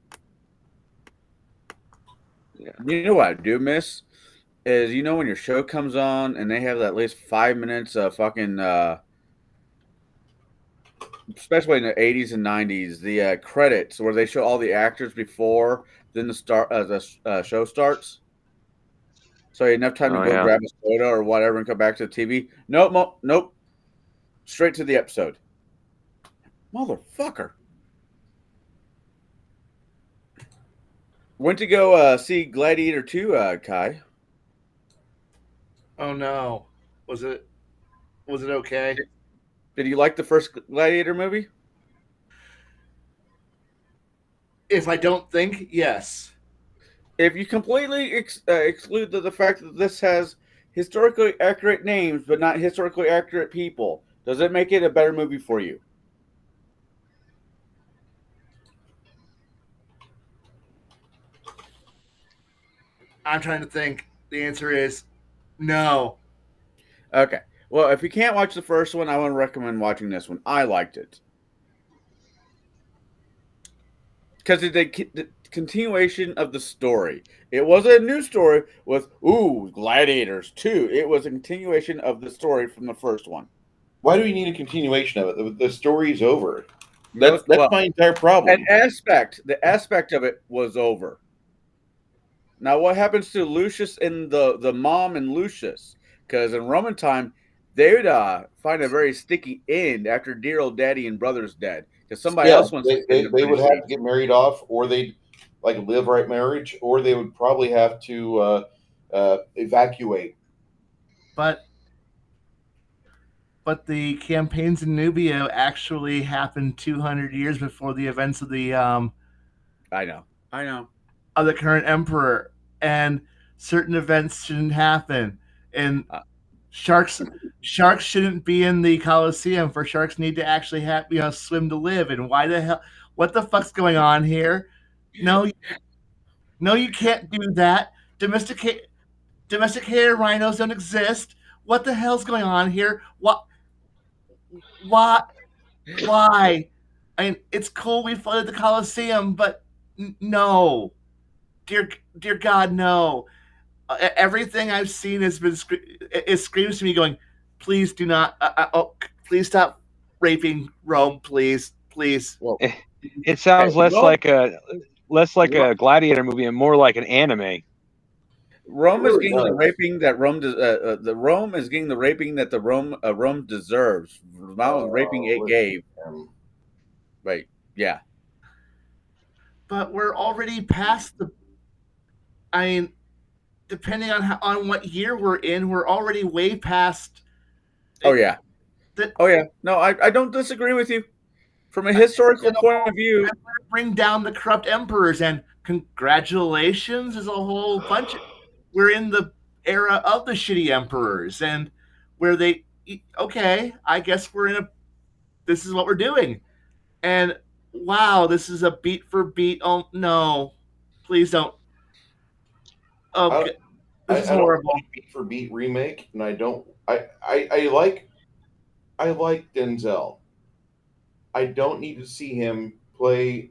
Yeah. You know what I do miss is when your show comes on and they have at least 5 minutes of fucking, especially in the 80s and 90s, the credits where they show all the actors before then the show starts. So you have enough time to Oh go yeah. grab a soda or whatever and come back to the TV. Nope, nope, straight to the episode. Motherfucker. Went to go see Gladiator 2, Kai. Oh no, was it okay? Did you like the first Gladiator movie? If I don't think, yes. If you completely exclude the fact that this has historically accurate names but not historically accurate people, does it make it a better movie for you? I'm trying to think. The answer is no. Okay. Well, if you can't watch the first one, I want to recommend watching this one. I liked it. Because it's the continuation of the story. It wasn't a new story with, Gladiators 2. It was a continuation of the story from the first one. Why do we need a continuation of it? The story's over. No, That's my entire problem. the aspect of it was over. Now, what happens to Lucius and the mom and Lucius? Because in Roman time, they would find a very sticky end after dear old daddy and brother's dead. Because somebody Yeah, else wants to they would have to get married off, or they'd like live right marriage, or they would probably have to evacuate. But the campaigns in Nubia actually happened 200 years before the events of the I know. of the current emperor, and certain events shouldn't happen. And sharks shouldn't be in the Colosseum, for sharks need to actually have swim to live. And why the hell? What the fuck's going on here? No, you can't do that. Domesticated rhinos don't exist. What the hell's going on here? What? Why? I mean, it's cool we flooded the Colosseum, but no, dear God, no. Everything I've seen has been it screams to me, going, please do not. Please stop raping Rome, please. Well, It sounds hey, less like Ro- a gladiator movie and more like an anime. Rome is Really getting the does. raping that the Rome is getting the raping that the Rome deserves. The amount of raping it gave. Right. Yeah. But we're already past the. I mean, depending on what year we're in, we're already way past. Oh yeah. The, Oh yeah. No, I don't disagree with you. From a historical point of view, bring down the corrupt emperors, and congratulations, there's a whole bunch of, we're in the era of the shitty emperors, and where they, okay, I guess we're in a, this is what we're doing. And wow, this is a beat for beat. Oh no, please don't. Oh, I, this is I don't horrible. want a beat for beat remake, and I don't. I like Denzel. I don't need to see him play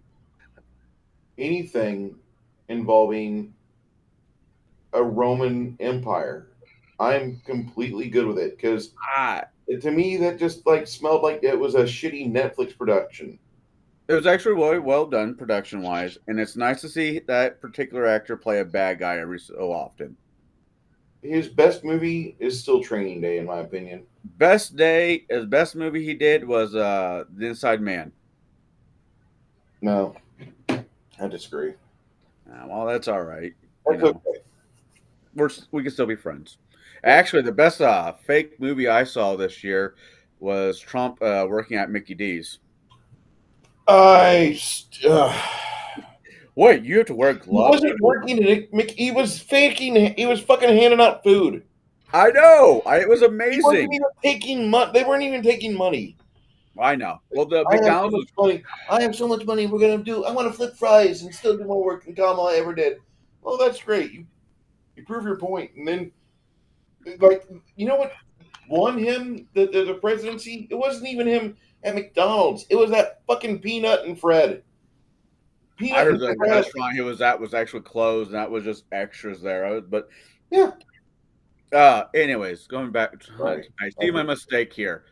anything involving a Roman Empire. I'm completely good with it because I to me that just like smelled like it was a shitty Netflix production. it was actually really well done production wise, and it's nice to see that particular actor play a bad guy every so often. His best movie is still Training Day, in my opinion. His best movie he did was The Inside Man. No, I disagree. Well, that's all right. That's okay. We can still be friends. Actually, the best fake movie I saw this year was Trump working at Mickey D's. I. Wait, you have to wear He gloves? wasn't working at He was faking. He was fucking handing out food. I know. It was He wasn't amazing. even taking money. They weren't even taking money. I know. Well, the I have so McDonald's much money. I have so much money. I want to flip fries and still do more work than Kamala ever did. Well, that's great. You prove your point, and then like you know what won him the presidency? It wasn't even him at McDonald's. It was that fucking Peanut and Fred. I Peanut heard the Butter has, restaurant he was at was actually closed, and that was just extras there. But yeah, anyways, going back, sorry. I see my mistake here.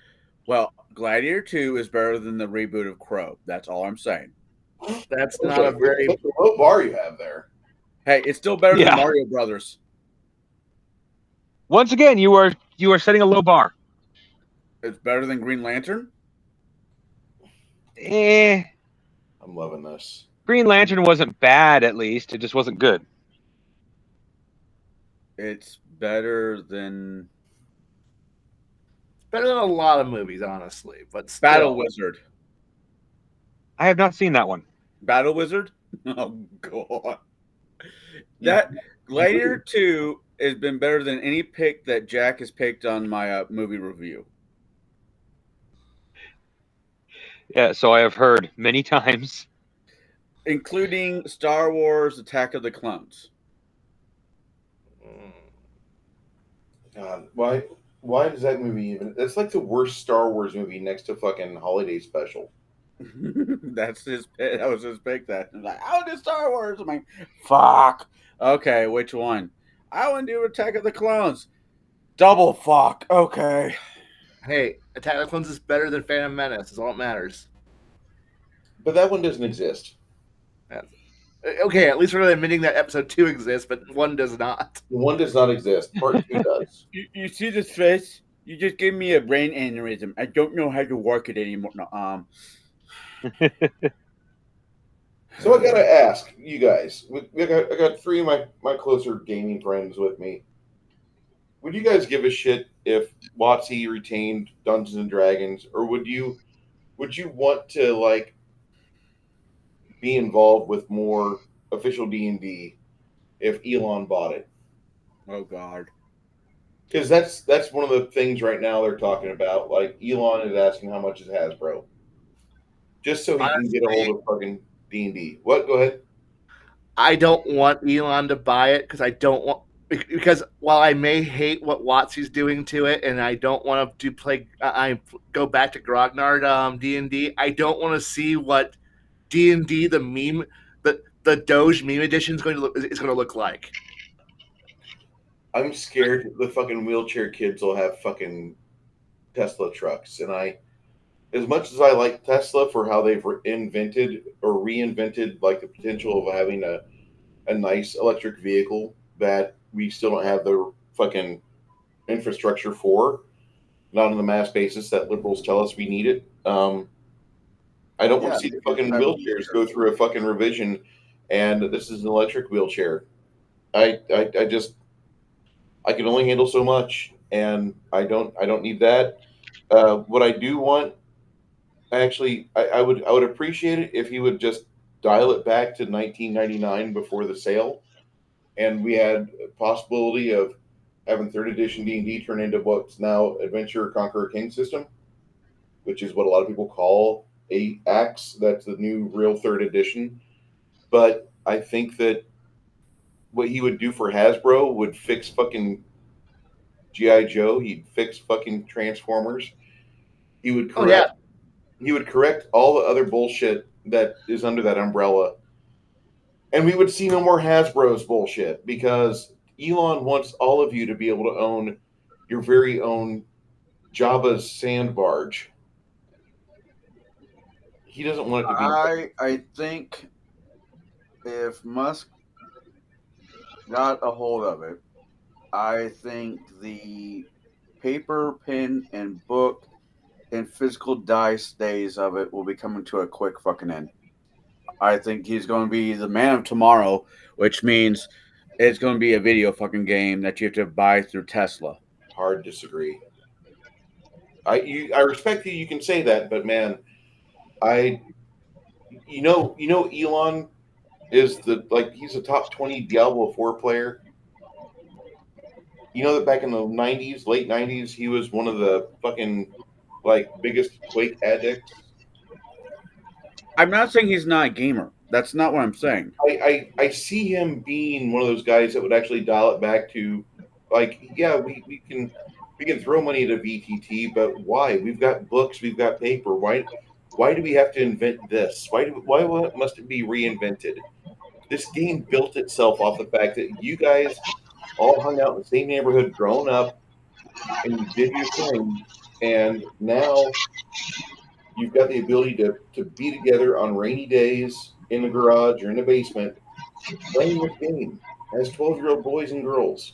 Well, Gladiator 2 is better than the reboot of Crow. That's all I'm saying. That's not a very. That's a low bar you have there. Hey, it's still better Yeah. than Mario Brothers. Once again, you are setting a low bar. It's better than Green Lantern. Eh, I'm loving this. Green Lantern wasn't bad. At least it just wasn't good. It's better than Better than a lot of movies, honestly. But still. Battle Wizard. I have not seen that one. Battle Wizard? Oh god. That Gladiator 2 has been better than any pick that Jack has picked on my movie review. Yeah, so I have heard many times. Including Star Wars Attack of the Clones. God, why does that movie even? It's like the worst Star Wars movie next to fucking Holiday Special. That's his pick. That was his pick. That I'm like, I want to do Star Wars. I'm like, fuck. Okay, which one? I want to do Attack of the Clones. Double fuck. Okay. Hey, Attack of the Clones is better than Phantom Menace. Is all that matters. But that one doesn't exist. Okay, at least we're admitting that episode 2 exists, but 1 does not. One does not exist. Part 2 does. You see this face? You just gave me a brain aneurysm. I don't know how to work it anymore. No, So I gotta ask you guys. I got three of my closer gaming friends with me. Would you guys give a shit if WotC retained Dungeons and Dragons, or would you want to like be involved with more official D&D if Elon bought it? Oh god. Because that's one of the things right now they're talking about. Like Elon is asking how much is Hasbro, just so he can get a hold of fucking D&D. What? Go ahead. I don't want Elon to buy it because I don't want, because while I may hate what WotC's doing to it, and I don't want to play, I go back to Grognard D&D. I don't want to see what D&D the meme, the Doge meme edition is going to look like. I'm scared the fucking wheelchair kids will have fucking Tesla trucks, and as much as I like Tesla for how they've invented or reinvented like the potential of having a nice electric vehicle that we still don't have the fucking infrastructure for, not on the mass basis that liberals tell us we need it. I don't want to see the fucking wheelchairs go through a fucking revision, and this is an electric wheelchair. I can only handle so much, and I don't need that. What I do want, actually, I would appreciate it if he would just dial it back to 1999 before the sale, and we had a possibility of having third edition D&D turn into what's now Adventure Conqueror King system, which is what a lot of people call AX. That's the new real third edition. But I think that what he would do for Hasbro would fix fucking G.I. Joe. He'd fix fucking Transformers. He would correct. He would correct all the other bullshit that is under that umbrella, and we would see no more Hasbro's bullshit, because Elon wants all of you to be able to own your very own Jabba's sand barge. He doesn't want it to be. I think if Musk got a hold of it, I think the paper, pen, and book and physical dice days of it will be coming to a quick fucking end. I think he's going to be the man of tomorrow, which means it's going to be a video fucking game that you have to buy through Tesla. Hard disagree. I respect you can say that, but man, you know Elon is he's a top 20 Diablo 4 player. You know that back in the 90s, late 90s, he was one of the fucking biggest Quake addicts. I'm not saying he's not a gamer. That's not what I'm saying. I see him being one of those guys that would actually dial it back to, we can throw money at a VTT, but why? We've got books, we've got paper. Why Why do we have to invent this? Why must it be reinvented? This game built itself off the fact that you guys all hung out in the same neighborhood, grown up, and you did your thing, and now you've got the ability to be together on rainy days in the garage or in the basement playing this game as 12-year-old boys and girls.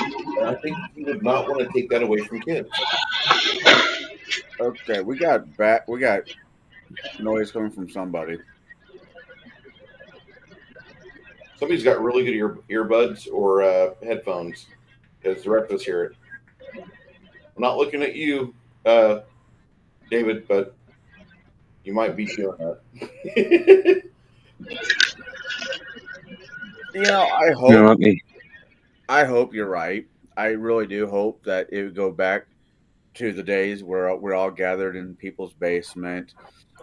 And I think you would not want to take that away from kids. Okay, we got noise coming from somebody. Somebody's got really good earbuds or headphones because the rest of us hear it. I'm not looking at you, uh, David, but you might be doing that. I No, hope not me. you're right. I really do hope that it would go back to the days where we're all gathered in people's basement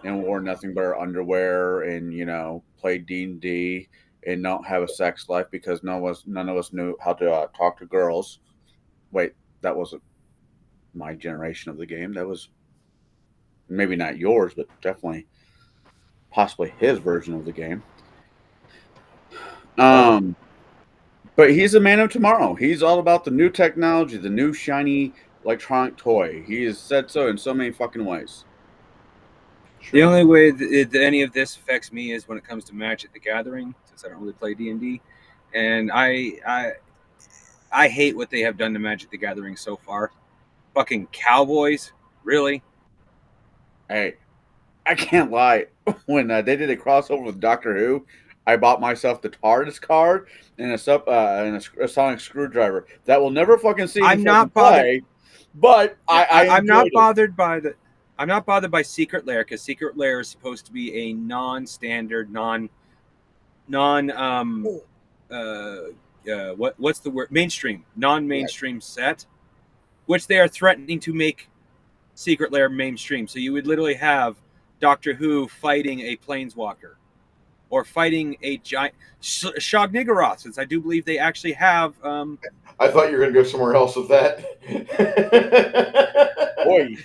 and wore nothing but our underwear and played D&D and don't have a sex life because none of us knew how to talk to girls. Wait, that wasn't my generation of the game. That was maybe not yours, but definitely possibly his version of the game. But he's a man of tomorrow. He's all about the new technology, the new shiny electronic toy. He has said so in so many fucking ways. The only way that any of this affects me is when it comes to Magic the Gathering, since I don't really play D&D, and I hate what they have done to Magic the Gathering so far. Fucking cowboys, really? Hey, I can't lie. When they did a crossover with Doctor Who, I bought myself the TARDIS card and a sonic screwdriver. That will never fucking see me I'm not fucking play. But I'm not enjoyed it. bothered by the. I'm not bothered by Secret Lair because Secret Lair is supposed to be a non-standard, what's the word? Non-mainstream set, which they are threatening to make Secret Lair mainstream. So you would literally have Doctor Who fighting a planeswalker or fighting a giant Shog-Niggurath, since I do believe they actually have. I thought you were going to go somewhere else with that. Boy,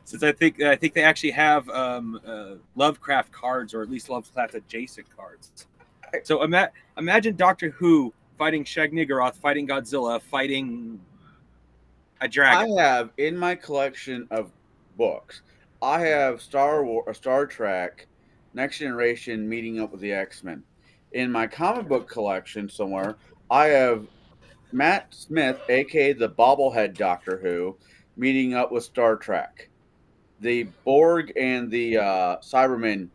Since I think they actually have Lovecraft cards, or at least Lovecraft adjacent cards. So imagine Doctor Who fighting Shag-Niggurath, fighting Godzilla, fighting a dragon. I have in my collection of books, I have Star Trek, Next Generation meeting up with the X-Men. In my comic book collection somewhere, I have Matt Smith, aka the bobblehead Doctor Who, meeting up with Star Trek. The Borg and the Cybermen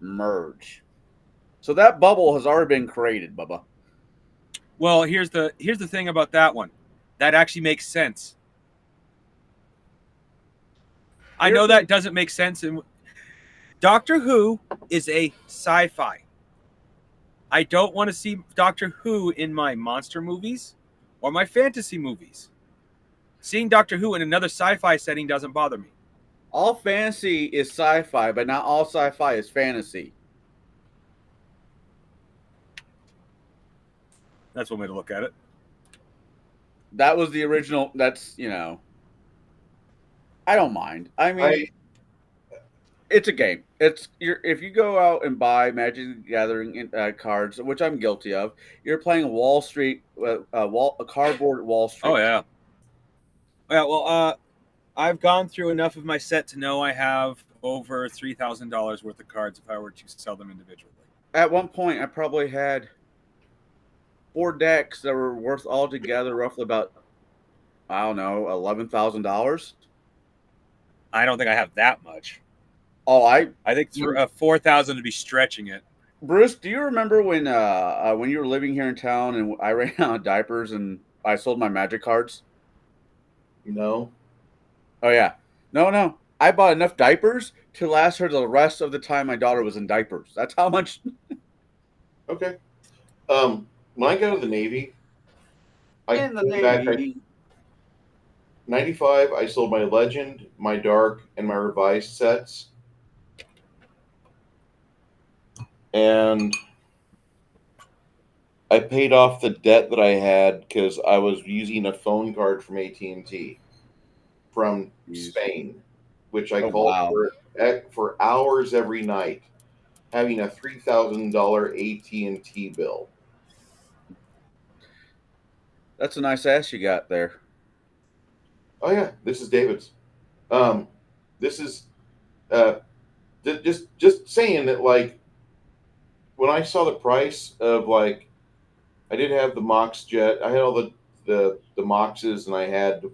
merge. So that bubble has already been created, Bubba. Well, here's the thing about that one. That actually makes sense. I know that doesn't make sense. Doctor Who is a sci-fi. I don't want to see Doctor Who in my monster movies or my fantasy movies. Seeing Doctor Who in another sci-fi setting doesn't bother me. All fantasy is sci-fi, but not all sci-fi is fantasy. That's one way to look at it. That was the original. That's I don't mind. I mean, it's a game. If you go out and buy Magic the Gathering cards, which I'm guilty of, you're playing Wall Street, a cardboard Wall Street. Oh yeah. Yeah. Well, I've gone through enough of my set to know I have over $3,000 worth of cards if I were to sell them individually. At one point, I probably had 4 decks that were worth altogether roughly about, I don't know, $11,000. I don't think I have that much. Oh, I think 4,000 to be stretching it. Bruce, do you remember when you were living here in town and I ran out of diapers and I sold my Magic cards? No. Oh yeah, no. I bought enough diapers to last her the rest of the time my daughter was in diapers. That's how much. Okay. When I got to the Navy, I came back. 95. I sold my Legend, my Dark, and my Revised sets, and I paid off the debt that I had because I was using a phone card from AT&T from Spain. which I Oh, called wow. for hours every night, having a $3,000 AT&T bill. That's a nice ass you got there. Oh yeah, this is David's. This is uh, just saying that, like, when I saw the price of, like, I did have the Mox Jet, I had all the Moxes, and I had the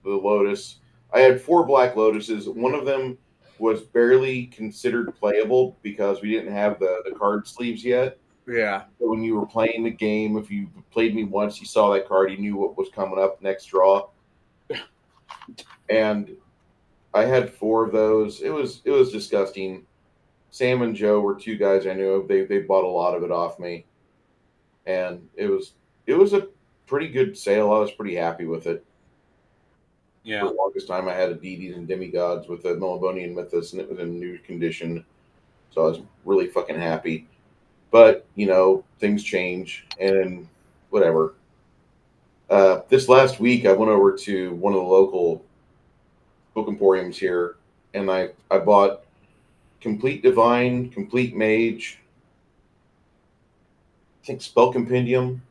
Lotus. I had 4 Black Lotuses. One of them was barely considered playable because we didn't have the card sleeves yet. Yeah. So when you were playing the game, if you played me once, you saw that card, you knew what was coming up next draw. And I had 4 of those. It was disgusting. Sam and Joe were 2 guys I knew of. They bought a lot of it off me, and it was a pretty good sale. I was pretty happy with it. For Yeah. the longest time, I had a Deities and Demigods with a Melibonian Mythos, and it was in new condition, so I was really fucking happy. But things change, and whatever. This last week, I went over to one of the local book emporiums here, and I bought Complete Divine, Complete Mage, I think Spell Compendium.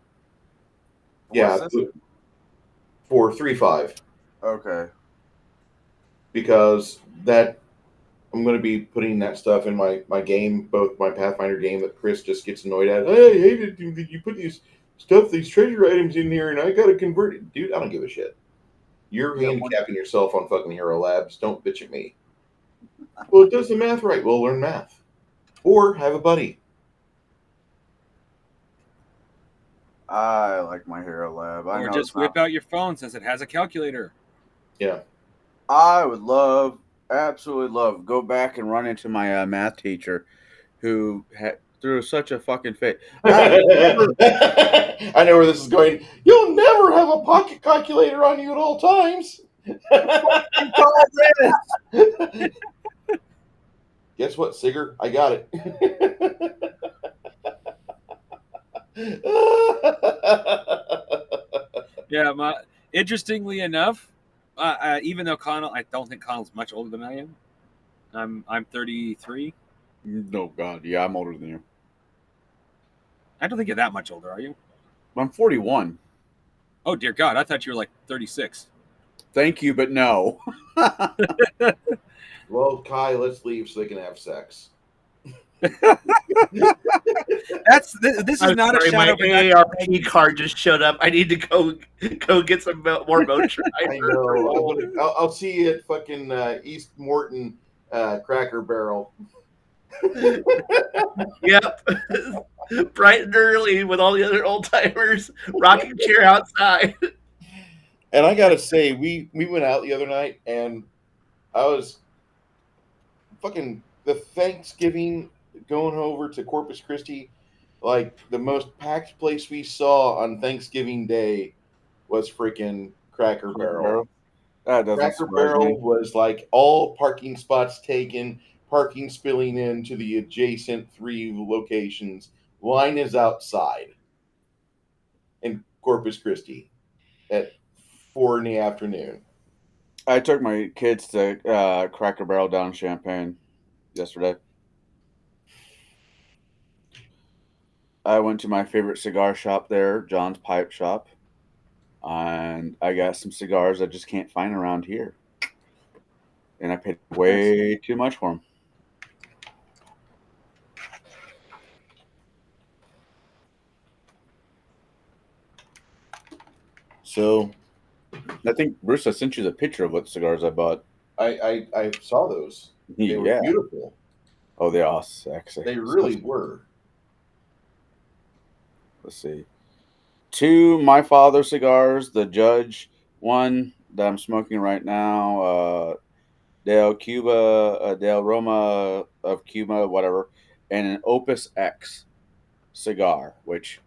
Yeah, What's this? for 3.5, Okay. because that I'm going to be putting that stuff in my game, both my Pathfinder game that Chris just gets annoyed at. Hey, did you put these treasure items in here, and I got to convert it, dude? I don't give a shit. You're Yeah, handicapping yourself on fucking Hero Labs. Don't bitch at me. Well, it does the math right. Well, learn math, or have a buddy. I like my Hero Lab. I Or know just it's whip not. out your phone since it has a calculator. Yeah. I would absolutely love, go back and run into my math teacher, who threw such a fucking fit. I know where this is going. You'll never have a pocket calculator on you at all times. Guess what, Sigger? I got it. Yeah, interestingly enough, even though Connell, I don't think Connell's much older than I am. I'm 33. No, God, yeah, I'm older than you. I don't think you're that much older, are you? I'm 41. Oh dear God, I thought you were like 36. Thank you, but no. Well, Khy, let's leave so they can have sex. This is I'm not sorry, a shadow my production. AARP card just showed up. I need to go get some more motion. I know. I'll see you at fucking East Morton Cracker Barrel. Yep. Bright and early with all the other old timers, rocking chair outside. And I gotta say, we went out the other night, and I was fucking the Thanksgiving going over to Corpus Christi, like the most packed place we saw on Thanksgiving Day was freaking Cracker Barrel. That doesn't Cracker surprise me. Barrel was like all parking spots taken, parking spilling into the adjacent 3 locations. Line is outside in Corpus Christi at 4 in the afternoon. I took my kids to Cracker Barrel down in Champaign yesterday. I went to my favorite cigar shop there, John's Pipe Shop, and I got some cigars I just can't find around here. And I paid way too much for them. So I think, Bruce, I sent you the picture of what cigars I bought. I saw those. They were Yeah. beautiful. Oh, they are sexy. They really were. Let's see. 2 My Father cigars, the Judge one that I'm smoking right now, Del Cuba, Del Roma of Cuba, whatever, and an Opus X cigar, which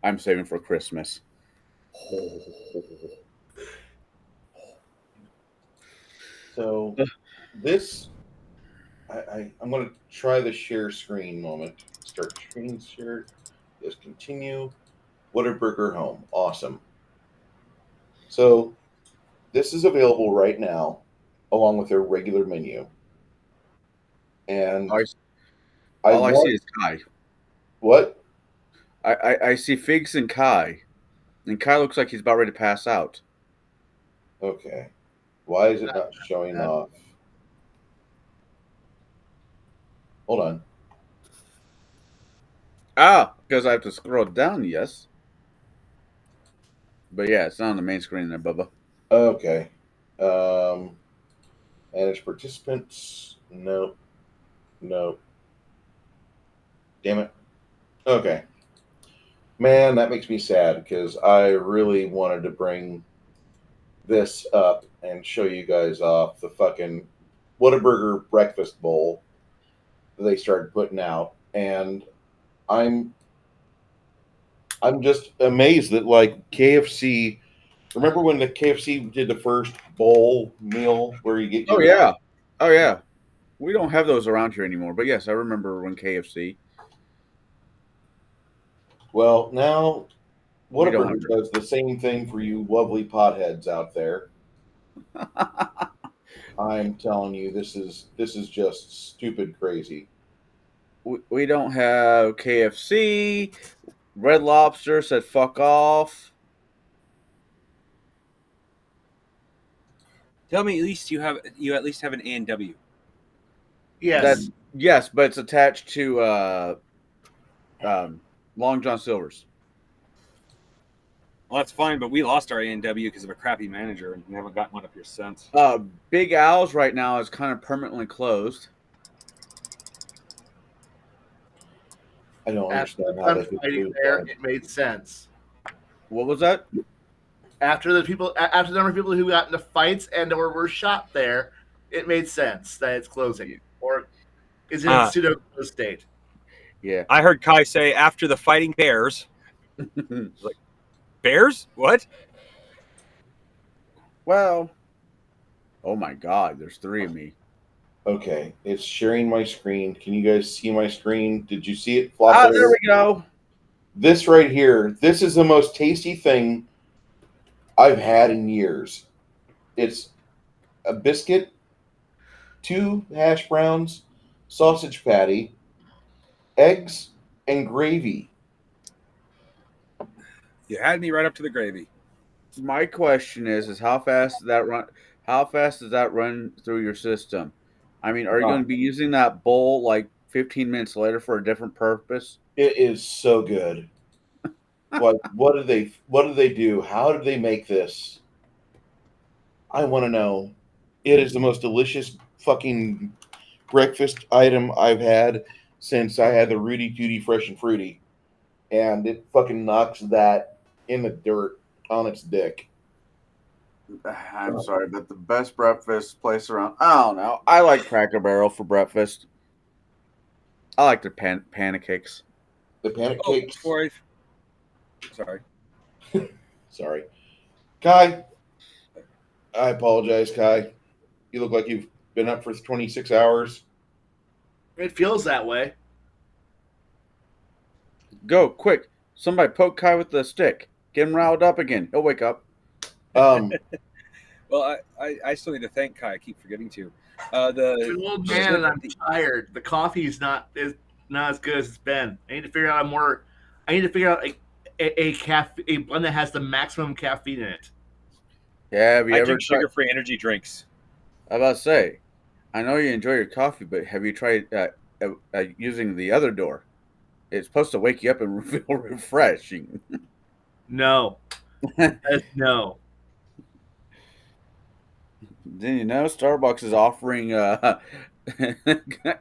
I'm saving for Christmas. So this, I'm going to try the share screen moment. Start screen share. Just continue. Whataburger home. Awesome. So this is available right now. along with their regular menu. And All I I see want is Khy. what? I see Figs and Khy. And Khy looks like he's about ready to pass out. Okay. Why is it not showing off? Hold on. Ah, because I have to scroll down, yes. But yeah, it's not on the main screen there, Bubba. Okay. Manage participants. Nope. Nope. Damn it. Okay. Man, that makes me sad because I really wanted to bring this up and show you guys off the fucking Whataburger breakfast bowl that they started putting out. And I'm I'm just amazed that like KFC. Remember when the KFC did the first bowl meal where you get Oh your yeah. Oh yeah. We don't have those around here anymore. But yes, I remember when KFC. well now We don't Whataburger have does the same thing for you lovely potheads out there. I'm telling you, this is just stupid crazy. we don't have KFC. Red Lobster said fuck off. Tell me, at least you at least have an A&W. Yes. That's yes, but it's attached to Long John Silver's. Well, that's fine, but we lost our A&W because of a crappy manager, and we haven't gotten one up here since. Big Al's right now is kind of permanently closed. I don't After understand the how they fun could fighting lose there, that. it made sense. What was that? After the number of people who got into fights and or were shot there, it made sense that it's closing or is in pseudo closed state. Yeah. I heard Khy say after the fighting bears. Bears? What? Well, oh my God, there's 3 of me. Okay, it's sharing my screen. Can you guys see my screen? Did you see it flop over? There we go. This right here, this is the most tasty thing I've had in years. It's a biscuit, 2 hash browns, sausage patty, eggs, and gravy. You had me right up to the gravy. My question is how fast does that run? How fast does that run through your system? I mean, are you going to be using that bowl like 15 minutes later for a different purpose? It is so good. Like, what did they do? How did they make this? I want to know. It is the most delicious fucking breakfast item I've had since I had the Rudy Tooty Fresh and Fruity, and it fucking knocks that in the dirt on its dick. I'm sorry, but the best breakfast place around, I don't know. I like Cracker Barrel for breakfast. I like their pancakes. The pancakes. Sorry. Sorry, Kai. I apologize, Kai. You look like you've been up for 26 hours. It feels that way. Go, quick. Somebody poke Kai with the stick. Get him riled up again. He'll wake up. Well, I still need to thank Khy. I keep forgetting to. I'm an old man and I'm tired. The coffee is not as good as it's been. I need to figure out a blend that has the maximum caffeine in it. Yeah, have you I ever drink tried? sugar-free energy drinks. I was about to say, I know you enjoy your coffee, but have you tried using the other door? It's supposed to wake you up and feel refreshing. No. No. Then you know Starbucks is offering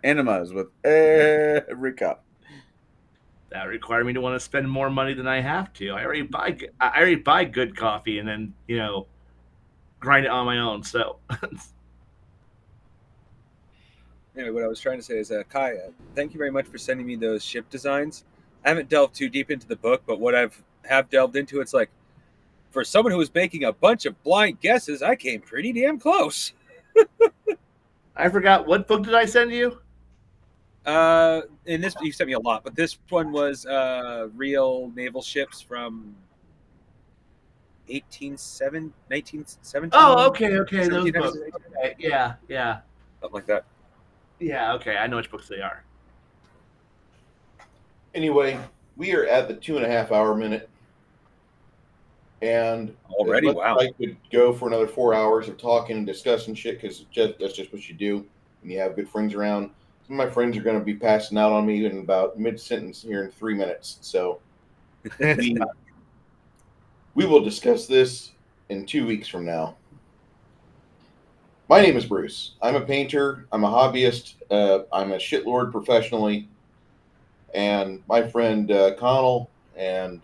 enemas with every cup. That required me to want to spend more money than I have to. I already buy good coffee and then grind it on my own. So Anyway, what I was trying to say is, Khy, thank you very much for sending me those ship designs. I haven't delved too deep into the book, but what have delved into, it's like, for someone who was making a bunch of blind guesses, I came pretty damn close. I forgot, what book did I send you? And this, you sent me a lot, but this one was real naval ships from 1917. Oh, okay, those books. Okay. Yeah. something like that. Yeah. Okay. I know which books they are. Anyway, we are at the 2.5 hour minute, and as Already, much wow. as I could go for another 4 hours of talking and discussing shit, because that's just what you do when you have good friends around. Some of my friends are going to be passing out on me in about mid sentence here in 3 minutes, so we will discuss this in 2 weeks from now. My name is Bruce. I'm a painter. I'm a hobbyist. I'm a shitlord professionally. And my friend Connell, and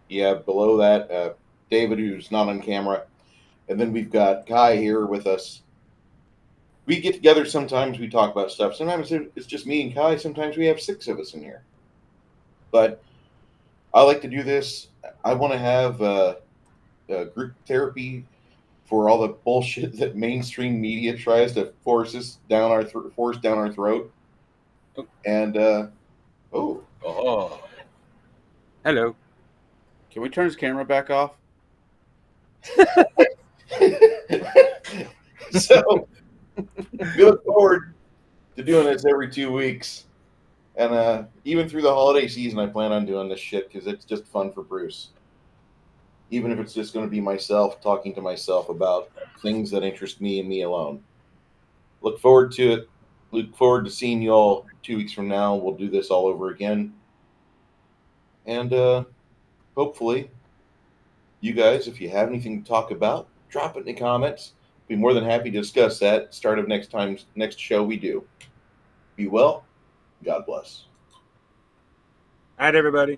below that, David, who's not on camera. And then we've got Khy here with us. We get together sometimes, we talk about stuff. Sometimes it's just me and Khy. Sometimes we have 6 of us in here. But I like to do this. I want to have group therapy for all the bullshit that mainstream media tries to force down our throat. And Oh, hello. Can we turn his camera back off? So we look forward to doing this every 2 weeks, and even through the holiday season, I plan on doing this shit because it's just fun for Bruce. Even if it's just going to be myself talking to myself about things that interest me and me alone. Look forward to it. Look forward to seeing you all 2 weeks from now. We'll do this all over again. And hopefully, you guys, if you have anything to talk about, drop it in the comments. Be more than happy to discuss that start of next show we do. Be well. God bless. All right, everybody.